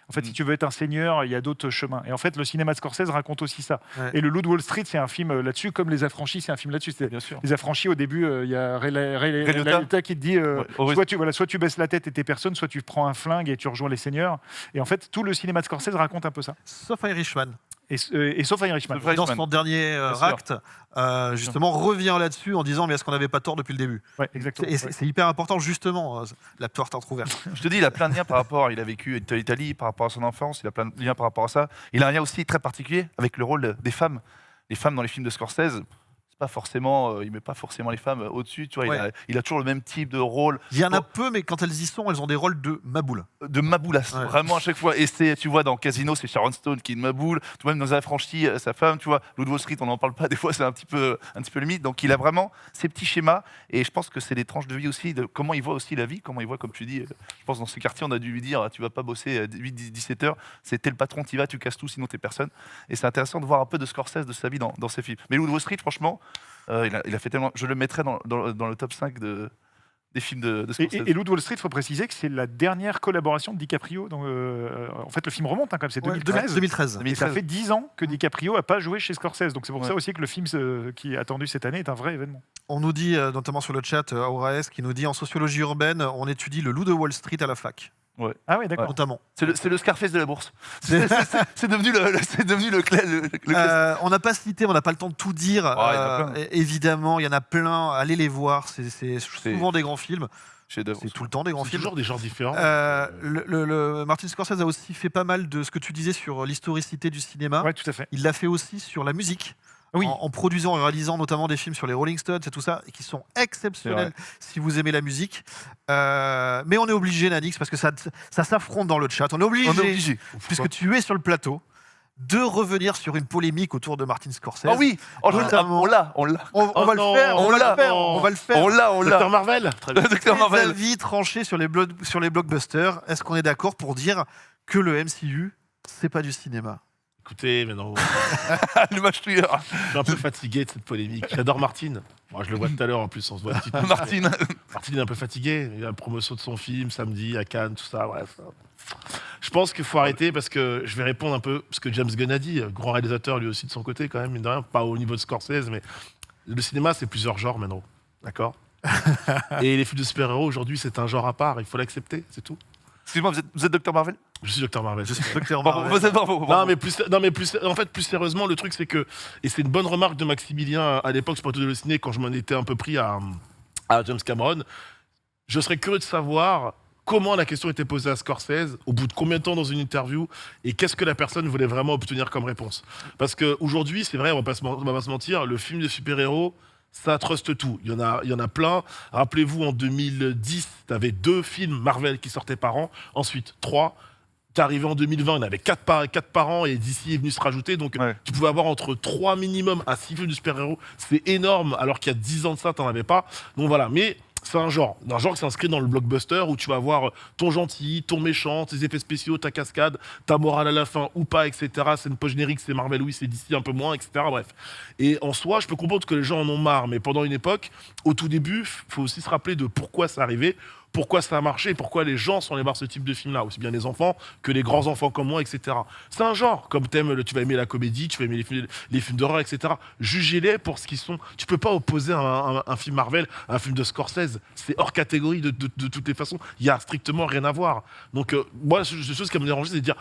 En fait, si tu veux être un seigneur, il y a d'autres chemins. Et en fait, le cinéma de Scorsese raconte aussi ça. Ouais. Et le Loup de Wall Street, c'est un film là-dessus, comme Les Affranchis, c'est un film là-dessus. Bien sûr. Les Affranchis, au début, il y a Ray Liotta. Liotta qui te dit Ouais, soit tu baisses la tête et t'es personne, soit tu prends un flingue et tu rejoins les seigneurs. Et en fait, tout le cinéma de Scorsese raconte un peu ça. Sauf Irishman. Et sauf Irishman. Sauf Dans Irishman. son dernier Bien sûr. acte, justement, revient là-dessus en disant mais est-ce qu'on n'avait pas tort depuis le début. Ouais, exactement. Et c'est hyper important, justement, la porte entrouverte. Je te dis, il a plein de liens par rapport. Il a vécu en Italie, par rapport à son enfance. Il a plein de liens par rapport à ça. Il a un lien aussi très particulier avec le rôle des femmes. Les femmes dans les films de Scorsese, c'est pas forcément, il met pas forcément les femmes au-dessus. Tu vois, Ouais. il a toujours le même type de rôle. Il y en a Bon. peu, mais quand elles y sont, elles ont des rôles de maboule. De maboulasse, Ouais. vraiment à chaque fois. Et tu vois, dans Casino, c'est Sharon Stone qui est une maboule. Tout même dans Affranchis, sa femme, tu vois. Loup de Wall Street, on n'en parle pas. Des fois, c'est un petit peu limite. Donc, il a vraiment ces petits schémas. Et je pense que c'est des tranches de vie aussi, de comment il voit aussi la vie, comment il voit, comme tu dis. Je pense dans ce quartier, on a dû lui dire, tu vas pas bosser 8-17 heures. C'était le patron, tu vas, tu casses tout, sinon t'es personne. Et c'est intéressant de voir un peu de Scorsese, de sa vie dans ses films. Mais Loup de Wall Street, franchement, il a fait tellement. Je le mettrais dans le top 5 des films de Scorsese. Et Loup de Wall Street, il faut préciser que c'est la dernière collaboration de DiCaprio. Donc, en fait, le film remonte, hein, quand même, c'est 2013. 2013. Et ça fait 10 ans que DiCaprio n'a pas joué chez Scorsese. Donc c'est pour Ouais. ça aussi que le film qui est attendu cette année est un vrai événement. On nous dit, notamment sur le chat, Auraes, qui nous dit en sociologie urbaine, on étudie le Loup de Wall Street à la fac, Ah oui, d'accord. notamment. C'est le Scarface de la bourse. C'est devenu le classique. On n'a pas cité, on n'a pas le temps de tout dire. il y en a plein. Évidemment, il y en a plein. Allez les voir. C'est souvent des grands films. Chef-d'œuvre. C'est tout le temps des grands C'est films. toujours des genres différents. Martin Scorsese a aussi fait pas mal de ce que tu disais sur l'historicité du cinéma. Ouais, tout à fait. Il l'a fait aussi sur la musique. Oui. En produisant et réalisant notamment des films sur les Rolling Stones et tout ça, et qui sont exceptionnels si vous aimez la musique. Mais on est obligé, Nanix, parce que ça s'affronte dans le chat, on est obligé, puisque tu es sur le plateau, de revenir sur une polémique autour de Martin Scorsese. Ah oui, on Notamment- l'a. On Oh va non, le faire, on l'a, non. on va le faire. On l'a. Docteur Marvel Très bien. Docteur Des Marvel. avis tranchés sur les blockbusters. Est-ce qu'on est d'accord pour dire que le MCU, c'est pas du cinéma? Écoutez, maintenant, Le match tueur. je suis un peu fatigué de cette polémique. J'adore Martine. Moi, je le vois tout à l'heure en plus, on se voit une petite Martine. Martine est un peu fatigué. Il y a la promotion de son film samedi à Cannes, tout ça, bref. Je pense qu'il faut arrêter parce que je vais répondre un peu ce que James Gunn a dit, grand réalisateur lui aussi de son côté quand même, mine de rien, pas au niveau de Scorsese, mais le cinéma c'est plusieurs genres maintenant, d'accord. Et les films de super-héros aujourd'hui c'est un genre à part, il faut l'accepter, c'est tout. Excuse-moi, vous êtes Docteur Marvel? Je suis Docteur Marvel. Je suis Docteur Bravo, Marvel. vous êtes bravo. Non mais plus sérieusement le truc c'est que, et c'est une bonne remarque de Maximilien à l'époque sur le ciné quand je m'en étais un peu pris à James Cameron, je serais curieux de savoir comment la question était posée à Scorsese, au bout de combien de temps dans une interview, et qu'est-ce que la personne voulait vraiment obtenir comme réponse. Parce qu'aujourd'hui, c'est vrai, on va pas se mentir, le film de super-héros, Ça truste tout. Il y en a plein. Rappelez-vous, en 2010, tu avais 2 films Marvel qui sortaient par an. Ensuite, 3. T'es arrivé en 2020, il y en avait 4 par an et DC est venu se rajouter. Donc, tu pouvais avoir entre 3 minimum à 6 films de super-héros. C'est énorme, alors qu'il y a 10 ans de ça, t'en avais pas. Donc voilà. Mais c'est un genre qui s'inscrit dans le blockbuster où tu vas avoir ton gentil, ton méchant, tes effets spéciaux, ta cascade, ta morale à la fin ou pas, etc. C'est une post-générique, c'est Marvel, oui, c'est DC un peu moins, etc. Bref. Et en soi, je peux comprendre que les gens en ont marre, mais pendant une époque, au tout début, faut aussi se rappeler de pourquoi ça arrivait, pourquoi ça a marché et pourquoi les gens sont allés voir ce type de film-là, aussi bien les enfants que les grands enfants comme moi, etc. C'est un genre, comme tu vas aimer la comédie, tu vas aimer les films d'horreur, etc. Jugez-les pour ce qu'ils sont. Tu peux pas opposer un film Marvel à un film de Scorsese. C'est hors catégorie de toutes les façons. Il y a strictement rien à voir. Donc moi, la chose qui me dérange, c'est de dire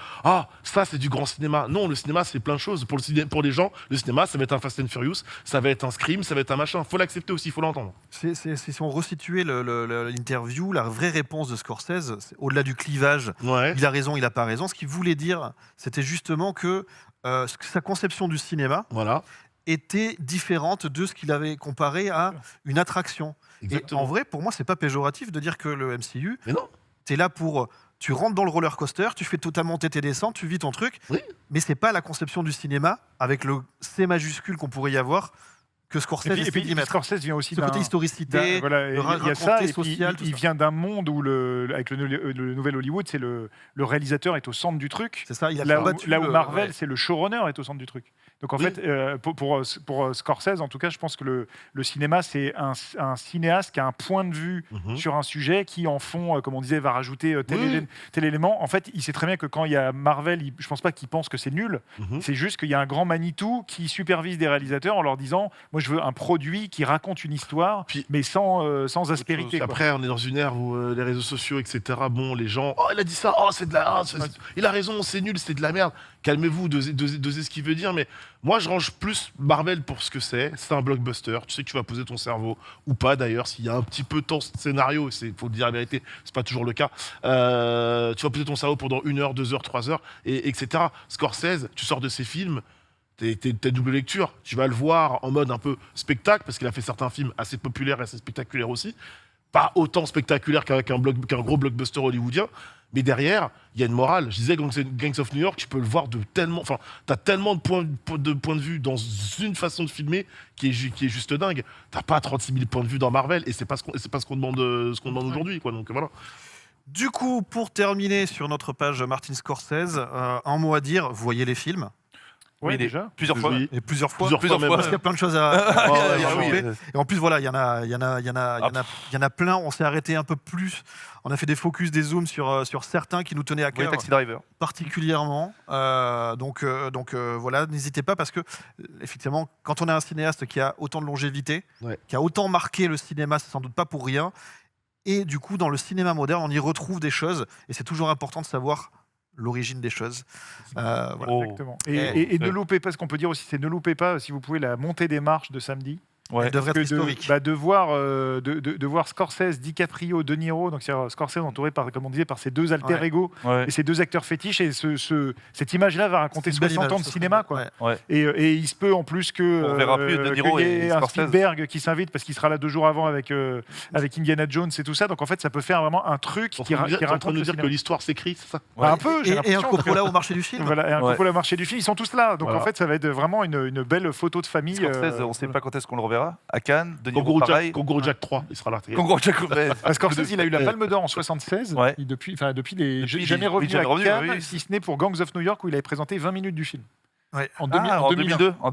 ça c'est du grand cinéma. Non, le cinéma c'est plein de choses. Pour les gens, le cinéma ça va être un Fast and Furious, ça va être un Scream, ça va être un machin. Faut l'accepter aussi, faut l'entendre. Si on resituait l'interview, la vraie réponse de Scorsese, au-delà du clivage, il a raison, il n'a pas raison, ce qu'il voulait dire, c'était justement que sa conception du cinéma était différente de ce qu'il avait comparé à une attraction. Exactement. Et en vrai, pour moi, c'est pas péjoratif de dire que le MCU, t'es là pour... Tu rentres dans le roller coaster, tu fais totalement tes descentes, tu vis ton truc, mais c'est pas la conception du cinéma avec le C majuscule qu'on pourrait y avoir que Scorsese. Et puis Scorsese vient aussi d'un côté historicité, il y a ça, et social, il vient d'un monde où avec le nouvel Hollywood, c'est le réalisateur est au centre du truc. C'est ça, il a là où Marvel, c'est le showrunner est au centre du truc. Donc en fait, pour Scorsese, en tout cas, je pense que le cinéma, c'est un cinéaste qui a un point de vue sur un sujet qui, en fond, comme on disait, va rajouter tel élément. En fait, il sait très bien que quand il y a Marvel, je pense pas qu'il pense que c'est nul. C'est juste qu'il y a un grand Manitou qui supervise des réalisateurs en leur disant, moi, je veux un produit qui raconte une histoire, mais sans aspérité. Après, on est dans une ère où les réseaux sociaux, etc. Bon, les gens, il a dit ça, c'est de la, il a raison, c'est nul, c'est de la merde. Calmez-vous, dosez ce qu'il veut dire, mais moi je range plus Marvel pour ce que c'est un blockbuster, tu sais que tu vas poser ton cerveau, ou pas d'ailleurs, s'il y a un petit peu de temps scénario, il faut dire la vérité, c'est pas toujours le cas, tu vas poser ton cerveau pendant 1 heure, 2 heures, 3 heures, etc. Scorsese, tu sors de ses films, t'es double lecture, tu vas le voir en mode un peu spectacle, parce qu'il a fait certains films assez populaires et assez spectaculaires aussi, pas autant spectaculaire qu'un gros blockbuster hollywoodien, mais derrière, il y a une morale. Je disais, Gangs of New York, tu peux le voir t'as tellement de points de vue dans une façon de filmer qui est juste dingue. T'as pas 36 000 points de vue dans Marvel, et c'est pas ce qu'on demande, aujourd'hui, quoi. Donc voilà. Du coup, pour terminer sur notre page Martin Scorsese, un mot à dire, vous voyez les films? Oui, déjà. Plusieurs fois. Et plusieurs fois. Parce qu'il y a plein de choses à et en plus, voilà, il y en a plein. On s'est arrêté un peu plus. On a fait des focus, des zooms sur certains qui nous tenaient à cœur. Taxi Driver. Particulièrement. Donc voilà, n'hésitez pas, parce que, effectivement, quand on a un cinéaste qui a autant de longévité, qui a autant marqué le cinéma, c'est sans doute pas pour rien. Et du coup, dans le cinéma moderne, on y retrouve des choses. Et c'est toujours important de savoir l'origine des choses. Voilà. Exactement. Et ne loupez pas, ce qu'on peut dire aussi, c'est ne loupez pas, si vous pouvez, la montée des marches de samedi. Elle devrait être historique. De voir Scorsese, DiCaprio, De Niro, donc c'est Scorsese entouré par, comme on disait, par ses 2 alter ego et ses 2 acteurs fétiches, et cette image-là va raconter 60 ans de cinéma, quoi. Et il se peut en plus on verra plus De Niro et un Scorsese. Spielberg qui s'invite parce qu'il sera là 2 jours avant avec Indiana Jones et tout ça. Donc en fait, ça peut faire vraiment un truc qui raconte nous dire que l'histoire s'écrit, c'est ça? Un peu. Et un Coppola au marché du film. Voilà, et un Coppola au marché du film. Ils sont tous là. Donc en fait, ça va être vraiment une belle photo de famille. Scorsese, on ne sait pas quand est-ce qu'on le reverra. À Cannes, De Niro, pareil. Congo Jack 3, il sera là. Congo Jack. Scorsese, il a eu la Palme d'Or en 76. Depuis, il n'est jamais revenu à Cannes, si ce n'est pour Gangs of New York, où il avait présenté 20 minutes du film. En 2002 en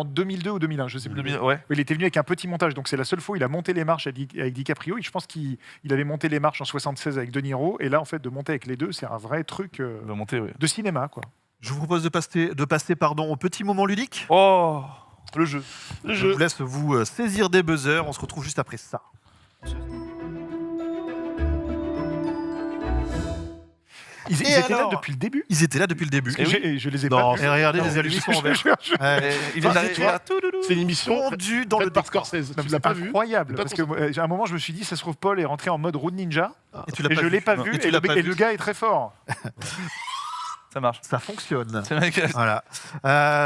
2002 ou 2001, je sais plus. Il était venu avec un petit montage, donc c'est la seule fois où il a monté les marches avec DiCaprio. Et je pense qu'il avait monté les marches en 76 avec De Niro, et là en fait de monter avec les deux, c'est un vrai truc de cinéma, quoi. Je vous propose de passer au petit moment ludique. Oh, le jeu. Je vous laisse vous saisir des buzzers. On se retrouve juste après ça. Ils étaient là depuis le début. Ils étaient là depuis le début. Je les ai pas vus. Et regardez, les allumis sont en vert. C'est une émission fondue dans le par Scorsese. Tu l'as pas vu? Incroyable. Parce qu'à un moment, je me suis dit, ça se trouve, Paul est rentré en mode Road Ninja. Et je l'ai pas vu. Et le gars est très fort. Ça marche. Ça fonctionne. C'est vrai que- Voilà.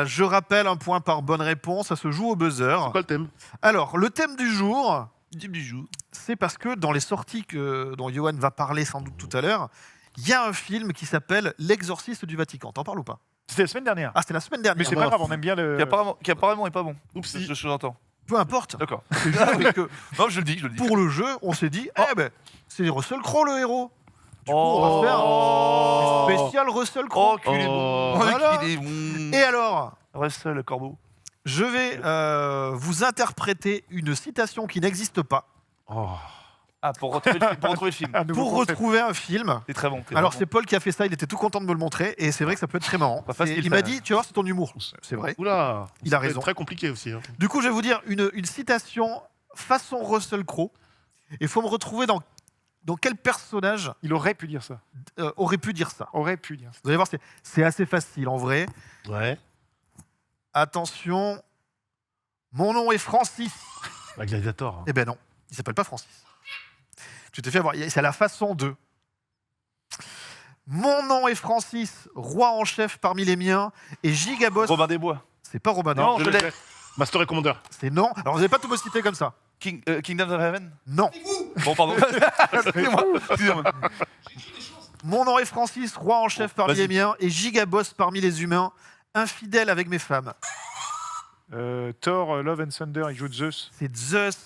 Je rappelle un point par bonne réponse, ça se joue au buzzer. C'est quoi le thème? Alors, le thème du jour, du jour. c'est parce que dans les sorties dont Johan va parler sans doute tout à l'heure, il y a un film qui s'appelle L'Exorciste du Vatican. T'en parles ou pas? C'était la semaine dernière. Ah, c'était la semaine dernière. Mais c'est pas grave, on aime bien le. Qui apparemment est pas bon. Oupsie. Je l'entends. Peu importe. D'accord. C'est juste que Non, je le dis. pour le jeu, on s'est dit, eh ben, c'est Russell Crowe le héros. Du coup, Oh. on va faire un spécial Russell Crowe. Oh, qu'il est bon. Voilà. Qu'il est bon. Et alors, Russell Corbeau. je vais vous interpréter une citation qui n'existe pas Oh. Ah, pour retrouver le film. Un nouveau pour concept. retrouver un film. C'est très bon. t'es Alors vraiment c'est Paul qui a fait ça, il était tout content de me le montrer et c'est vrai que ça peut être très marrant. Pas facile, Et il ça. m'a dit, tu vois, c'est ton humour. C'est vrai. Oula. Il Ça a peut être raison. Très compliqué aussi. Hein. Du coup, je vais vous dire une citation façon Russell Crowe. Et il faut me retrouver dans quel personnage Il aurait pu dire ça. aurait pu dire ça. Aurait pu dire ça. Vous allez voir, c'est assez facile en vrai. Ouais. Attention, mon nom est Francis. Bah, Gladiator. Eh ben non, il s'appelle pas Francis. Tu t'es fait avoir, c'est à la façon 2. Mon nom est Francis, roi en chef parmi les miens, et Gigaboss. Robin des Bois. C'est pas Robin Non, Des je Bois. l'ai. Master et Commander. C'est non. Alors vous n'allez pas tout me citer comme ça. Kingdom of Heaven. Non. Bon, pardon. Excusez-moi. Mon nom est Francis, roi en chef parmi vas-y. les miens, et Gigaboss parmi les humains, infidèle avec mes femmes. Thor, Love and Thunder, il joue Zeus. C'est Zeus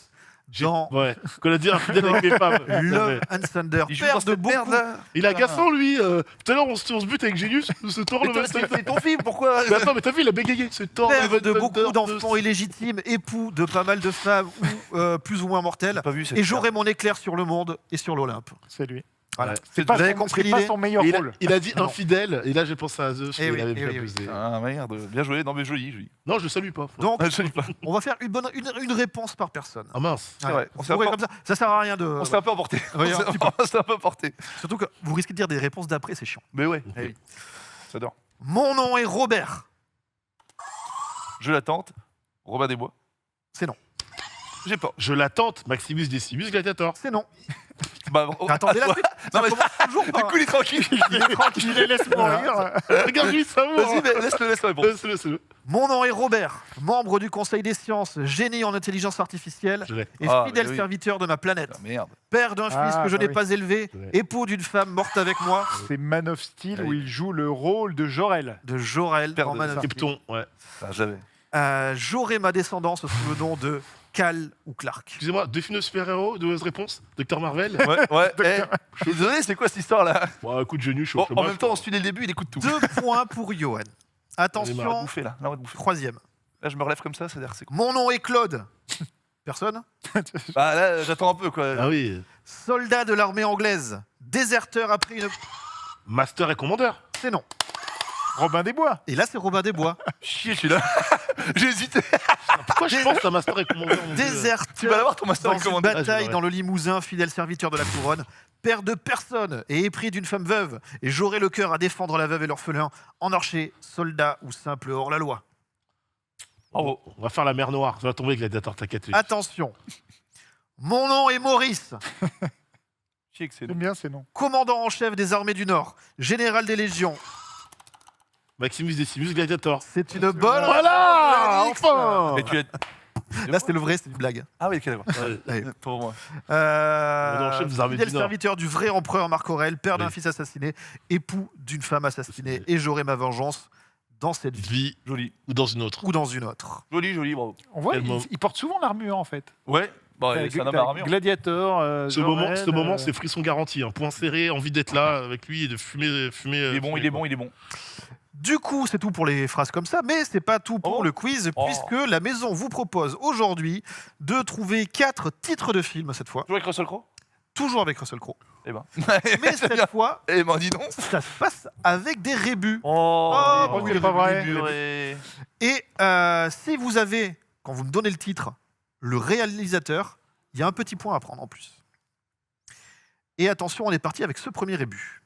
dans Ouais. Qu'on a dit infidèle avec mes femmes. Love and Thunder. Il joue Père dans de cette beaucoup. merde là. Il est agaçant, lui. Tout à l'heure, on se bute avec Genius. Ce Thor, le C'est ton film, pourquoi Mais attends, mais t'as vu, il a bégayé. Ce Thor, Père Love de and beaucoup Thunder, d'enfants illégitimes, époux de pas mal de femmes ou plus ou moins mortelles. Pas vu cette Et j'aurai mon éclair sur le monde et sur l'Olympe. C'est lui. Voilà. Ouais. C'est pas, Vous avez son- compris c'est pas l'idée son meilleur Il a, rôle. il a dit Non. infidèle, et là j'ai pensé à Zeus, Eh et oui, il avait eh bien oui, oui. abusé. Ah merde, bien joué, non mais joli. Non, je le salue pas. Donc, Ah, joli pas. on va faire une réponse par personne. Ah mince. C'est vrai, on Vous s'est un pourrez peu- comme ça sert à rien de. On s'est un peu emporté. Oui, un petit peu. On s'est un peu emporté. Surtout que vous risquez de dire des réponses d'après, c'est chiant. Mais ouais, Eh oui. j'adore. Mon nom est Robert. Je l'attente. Robin des Bois. C'est non. J'ai pas. Je l'attente, Maximus Decimus Gladiator. C'est non. Bah, Attendez la toi. suite. Non, Ça mais- commence toujours Du par- coup, il est tranquille. Il est tranquille, il laisse mourir. Regarde lui, ça Vas-y, mais laisse-le répondre. Laisse-le. Mon nom est Robert, membre du Conseil des sciences, génie en intelligence artificielle Je l'ai. et Ah, fidèle mais oui. serviteur de ma planète. Ah, merde. Père d'un fils Ah, que je bah n'ai oui. pas élevé, Ouais. époux d'une femme morte avec moi, C'est Man of Steel Ah oui. où il joue le rôle de Jor-El. de Jor-El Père dans de Man of Steel. Krypton, ouais. Ah, j'avais. J'aurai ma descendance sous le nom de Cal ou Clark. Excusez-moi, définis le super-héros de réponse Docteur Marvel. Ouais. Je suis désolé, c'est quoi cette histoire là? Bon, écoute, Genius, je suis Bon, au en chômage, même temps, on quoi. suit dès le début, il écoute tout. 2 points pour Johan. On va Attention, bouffer là. Là, on va te bouffer. troisième. Là, je me relève comme ça, c'est-à-dire c'est quoi? Mon nom est Claude. Personne. Bah là, j'attends un peu quoi. Ah oui. Soldat de l'armée anglaise. Déserteur après une... Master et Commander. C'est non. Robin des Bois. Et là, c'est Robin des Bois. Chier, celui-là. J'ai hésité. Pourquoi je pense à Master et Commander mon Dieu. Tu vas Déserteur l'avoir ton master dans et une commandeur. bataille ouais. dans le Limousin, fidèle serviteur de la couronne, père de personne et épris d'une femme veuve, et j'aurai le cœur à défendre la veuve et l'orphelin, en archer, soldat ou simple hors-la-loi. Bravo. On va faire la mer Noire. Ça va tomber, Gladiator, t'inquiète. Attention, mon nom est Maurice, Chier que c'est. C'est bien, c'est non. commandant en chef des armées du Nord, général des légions. Maximus Decimus Gladiator. C'est une bonne... Voilà Alix. Enfin Mais tu as. Là, c'était le vrai, c'était une blague. Ah oui, ok, d'accord. Ouais. Pour moi. Commandant en chef des armées Fidèle du Nord. serviteur du vrai empereur Marc Aurèle, père d'un Oui. fils assassiné, époux d'une femme assassinée, et j'aurai ma vengeance dans cette vie Vie Joli. ou dans une autre. ou dans une autre. Joli, bravo. On voit, Tellement. il porte souvent l'armure en fait. Ouais. Bon, T'as- c'est un homme t'as à armure. Gladiator. Ce Jor-El, moment, c'est frisson garanti. Un point serré, envie d'être là avec lui et de fumer. Il est bon, il est bon, il est bon. Du coup, c'est tout pour les phrases comme ça, mais c'est pas tout pour Oh. le quiz, Oh. puisque la maison vous propose aujourd'hui de trouver 4 titres de films cette fois, Tu joues avec Russell Crowe? toujours avec Russell Crowe. Eh ben. Mais cette fois, Eh ben, dis donc. ça se passe avec des rébus. Oh, Oh, c'est pas vrai. Et si vous avez, quand vous me donnez le titre, le réalisateur, il y a un petit point à prendre en plus. Et attention, on est parti avec ce premier rébut.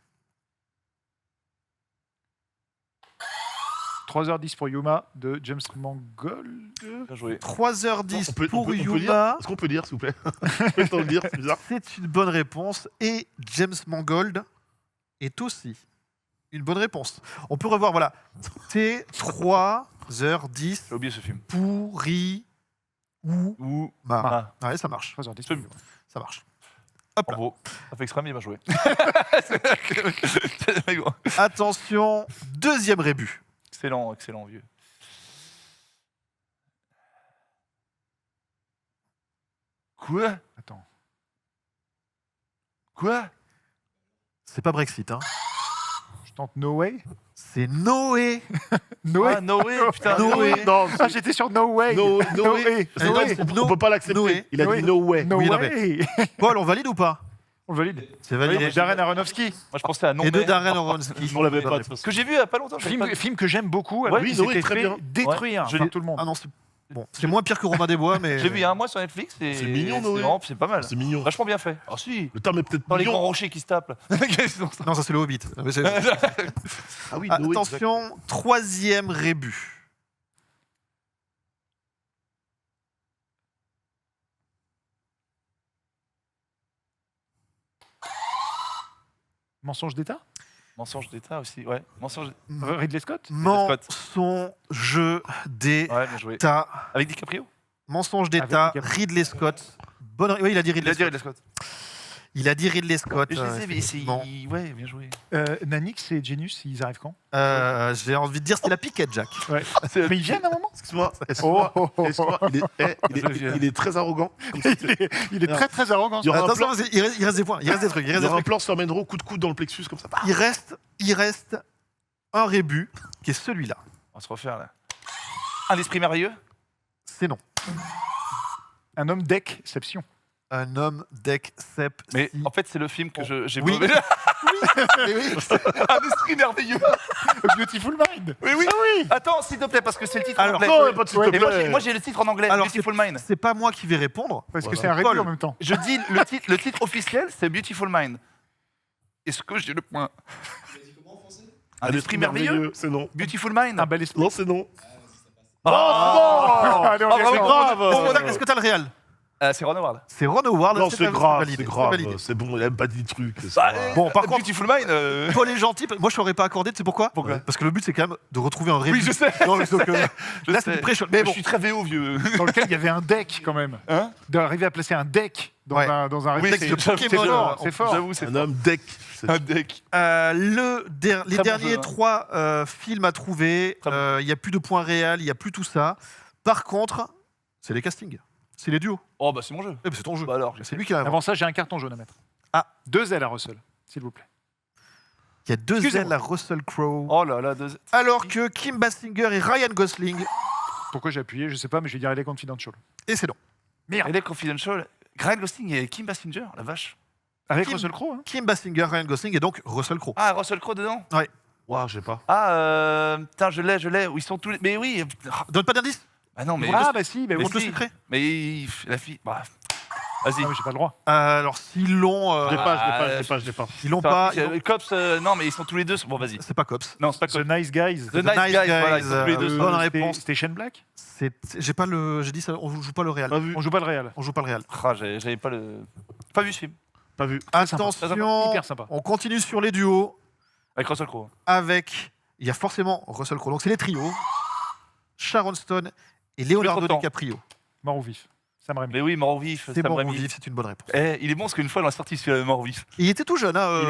3h10 pour Yuma de James Mangold. Bien joué. 3h10 On peut- pour on peut Yuma. lire Est-ce qu'on peut lire, s'il vous plaît On peut le temps de lire, c'est bizarre. C'est une bonne réponse. Et James Mangold est aussi une bonne réponse. On peut revoir, voilà. T 3h10 J'ai oublié ce film. pourri ou Ou. ma. Ouais, ça marche. 3h10. Ce film. Ça marche. Hop là. Bravo. Ça fait extrêmement bien joué. Attention, deuxième rébut. Excellent, excellent, vieux. Quoi? Attends. Quoi? C'est pas Brexit, hein. Je tente No Way. C'est Noé. Noé. Ah, Noé, putain, Noé. Noé. Non, Ah, j'étais sur No Way. No way. Noé. Noé. on peut pas l'accepter. Noé. Il a Noé. dit no way. No Oui, non, Way. Paul, on valide ou pas? On le valide. C'est validé. Darren Aronofsky. Moi, je pensais à Non Et de mais. Darren Aronofsky. On l'avait pas, de toute façon. Que j'ai vu il y a pas longtemps. j'avais pas vu. Film que j'aime beaucoup. Alors Ouais, qu'il oui, Noé, s'était très fait bien. détruire Ouais, par tout le monde. Ah non, c'est moins pire que Robin des Bois, mais. J'ai vu il y a un mois sur Netflix et C'est mignon, c'est Noé. vraiment- c'est pas mal. C'est mignon. Vachement bien fait. Ah si. Le terme est peut-être Dans les grands mignon. rochers qui se tapent. là. Non, ça c'est le Hobbit. Mais c'est- Ah oui, Noé. Attention, troisième rébut. Mensonge d'État. Mensonge d'État aussi, ouais. Mensonge. Ridley Scott. Mensonge d'État. Ouais, bien joué. Avec DiCaprio. Mensonge d'État, Avec DiCaprio. Ridley Scott. Oui, il a dit Il Ridley a dit Scott. Ridley Scott. Il a dit Ridley Scott. Et je les ai, mais c'est. effectivement. Ouais, bien joué. Nanix et Genius, ils arrivent quand? J'ai envie de dire c'est la piquette, Jack. Ouais. Mais ils viennent à un moment. Excuse-moi. Oh, oh, oh, Excuse-moi, il est très arrogant. Il est très très arrogant. Il y aura un Attention, plan- il reste des points, il reste des trucs. il y aura un plan sur Menro, coup de coude dans le plexus comme ça. Il reste un rébut qui est celui-là. On va se refaire là. Un esprit merveilleux. C'est non. Un homme d'exception. Un homme d'exception. Mais en fait, c'est le film que j'ai Oui. mauvais. Mais oui. Un esprit merveilleux. Beautiful Mind. Oui, oui. Attends, s'il te plaît, parce que c'est le titre Alors, en anglais. non, pas de s'il te Et moi, plaît. j'ai le titre en anglais. Alors, Beautiful Mind. C'est pas moi qui vais répondre. Parce que Voilà. c'est un rébut Paul. en même temps. Je dis le titre officiel, c'est Beautiful Mind. Est-ce que j'ai le point? Un esprit merveilleux. C'est non. Beautiful Mind. Un bel esprit. Non, c'est non. Ah, non, bravo. c'est grave. Bon, est-ce que t'as le réel? C'est Ron Howard. C'est Ron Howard. Non, c'est grave. validé, C'est grave. validé. C'est bon, il aime pas dit trucs. c'est Bah, pas- Bon, par contre, Beautiful Mind. Paul est gentil. Moi, je t'aurais pas accordé. Tu sais pourquoi? Pourquoi? Parce que le but, c'est quand même de retrouver un rébut. Oui, je sais. Non, mais donc, là, c'est sais. une pré-shot. Mais Je bon, suis très VO, vieux. Dans lequel il y avait un deck quand même. Hein? D'arriver à placer un deck dans Ouais. un Oui, rébut. de Pokémon. fort, c'est fort. J'avoue, c'est Un homme deck. C'est- un deck. Les bon derniers jeu, hein. 3 films à trouver, Très bon. il n'y a plus de points réels, il n'y a plus tout ça. Par contre, c'est les castings. C'est les duos. Oh, bah, c'est mon jeu. Eh ben, c'est ton jeu. Bah alors, C'est lui qui a inventé. Avant ça, j'ai un carton jaune à mettre. Ah. 2 ailes à Russell, s'il vous plaît. Il y a 2 Excusez-moi. ailes à Russell Crowe. Oh là là, Alors que Kim Basinger et Ryan Gosling. Pourquoi j'ai appuyé, je sais pas, mais je vais dire LA Confidential. Et c'est non. Merde. Elle est confidential. Ryan Gosling et Kim Basinger, la vache. Avec Kim- Russell Crowe, hein. Kim Basinger, Ryan Gosling et donc Russell Crowe. Ah, Russell Crowe dedans. Ouah, je sais pas. Ah, putain, je l'ai. Où ils sont tous les. Mais oui. Donne pas d'indice. Ah non, mais. Ah bah si, bah oui. Montre le si. secret. Mais la fille. Bah. Vas-y. Ah, mais j'ai pas le droit. Alors s'ils l'ont, Je l'ai pas, je l'ai pas. ils l'ont pas. Cops, non, mais ils sont tous les deux. Bon, vas-y. C'est pas Cops. Non, c'est pas The Cops. Nice Guys. The Nice Guys, voilà, ils sont tous les deux. bonne C'était- réponse. C'était Shane Black. J'ai pas le. J'ai dit ça. On joue pas le réel. Pas vu. On joue pas le Real. On joue pas le réel. Ah, j'avais pas le. Pas vu ce film. Pas vu. Attention. Hyper sympa. On continue sur les duos Avec Russell Crowe. avec. Il y a forcément Russell Crowe. Donc c'est les trios. Sharon Stone et Leonardo Content. DiCaprio. Mort ou vif. Sam Raimi. Mais oui, Mort au vif. C'est Sam bon, Raimi. vivre, c'est une bonne réponse. Eh, il est bon parce qu'une fois, on a sorti celui-là, Mort au vif. Il était tout jeune, hein.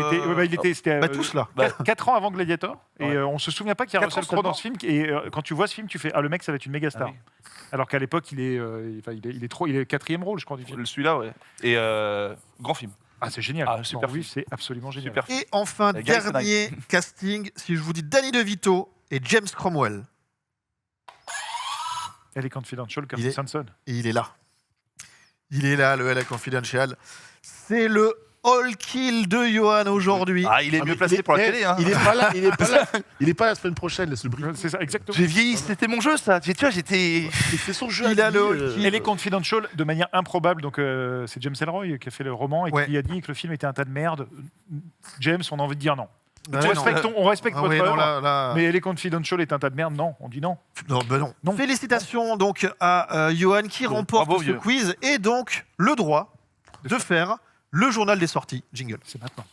C'était tous là. 4 ans avant Gladiator. Et Ouais. on se souvient pas qu'il y a 4 Russell ans Crowe dans seulement. ce film. Et quand tu vois ce film, tu fais ah le mec ça va être une méga star. Ah oui. Alors qu'à l'époque il est 4e rôle je crois du film. Celui-là, ouais. Et grand film. Ah c'est génial. Ah, super Mort ou vif c'est absolument génial. Super film. Et enfin, La Guy dernier casting, si je vous dis Danny DeVito et James Cromwell. Elle est Confidential, Il Curtis est- Hanson. Et il est là. Il est là, le LA Confidential. C'est le All Kill de Johan aujourd'hui. Ah, il est mieux placé pour la télé, hein. Il est pas là, il est pas là. Il est pas la semaine prochaine, laisse le brief. C'est ça exactement. J'ai vieilli, c'était mon jeu, ça. Tu vois, j'étais. Il fait son jeu. Il à a lui, le- Elle est Confidential de manière improbable. Donc c'est James Ellroy qui a fait le roman et Ouais. qui a dit que le film était un tas de merde. James, on a envie de dire non. Ouais, On respecte Ah votre ouais, non, œuvre, là, là- mais Elle est Confidential est un tas de merde. Non, on dit non. Non, ben non. Non. Félicitations donc à Johan qui Bon, remporte bravo, ce vieux. quiz et donc le droit de faire le journal des sorties. Jingle. C'est maintenant.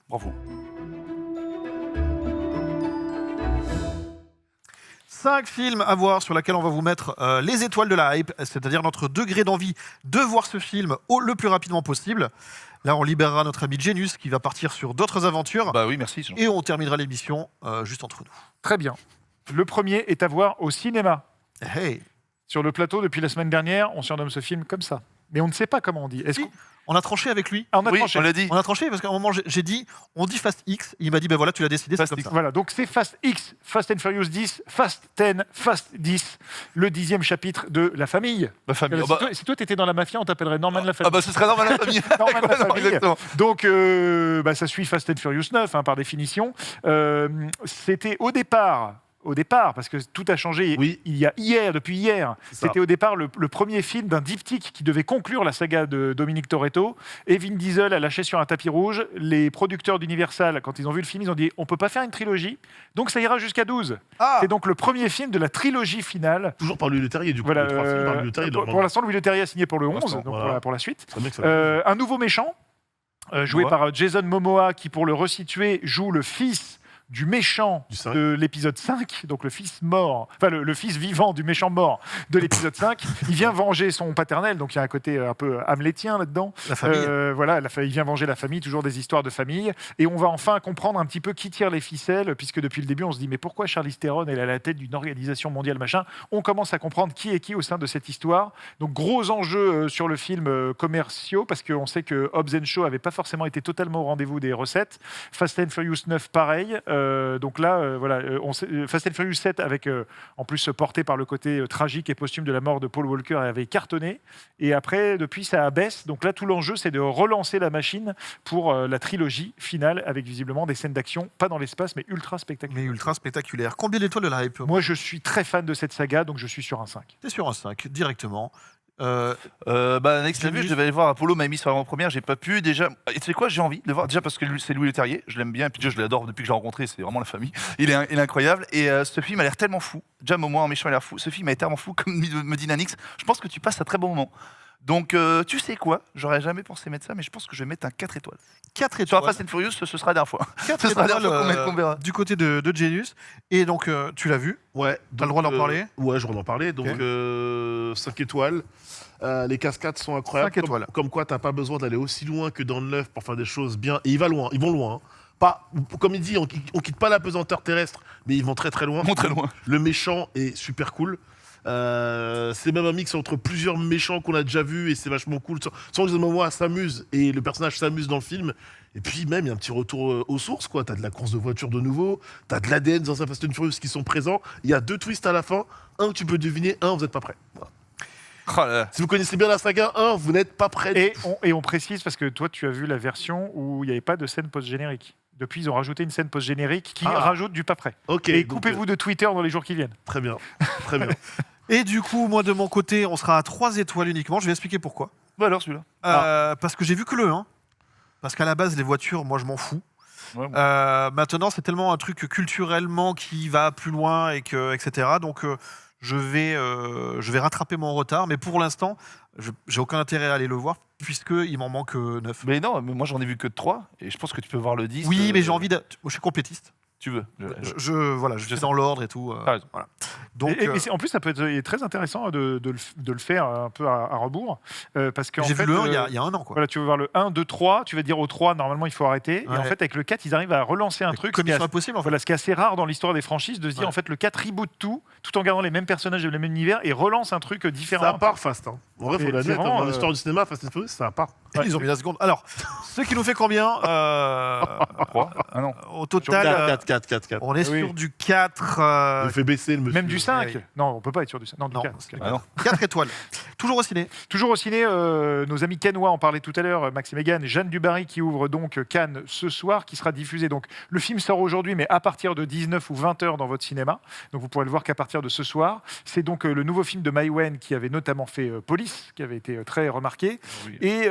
Bravo. 5 films à voir sur lesquels on va vous mettre les étoiles de la hype, c'est-à-dire notre degré d'envie de voir ce film le plus rapidement possible. Là, on libérera notre ami Genius qui va partir sur d'autres aventures. Bah oui, merci. Jean. Et on terminera l'émission juste entre nous. Très bien. Le premier est à voir au cinéma. Hey. Sur le plateau, depuis la semaine dernière, on surnomme ce film comme ça. Mais on ne sait pas comment on dit. Est-ce Si, on a tranché avec lui. qu'on- on a Oui, tranché. on l'a dit. On a tranché parce qu'à un moment, j'ai dit, on dit Fast X. Il m'a dit, ben voilà, tu l'as décidé, c'est Fast comme X. ça. Voilà, donc c'est Fast X, Fast and Furious 10, Fast 10, Fast 10, le 10e chapitre de La Famille. Ma famille. Si toi t'étais dans la mafia, on t'appellerait Norman La Famille. Ce serait normal la famille. Norman La Non, Famille. exactement. Donc ça suit Fast and Furious 9 par définition. C'était au départ, parce que tout a changé Oui. depuis hier, C'est ça. c'était au départ le premier film d'un diptyque qui devait conclure la saga de Dominique Toretto. Et Vin Diesel a lâché sur un tapis rouge. Les producteurs d'Universal, quand ils ont vu le film, ils ont dit on peut pas faire une trilogie, donc ça ira jusqu'à 12. Ah, C'est donc le premier film de la trilogie finale. Toujours par Louis Leterrier, du coup. Voilà, les 3 films par Louis Leterrier, pour l'instant, Louis Leterrier a signé pour le 11, l'instant, donc voilà. pour la suite. C'est bien que ça- Un nouveau méchant, joué Ouais. par Jason Momoa, qui, pour le resituer, joue le fils du méchant Du cinq. de l'épisode 5, donc le fils mort, enfin le fils vivant du méchant mort de l'épisode 5. Il vient venger son paternel, donc il y a un côté un peu hamlétien là-dedans. la famille. Voilà, il vient venger la famille, toujours des histoires de famille. Et on va enfin comprendre un petit peu qui tire les ficelles, puisque depuis le début, on se dit mais pourquoi Charlize Theron elle est à la tête d'une organisation mondiale machin. On commence à comprendre qui est qui au sein de cette histoire. Donc gros enjeu sur le film commerciaux, parce qu'on sait que Hobbs & Shaw n'avait pas forcément été totalement au rendez-vous des recettes. Fast and Furious 9, pareil. Donc là, Fast and Furious 7, avec en plus porté par le côté tragique et posthume de la mort de Paul Walker, avait cartonné. Et après, depuis, ça abaisse. Donc là, tout l'enjeu, c'est de relancer la machine pour la trilogie finale, avec visiblement des scènes d'action, pas dans l'espace, mais ultra spectaculaires. Mais ultra spectaculaire. Combien d'étoiles de la hype? Moi, je suis très fan de cette saga, donc je suis sur un 5. T'es sur un 5, directement. Next Level, je devais aller voir Apollo, m'a mis sur l'avant-première, j'ai pas pu déjà. Et tu sais quoi, j'ai envie de le voir déjà parce que c'est Louis Leterrier, je l'aime bien, et puis déjà je l'adore depuis que je l'ai rencontré, c'est vraiment la famille. Il est incroyable et ce film a l'air tellement fou. Déjà, Momo en méchant, il a l'air fou. Ce film est tellement fou, comme me dit Nanix. Je pense que tu passes un très bon moment. Donc, tu sais quoi, j'aurais jamais pensé mettre ça, mais je pense que je vais mettre un 4 étoiles. 4 Sur étoiles. Fast and Furious, ce sera la dernière fois. 4 ce sera la étoiles dernière fois qu'on verra. du côté de Genius. Et donc, tu l'as vu. Ouais. T'as le droit d'en parler? Ouais, je vais en parler. Donc, Ok. 5 étoiles. Les cascades sont incroyables. 5 étoiles. Comme quoi, t'as pas besoin d'aller aussi loin que dans le 9 pour faire des choses bien. Et ils vont loin. Hein. Pas, comme il dit, on quitte pas la pesanteur terrestre, mais ils vont très très loin. Bon, très loin. Le méchant est super cool. C'est même un mix entre plusieurs méchants qu'on a déjà vus et c'est vachement cool. Sans que Momoa s'amuse et le personnage s'amuse dans le film. Et puis même, il y a un petit retour aux sources, quoi. T'as de la course de voiture de nouveau, t'as de l'ADN dans un Fast and Furious qui sont présents. Il y a 2 twists à la fin. Un que tu peux deviner, un, vous n'êtes pas prêt. Voilà. Oh là là. Si vous connaissez bien la saga 1, vous n'êtes pas prêt. Et on précise, parce que toi, tu as vu la version où il n'y avait pas de scène post-générique. Depuis, ils ont rajouté une scène post-générique qui rajoute du pas prêt. Ok. Et donc, coupez-vous de Twitter dans les jours qui viennent. Très bien. Très bien. Et du coup, moi, de mon côté, on sera à 3 étoiles uniquement. Je vais expliquer pourquoi. Bah alors celui-là. Parce que j'ai vu que le 1. Parce qu'à la base, les voitures, moi, je m'en fous. Ouais, Maintenant, c'est tellement un truc culturellement qui va plus loin, etc. Donc, je vais rattraper mon retard. Mais pour l'instant, j'ai aucun intérêt à aller le voir, puisqu'il m'en manque 9. Mais non, mais moi j'en ai vu que 3 et je pense que tu peux voir le 10. Oui, mais j'ai envie de... Moi, je suis complétiste. Tu veux. Je fais dans l'ordre et tout. T'as raison. Voilà. Donc, En plus, ça peut être très intéressant de le faire un peu à rebours. Parce qu'en j'ai fait, vu le 1 il y a un an. Quoi. Voilà, tu veux voir le 1, 2, 3, tu vas dire au 3, normalement il faut arrêter. Ouais. Et en fait, avec le 4, ils arrivent à relancer un truc. Comme ce qui il est soit possible, en fait. Voilà, ce qui est assez rare dans l'histoire des franchises, de se dire Ouais. en fait le 4 reboot tout en gardant les mêmes personnages et le même univers et relance un truc différent. Ça à part Fast. Hein. En vrai, faut C'est l'admettre. vraiment, Dans l'histoire du cinéma, Fast and Furious, ça à part. Ouais. Ils ont mis la seconde. Alors, ce qui nous fait combien 3 Ah non. au total, 4. on est Oui. sur du 4. Il fait baisser le monsieur. Même du 5. oui. Non, on peut pas être sûr du 5. Non, du Non, 4. parce que- Ah non. 4 étoiles. Toujours au ciné. Toujours au ciné, nos amis cannois en parlaient tout à l'heure, Max et Megan, Jeanne Dubarry qui ouvre donc Cannes ce soir, qui sera diffusé. Donc le film sort aujourd'hui, mais à partir de 19 ou 20 heures dans votre cinéma. Donc vous pourrez le voir qu'à partir de ce soir. C'est donc le nouveau film de Mai Wen qui avait notamment fait Police, qui avait été très remarqué. Oui. Et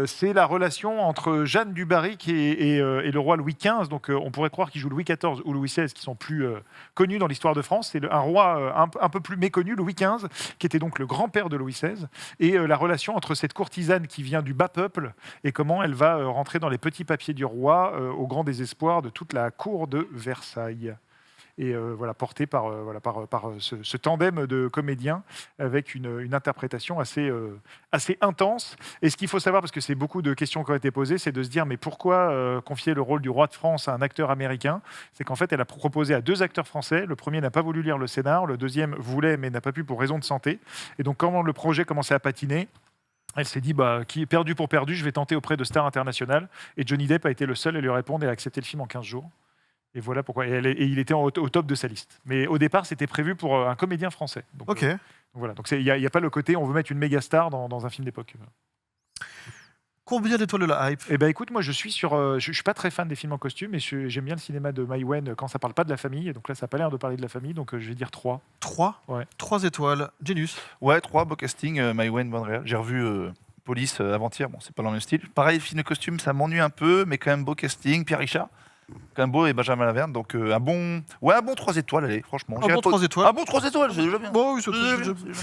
c'est la relation entre Jeanne Dubarry et le roi Louis XV. Donc on pourrait croire qu'il joue Louis XIV ou Louis XVI, qui sont plus connus dans l'histoire de France. C'est un roi un peu plus méconnu, Louis XV, qui était donc le grand-père de Louis XVI. Et la relation entre cette courtisane qui vient du bas peuple et comment elle va rentrer dans les petits papiers du roi au grand désespoir de toute la cour de Versailles. et voilà, porté par ce tandem de comédiens avec une interprétation assez intense. Et ce qu'il faut savoir, parce que c'est beaucoup de questions qui ont été posées, c'est de se dire mais pourquoi confier le rôle du roi de France à un acteur américain? C'est qu'en fait, elle a proposé à 2 acteurs français. Le premier n'a pas voulu lire le scénar, le deuxième voulait mais n'a pas pu pour raison de santé. Et donc, quand le projet commençait à patiner, elle s'est dit, qui est perdu pour perdu, je vais tenter auprès de stars internationales. Et Johnny Depp a été le seul à lui répondre et à accepter le film en 15 jours. Et voilà pourquoi. Et il était au top de sa liste. Mais au départ, c'était prévu pour un comédien français. Donc, Ok. donc voilà. Donc il n'y a pas le côté, on veut mettre une méga star dans un film d'époque. Combien d'étoiles de la hype? Eh ben écoute, moi je suis pas très fan des films en costume, mais j'aime bien le cinéma de Mai Wen quand ça parle pas de la famille. Et donc là, ça n'a pas l'air de parler de la famille, donc je vais dire 3. 3 Ouais. 3 étoiles. Genius. Ouais, 3, beau casting, Maïwen, bonne réal. J'ai revu Police avant-hier, bon, c'est pas dans le même style. Pareil, film de costume, ça m'ennuie un peu, mais quand même beau casting. Pierre Richard, quand même beau, et Benjamin Laverne, donc un bon 3 étoiles, allez, franchement. Un bon 3 étoiles. Un bon 3 étoiles, c'est déjà bien. Bon, oui,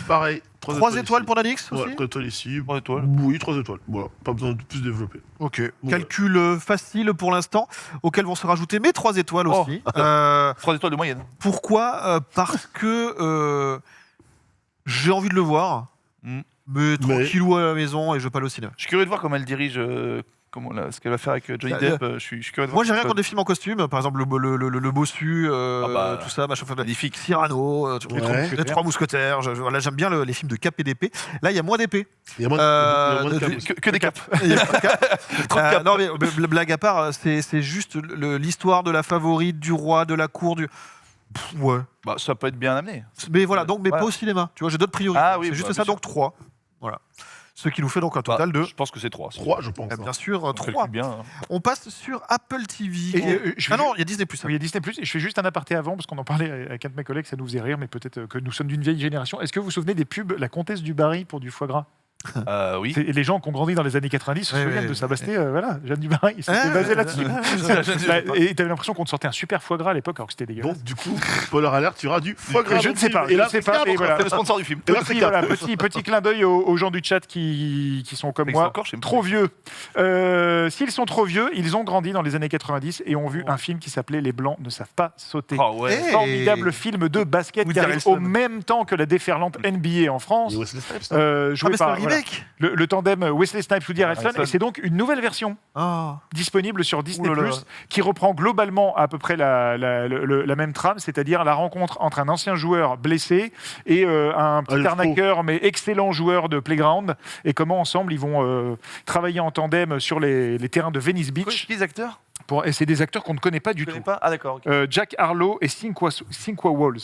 Pareil. 3 étoiles ici. pour Alix aussi. Ouais, 3 étoiles ici. 3 étoiles. Oui, 3 étoiles. Voilà, pas besoin de plus développer. Ok. Ouais. Calcul facile pour l'instant, auquel vont se rajouter mes 3 étoiles Oh. aussi. 3 étoiles de moyenne. Pourquoi Parce que j'ai envie de le voir, mais tranquillou à la maison et je veux pas aller au cinéma. Je suis curieux de voir comment elle dirige, ce qu'elle va faire avec Johnny Depp. Je suis curieux de voir. Moi, j'ai rien contre des films en costume, par exemple le Bossu, tout ça, machin, magnifique. Cyrano, les 3 mousquetaires. Là, j'aime bien les films de cap et d'épée. Là, il y a moins d'épée. Il y a moins de cap aussi. Que des caps. Il y a pas de cap. Non, mais blague à part, c'est juste l'histoire de la favorite, du roi, de la cour, ouais. Bah, ça peut être bien amené. Mais voilà, donc, mais Ouais. pas au cinéma. Tu vois, j'ai d'autres priorités. Ah oui, c'est juste bah, ça, bien donc 3. Voilà. Ce qui nous fait donc un total de. Je pense que c'est 3. 3, je pense. Bien sûr, On 3. calcule bien. Hein. On passe sur Apple TV. Et, je Ah vais non, il y a Disney+. Oui, il y a Disney+. Et je fais juste un aparté avant, parce qu'on en parlait avec un de mes collègues, ça nous faisait rire, mais peut-être que nous sommes d'une vieille génération. Est-ce que vous vous souvenez des pubs La Comtesse du Barry pour du foie gras? Oui. Et les gens qui ont grandi dans les années 90 se Ouais, souviennent ouais, de Sébastien, voilà, Jeanne du Barry, c'était Ah, basé là-dessus. Ouais. Et tu avais l'impression qu'on te sortait un super foie gras à l'époque, alors que c'était dégueulasse. Donc, du coup, spoiler alert, tu auras du foie gras. Je ne sais pas, Et là, je ne sais pas, et voilà. C'est le sponsor du film. Et là, c'est cap. Petit clin d'œil aux gens du chat qui sont comme Mais moi, encore, je sais pas. trop vieux. S'ils sont trop vieux, ils ont grandi dans les années 90 et ont vu un film qui s'appelait Les Blancs ne savent pas sauter. Oh ouais. Hey. Formidable film de basket Woody qui arrive Harrelson. au même temps que la déferlante NBA en France. Et Wesley Snipes, Joué Ah, mais c'est un par voilà, remake. le tandem Wesley Snipes Woody Harrelson, Harrelson. et c'est donc une nouvelle version Ah. disponible sur Disney+, Ouh là là. qui reprend globalement à peu près la même trame, c'est-à-dire la rencontre entre un ancien joueur blessé et un petit le arnaqueur mais excellent joueur de playground, et comment ensemble ils vont travailler en tandem sur les terrains de Venice Beach. Les acteurs Et c'est des acteurs qu'on ne connaît pas du Tu connais tout. pas Ah d'accord. ok. Jack Harlow et Cinqua Walls.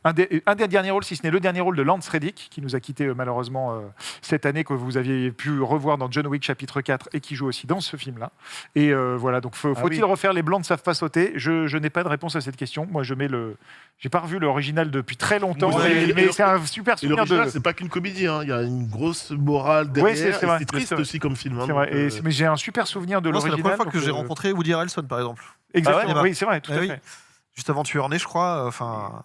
Un des derniers rôles, si ce n'est le dernier rôle de Lance Reddick, qui nous a quittés malheureusement cette année, que vous aviez pu revoir dans John Wick chapitre 4 et qui joue aussi dans ce film-là. Et voilà, donc faut-il refaire Les Blancs ne savent pas sauter? Je n'ai pas de réponse à cette question. Moi, j'ai pas revu l'original depuis très longtemps, Ouais, mais c'est un super Et souvenir l'original, de... c'est pas qu'une comédie, hein. Il y a une grosse morale derrière. Ouais, c'est et vrai, c'est triste c'est vrai. aussi comme film. Hein, C'est vrai. donc, Mais j'ai un super souvenir de Moi, c'est la l'original. première fois que donc, j'ai rencontré Woody Harrelson, par exemple. Exactement, Ah ouais, oui, c'est vrai, tout Ah à oui. fait. Juste avant Tueur Né, je crois. Enfin.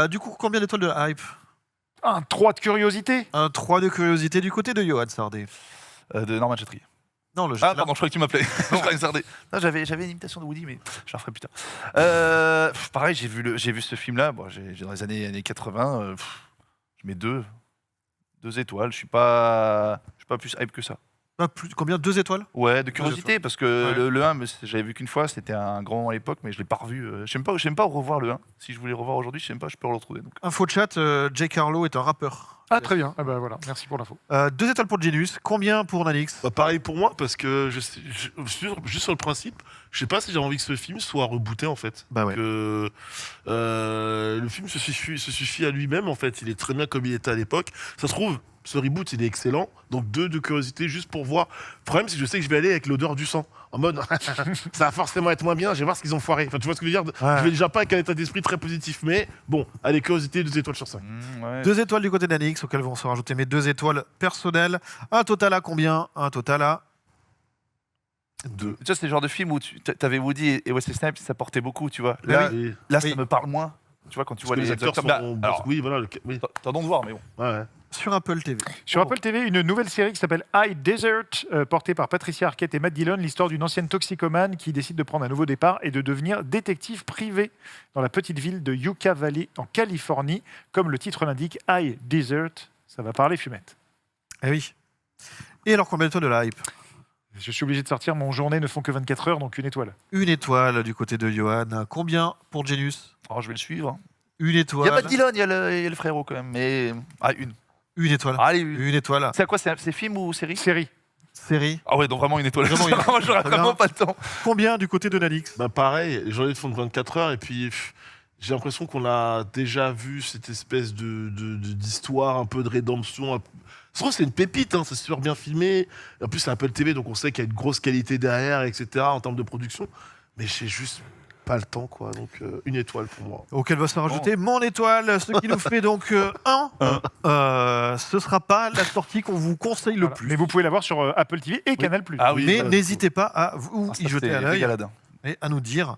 Du coup, combien d'étoiles de la hype? Un 3 de curiosité. Un 3 de curiosité du côté de Johan Sardé. De Norman Chatry. Non, le Ah pardon, je croyais que tu m'appelais. Je croyais que Sardé. Non, j'avais une imitation de Woody, mais je la referai plus tard. Pareil, j'ai vu ce film-là. Bon, j'ai dans les années 80. Je mets 2 étoiles. Je suis pas plus hype que ça. Ah, combien? 2 étoiles? Ouais, de curiosité, parce que Ouais. le 1, j'avais vu qu'une fois, c'était un grand moment à l'époque, mais je l'ai pas revu. Je n'aime pas revoir le 1. Si je voulais le revoir aujourd'hui, je sais pas, je peux le retrouver. Donc. Info chat, Jake Harlow est un rappeur. Ah, très bien. Ah bah, voilà, merci pour l'info. 2 étoiles pour Genius. Combien pour Nanix? Bah, pareil pour moi, parce que juste sur le principe, je sais pas si j'avais envie que ce film soit rebooté en fait. Bah ouais. Que, le film se suffit à lui-même en fait. Il est très bien comme il était à l'époque. Ça se trouve, ce reboot il est excellent. Donc 2 de curiosité juste pour voir. Le problème c'est que je sais que je vais aller avec l'odeur du sang. En mode, ça va forcément être moins bien. Je vais voir ce qu'ils ont foiré. Enfin, tu vois ce que je veux dire? Ouais. Je vais déjà pas avec un état d'esprit très positif. Mais bon, allez, curiosité, 2 étoiles sur 5. Ouais. 2 étoiles du côté d'Anix, auxquelles vont se rajouter mes 2 étoiles personnelles. Un total à combien? Un total à 2. Tu vois, c'est le genre de film où tu avais Woody et Wesley Snipes, ça portait beaucoup, tu vois. Là, Là, Et- là Oui. ça me parle moins. Tu vois, quand tu vois parce que les acteurs sont. Bah, bon, alors, oui, voilà. Oui. t'as donc de voir, mais bon. Ouais, ouais. sur Apple TV. Sur Apple TV, une nouvelle série qui s'appelle High Desert, portée par Patricia Arquette et Matt Dillon, l'histoire d'une ancienne toxicomane qui décide de prendre un nouveau départ et de devenir détective privé dans la petite ville de Yucca Valley en Californie. Comme le titre l'indique, High Desert, ça va parler fumette. Eh oui. Et alors, combien d'étoiles de la hype? Je suis obligé de sortir, mon journée ne font que 24 heures, donc une étoile. Une étoile du côté de Johan. Combien pour Genius? Oh, je vais le suivre. Une Il y a étoile. pas de Dylan, il y a le frérot quand même. Mais. Ah, une. Une étoile. Allez, une. Une étoile. C'est à quoi? C'est film ou série? Série. Série. Ah ouais, donc vraiment une étoile. Vraiment une. J'aurais Très bien. vraiment pas le temps. Combien du côté de Nalix? Bah pareil, les journées font de 24 heures et puis j'ai l'impression qu'on a déjà vu cette espèce d'histoire, un peu de rédemption. Je trouve que c'est une pépite, hein, c'est super bien filmé. En plus, c'est Apple TV, donc on sait qu'il y a une grosse qualité derrière, etc. en termes de production. Mais j'ai juste pas le temps, quoi. Donc une étoile pour moi. Auquel va se rajouter mon étoile, ce qui nous fait donc un. Ce sera pas la sortie qu'on vous conseille le Voilà. plus. Mais vous pouvez la voir sur Apple TV et Canal+. Ah oui. Mais voilà. n'hésitez pas à vous y Ça, jeter c'est à l'œil régalade. et à nous dire.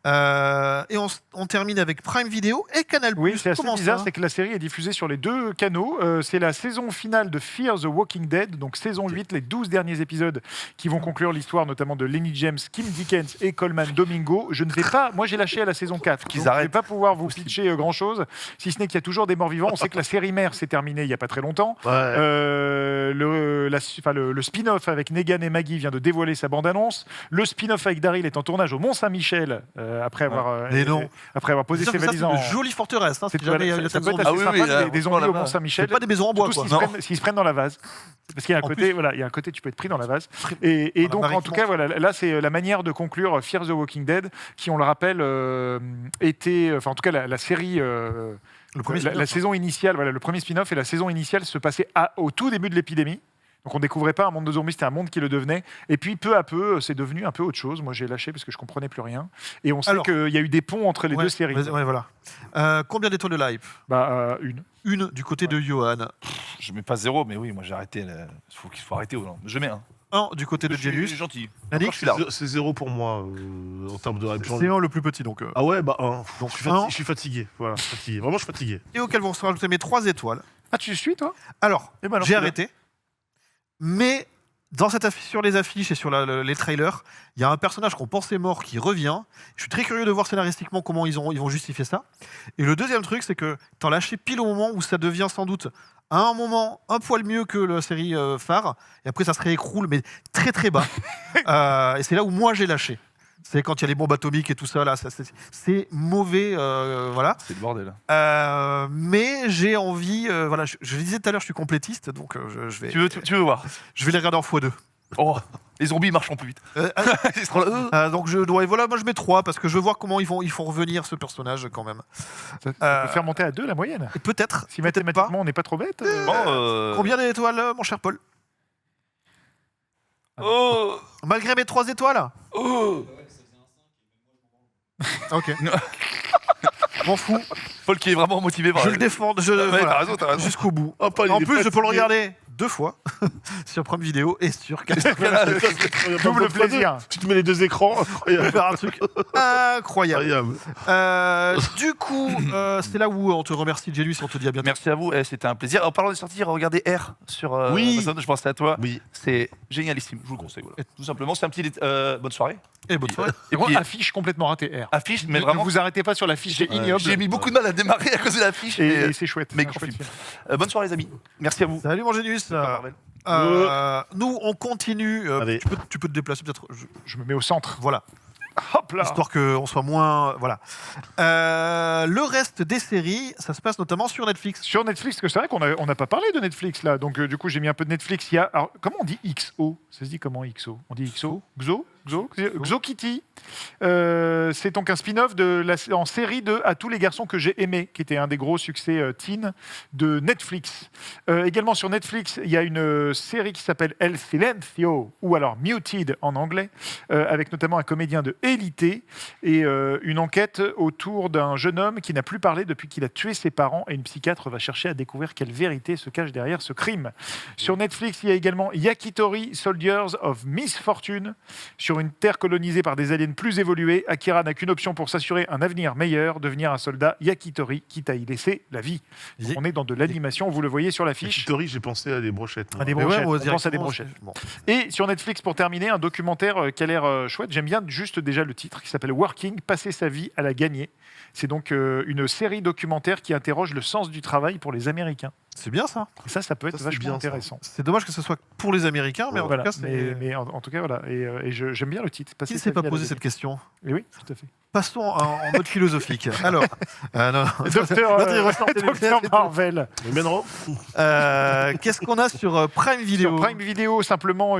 Et on termine avec Prime Video et Canal+. Oui, c'est assez Comment bizarre, ça c'est que la série est diffusée sur les deux canaux. C'est la saison finale de Fear the Walking Dead, donc saison 8, les 12 derniers épisodes qui vont conclure l'histoire notamment de Lenny James, Kim Dickens et Coleman Domingo. Je ne vais pas, moi j'ai lâché à la saison 4, Qu'ils donc je ne vais arrêtent. pas pouvoir vous pitcher grand-chose, si ce n'est qu'il y a toujours des morts vivants. On sait que la série mère s'est terminée il n'y a pas très longtemps. Ouais. Le spin-off avec Negan et Maggie vient de dévoiler sa bande-annonce. Le spin-off avec Daryl est en tournage au Mont-Saint-Michel après Mais non. posé C'est ses sûr que ça, valises c'est en... une jolie forteresse. Hein, C'est si jamais il y a ça peut l'occasion être de- assez Ah oui, sympa, oui, des franchement, zombies au là-bas. Mont-Saint-Michel. C'est pas des maisons en bois, Surtout quoi. s'ils se prennent dans la vase. Parce qu'il y a un En côté, plus. voilà, il y a un côté, tu peux être pris dans la vase. Et Dans la donc, en tout cas, voilà, là, c'est la manière de conclure Fear the Walking Dead, qui, on le rappelle, était, enfin, en tout cas, la série, Le premier la spin-off, saison initiale, voilà, le premier spin-off et la saison initiale se passait au tout début de l'épidémie. Donc on découvrait pas un monde de zombies, c'était un monde qui le devenait. Et puis peu à peu, c'est devenu un peu autre chose. Moi j'ai lâché parce que je comprenais plus rien. Et on sait Alors. qu'il y a eu des ponts entre les Ouais, deux séries. vas-y, ouais, voilà. Combien d'étoiles de la hype? Une. Une du côté de Johan. Je mets pas 0, mais oui, moi j'ai arrêté. Il faut arrêter. Non. Je mets 1. Un du côté de Je suis Genius. gentil. Nalix, Encore, je suis large. C'est 0 pour moi en termes de hype. c'est un le plus petit donc. Ah ouais, bah 1. Donc, Je suis fatigué. Voilà, fatigué. Vraiment, je suis fatigué. Et auquel vont se rajouter mes 3 étoiles. Ah, tu suis toi? Alors, Eh ben alors, j'ai c'est arrêté. Mais dans sur les affiches et sur les trailers, il y a un personnage qu'on pensait mort qui revient. Je suis très curieux de voir scénaristiquement comment ils vont justifier ça. Et le deuxième truc, c'est que t'en lâché pile au moment où ça devient sans doute à un moment un poil mieux que la série phare. Et après, ça se réécroule, mais très très bas. Et c'est là où moi j'ai lâché. C'est quand il y a les bombes atomiques et tout ça, là, c'est mauvais, voilà. C'est le bordel. Mais j'ai envie, voilà, je le disais tout à l'heure, je suis complétiste, donc je vais Tu veux voir? les regarder en x2. Oh, les zombies marchent plus vite. Ils seront là, Donc je dois, voilà, moi je mets 3 parce que je veux voir comment ils font revenir ce personnage quand même. Ça peut faire monter à 2 la moyenne. Et peut-être, Si peut-être pas. mathématiquement on n'est pas trop bête. Combien d'étoiles, mon cher Paul? Oh, Malgré mes 3 étoiles. oh. Ok. M'en fous. Paul qui est vraiment motivé par Je le défends. Ouais, Voilà, t'as raison, t'as raison. jusqu'au bout. Oh, Paul, En il est plus, je peux le fatigué. regarder 2 fois sur Prime Vidéo et sur Canal+. Double plaisir. Tu te mets les deux écrans. Incroyable. Faire un truc incroyable. Incroyable. Du coup, c'est là où on te remercie, Genius, et on te dit à bientôt. Merci à vous, c'était un plaisir. En parlant de sortir, regardez R sur Oui. Amazon, je pensais à toi. Oui. C'est génialissime, je vous le conseille. Voilà. Et tout simplement, c'est un petit. Bonne soirée. Et bonne soirée. Et Bon, puis, affiche complètement ratée R. affiche, mais Ne vraiment. vous arrêtez pas sur l'affiche, c'est ignoble. J'ai mis beaucoup de mal à démarrer à cause de l'affiche. Et c'est chouette. mais c'est un chouette film. film. Bonne soirée, les amis. Merci à vous. Salut, mon Genius. Marvel. Nous, on continue. Allez. Tu peux te déplacer peut-être. Je me mets au centre. Voilà. Hop là. Histoire qu'on soit moins. Voilà. Le reste des séries, ça se passe notamment sur Netflix. Sur Netflix, parce que c'est vrai qu'on n'a pas parlé de Netflix là, donc du coup j'ai mis un peu de Netflix. Il y a, alors, comment on dit XO? Ça se dit comment XO? On dit XO? Xo Kitty. C'est donc un spin-off en série de À tous les garçons que j'ai aimés, qui était un des gros succès teen de Netflix. Également sur Netflix, il y a une série qui s'appelle El Silencio, ou alors Muted en anglais, avec notamment un comédien de Élité et une enquête autour d'un jeune homme qui n'a plus parlé depuis qu'il a tué ses parents, et une psychiatre va chercher à découvrir quelle vérité se cache derrière ce crime. Sur Netflix, il y a également Yakitori Soldiers of Misfortune. Sur Sur une terre colonisée par des aliens plus évolués, Akira n'a qu'une option pour s'assurer un avenir meilleur, devenir un soldat yakitori, quitte à y laisser la vie. Donc, on est dans de l'animation, vous le voyez sur l'affiche. Yakitori, j'ai pensé à des brochettes. moi. À des Mais ouais, brochettes, moi, on pense à des directement, brochettes. c'est- bon. Et sur Netflix, pour terminer, un documentaire qui a l'air chouette. J'aime bien juste déjà le titre, qui s'appelle Working, passer sa vie à la gagner. C'est donc une série documentaire qui interroge le sens du travail pour les Américains. C'est bien ça. Et ça peut être c'est vachement bien, ça. intéressant. C'est dommage que ce soit pour les Américains, mais en Voilà. tout cas, c'est... Mais en tout cas, voilà. Et j'aime bien le titre. Passer Qui sa s'est vie pas à la posé cette gagner. question? Et oui, tout à fait. Passons en mode philosophique. Alors, non. Docteur, L'autre, il ressort des lunettes Docteur et tout. Marvel. Mais Menro, Qu'est-ce qu'on a sur Prime Video? Sur Prime Video, simplement,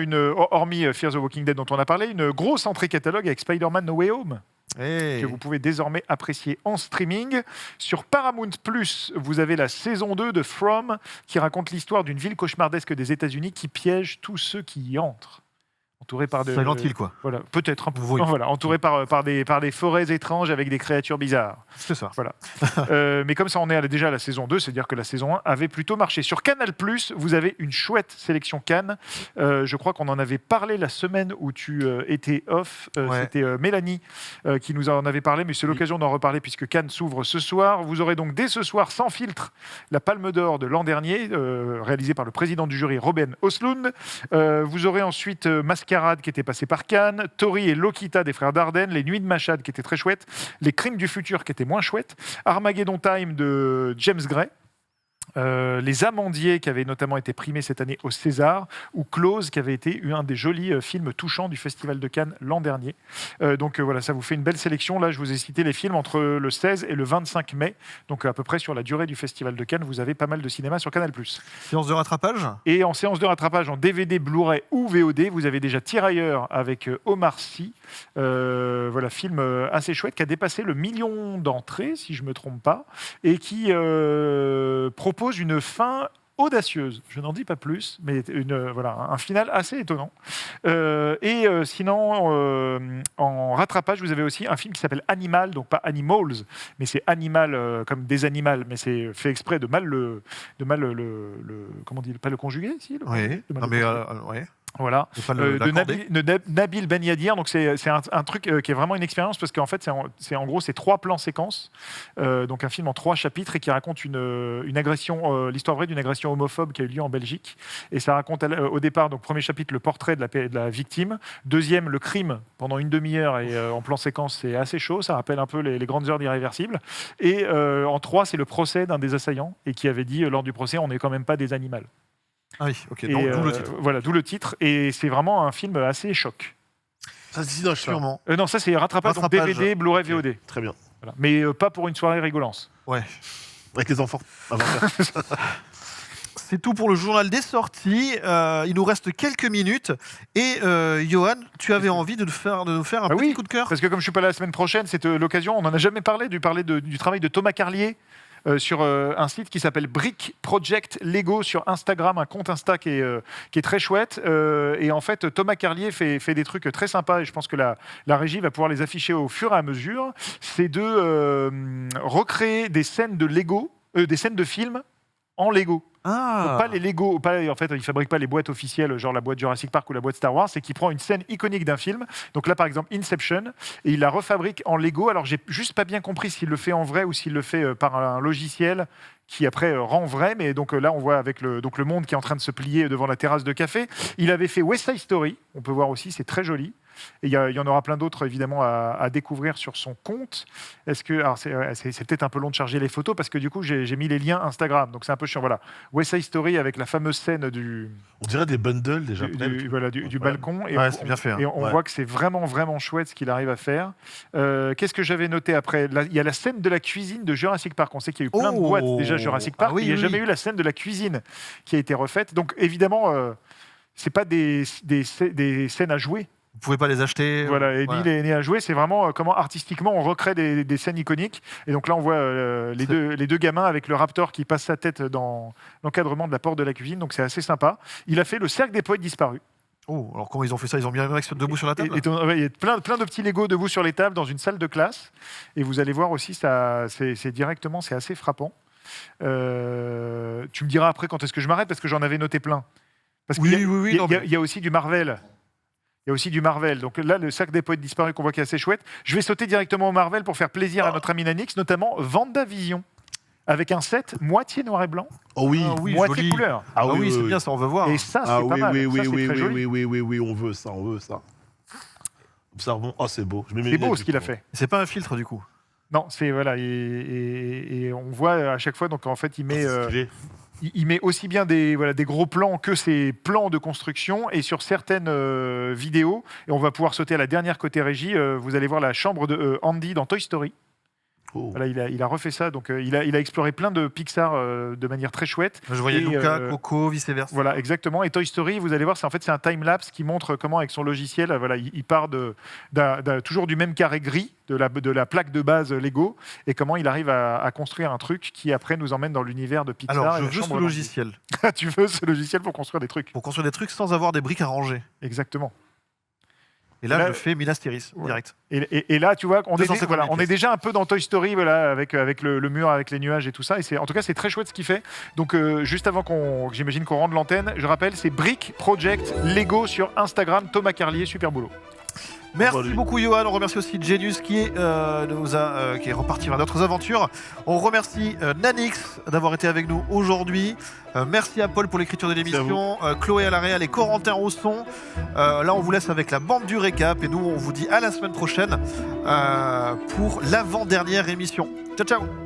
hormis Fear the Walking Dead dont on a parlé, une grosse entrée catalogue avec Spider-Man No Way Home, Hey. que vous pouvez désormais apprécier en streaming. Sur Paramount+, vous avez la saison 2 de From, qui raconte l'histoire d'une ville cauchemardesque des États-Unis qui piège tous ceux qui y entrent. Entouré par Silent Hill, quoi. Voilà, peut-être un peu. Oui. Non, voilà, entouré par des forêts étranges avec des créatures bizarres. C'est ça. Mais comme ça, on est déjà à la saison 2, c'est-à-dire que la saison 1 avait plutôt marché. Sur Canal+, vous avez une chouette sélection Cannes. Je crois qu'on en avait parlé la semaine où tu étais off. Ouais. C'était Mélanie qui nous en avait parlé, mais c'est l'occasion d'en reparler puisque Cannes s'ouvre ce soir. Vous aurez donc dès ce soir, sans filtre, la Palme d'Or de l'an dernier, réalisée par le président du jury, Robin Oslund. Vous aurez ensuite Mascarade qui était passé par Cannes, Tori et Lokita des frères Dardenne, Les Nuits de Machad qui étaient très chouettes, Les Crimes du futur qui étaient moins chouettes, Armageddon Time de James Gray, Les Amandiers qui avaient notamment été primés cette année au César, ou Close qui avait été un des jolis films touchants du Festival de Cannes l'an dernier. Donc voilà, ça vous fait une belle sélection. Là, je vous ai cité les films entre le 16 et le 25 mai, donc à peu près sur la durée du Festival de Cannes. Vous avez pas mal de cinéma sur Canal+. Séance de rattrapage? Et en séance de rattrapage en DVD, Blu-ray ou VOD, vous avez déjà Tirailleurs avec Omar Sy. Voilà, film assez chouette qui a dépassé le 1 million d'entrées, si je ne me trompe pas, et qui propose une fin audacieuse. Je n'en dis pas plus, mais voilà, un final assez étonnant. Sinon, en rattrapage, vous avez aussi un film qui s'appelle Animal, donc pas Animals, mais c'est Animal comme des animaux, mais c'est fait exprès de mal le comment on dit, pas le conjuguer, si le- Oui. de mal Non, le mais conjuguer. ouais. Voilà, Faut pas le- de l'accorder. Nabil Ben Yadir. Donc c'est un truc qui est vraiment une expérience parce qu'en fait c'est en gros c'est 3 plans séquences, donc un film en 3 chapitres et qui raconte une agression, l'histoire vraie d'une agression homophobe qui a eu lieu en Belgique. Et ça raconte au départ, donc premier chapitre, le portrait de la victime, deuxième le crime pendant une demi-heure et en plan séquence c'est assez chaud, ça rappelle un peu les grandes heures d'Irréversible. Et en 3 c'est le procès d'un des assaillants et qui avait dit lors du procès on n'est quand même pas des animaux. Ah oui, ok. Et, Donc, d'où le titre. Voilà, d'où le titre. Et c'est vraiment un film assez choc. ça se dit, non, Sûrement. Non, ça c'est rattrapage, donc Rattrapage. DVD, Blu-ray, VOD. Très bien. Voilà. Mais pas pour une soirée rigolance. Ouais. Avec les enfants. Avant de faire. C'est tout pour le journal des sorties. Il nous reste quelques minutes. Et Johan, tu avais envie de nous faire un Ah petit oui, coup de cœur? Parce que comme je suis pas là la semaine prochaine, c'est l'occasion. On n'en a jamais parlé, du travail de Thomas Carlier. Sur un site qui s'appelle Brick Project Lego sur Instagram, un compte Insta qui est très chouette. Et en fait, Thomas Carlier fait des trucs très sympas et je pense que la régie va pouvoir les afficher au fur et à mesure. C'est de recréer des scènes de Lego, des scènes de films en Lego. Ah. Donc pas les Lego, en fait, il fabrique pas les boîtes officielles, genre la boîte Jurassic Park ou la boîte Star Wars, c'est qu'il prend une scène iconique d'un film. Donc là, par exemple, Inception, et il la refabrique en Lego. Alors, j'ai juste pas bien compris s'il le fait en vrai ou s'il le fait par un logiciel qui après rend vrai. Mais donc là, on voit avec le monde qui est en train de se plier devant la terrasse de café. Il avait fait West Side Story. On peut voir aussi, c'est très joli. Et il y en aura plein d'autres, évidemment, à découvrir sur son compte. Alors, c'est peut-être un peu long de charger les photos parce que du coup, j'ai mis les liens Instagram. Donc, c'est un peu chiant. Voilà. West Side Story avec la fameuse scène On dirait des bundles déjà. du balcon. Et Ouais, c'est bien fait, hein. Et on Ouais. voit que c'est vraiment, vraiment chouette ce qu'il arrive à faire. Qu'est-ce que j'avais noté après? Là, il y a la scène de la cuisine de Jurassic Park. On sait qu'il y a eu plein de Oh. boîtes déjà Jurassic Park. Ah oui, mais il n'y a oui, jamais oui. eu la scène de la cuisine qui a été refaite. Donc, évidemment, c'est pas des scènes à jouer. Vous pouvez pas les acheter. Voilà, et Voilà. ni les à jouer, c'est vraiment comment artistiquement on recrée des scènes iconiques. Et donc là, on voit les deux gamins avec le raptor qui passe sa tête dans l'encadrement de la porte de la cuisine. Donc c'est assez sympa. Il a fait le cercle des poètes disparus. Oh, alors comment ils ont fait ça? Ils ont mis un mec debout sur la table? Ouais, il y a plein de petits Lego debout sur les tables dans une salle de classe. Et vous allez voir aussi, ça, c'est directement, c'est assez frappant. Tu me diras après quand est-ce que je m'arrête parce que j'en avais noté plein. Parce Oui, qu'il y a- oui, oui, il y a- non, il y a- mais- il y a aussi du Marvel. Il y a aussi du Marvel. Donc là, le sac des poètes disparus qu'on voit qui est assez chouette. Je vais sauter directement au Marvel pour faire plaisir à notre ami Nanix, notamment WandaVision, avec un set moitié noir et blanc, Oh oui. Ah oui, moitié joli. couleur. Ah oui, c'est bien ça, on veut voir. Et ça, c'est Ah pas oui, mal. oui, Ça, oui, c'est oui, très joli. oui, on veut ça, on veut ça. Observons. Oh, c'est beau. Je mets mes C'est beau lunettes, ce qu'il a justement. fait. C'est pas un filtre du coup. Non, c'est voilà, et on voit à chaque fois. Donc en fait, il met, C'est stylé. il met aussi bien des gros plans que ses plans de construction. Et sur certaines vidéos, et on va pouvoir sauter à la dernière côté régie. Vous allez voir la chambre de Andy dans Toy Story. Oh. Voilà, il a refait ça. Donc il a exploré plein de Pixar de manière très chouette. Je voyais Et, Luca, Coco, vice-versa. Voilà, exactement. Et Toy Story, vous allez voir, c'est un time-lapse qui montre comment, avec son logiciel, voilà, il part toujours du même carré gris, de la plaque de base Lego, et comment il arrive à construire un truc qui, après, nous emmène dans l'univers de Pixar. Alors, et je la veux chambre ce d'Andy. logiciel Tu veux ce logiciel pour construire des trucs. pour construire des trucs sans avoir des briques à ranger. Exactement. Et là, Là, je fais Minas Tirith, ouais. direct. Et là, tu vois, on 250 000 est pièces. déjà un peu dans Toy Story, voilà, avec le mur, avec les nuages et tout ça. Et en tout cas, c'est très chouette ce qu'il fait. Donc, juste avant que j'imagine qu'on rende l'antenne, je rappelle, c'est Brick Project Lego sur Instagram. Thomas Carlier, super boulot. Merci Salut. beaucoup Johan, on remercie aussi Genius qui est reparti vers d'autres aventures. On remercie Nanix d'avoir été avec nous aujourd'hui. Merci à Paul pour l'écriture de Merci à l'émission, Chloé à la réal et Corentin au son. Là on vous laisse avec la bande du récap et nous on vous dit à la semaine prochaine pour l'avant-dernière émission. Ciao ciao.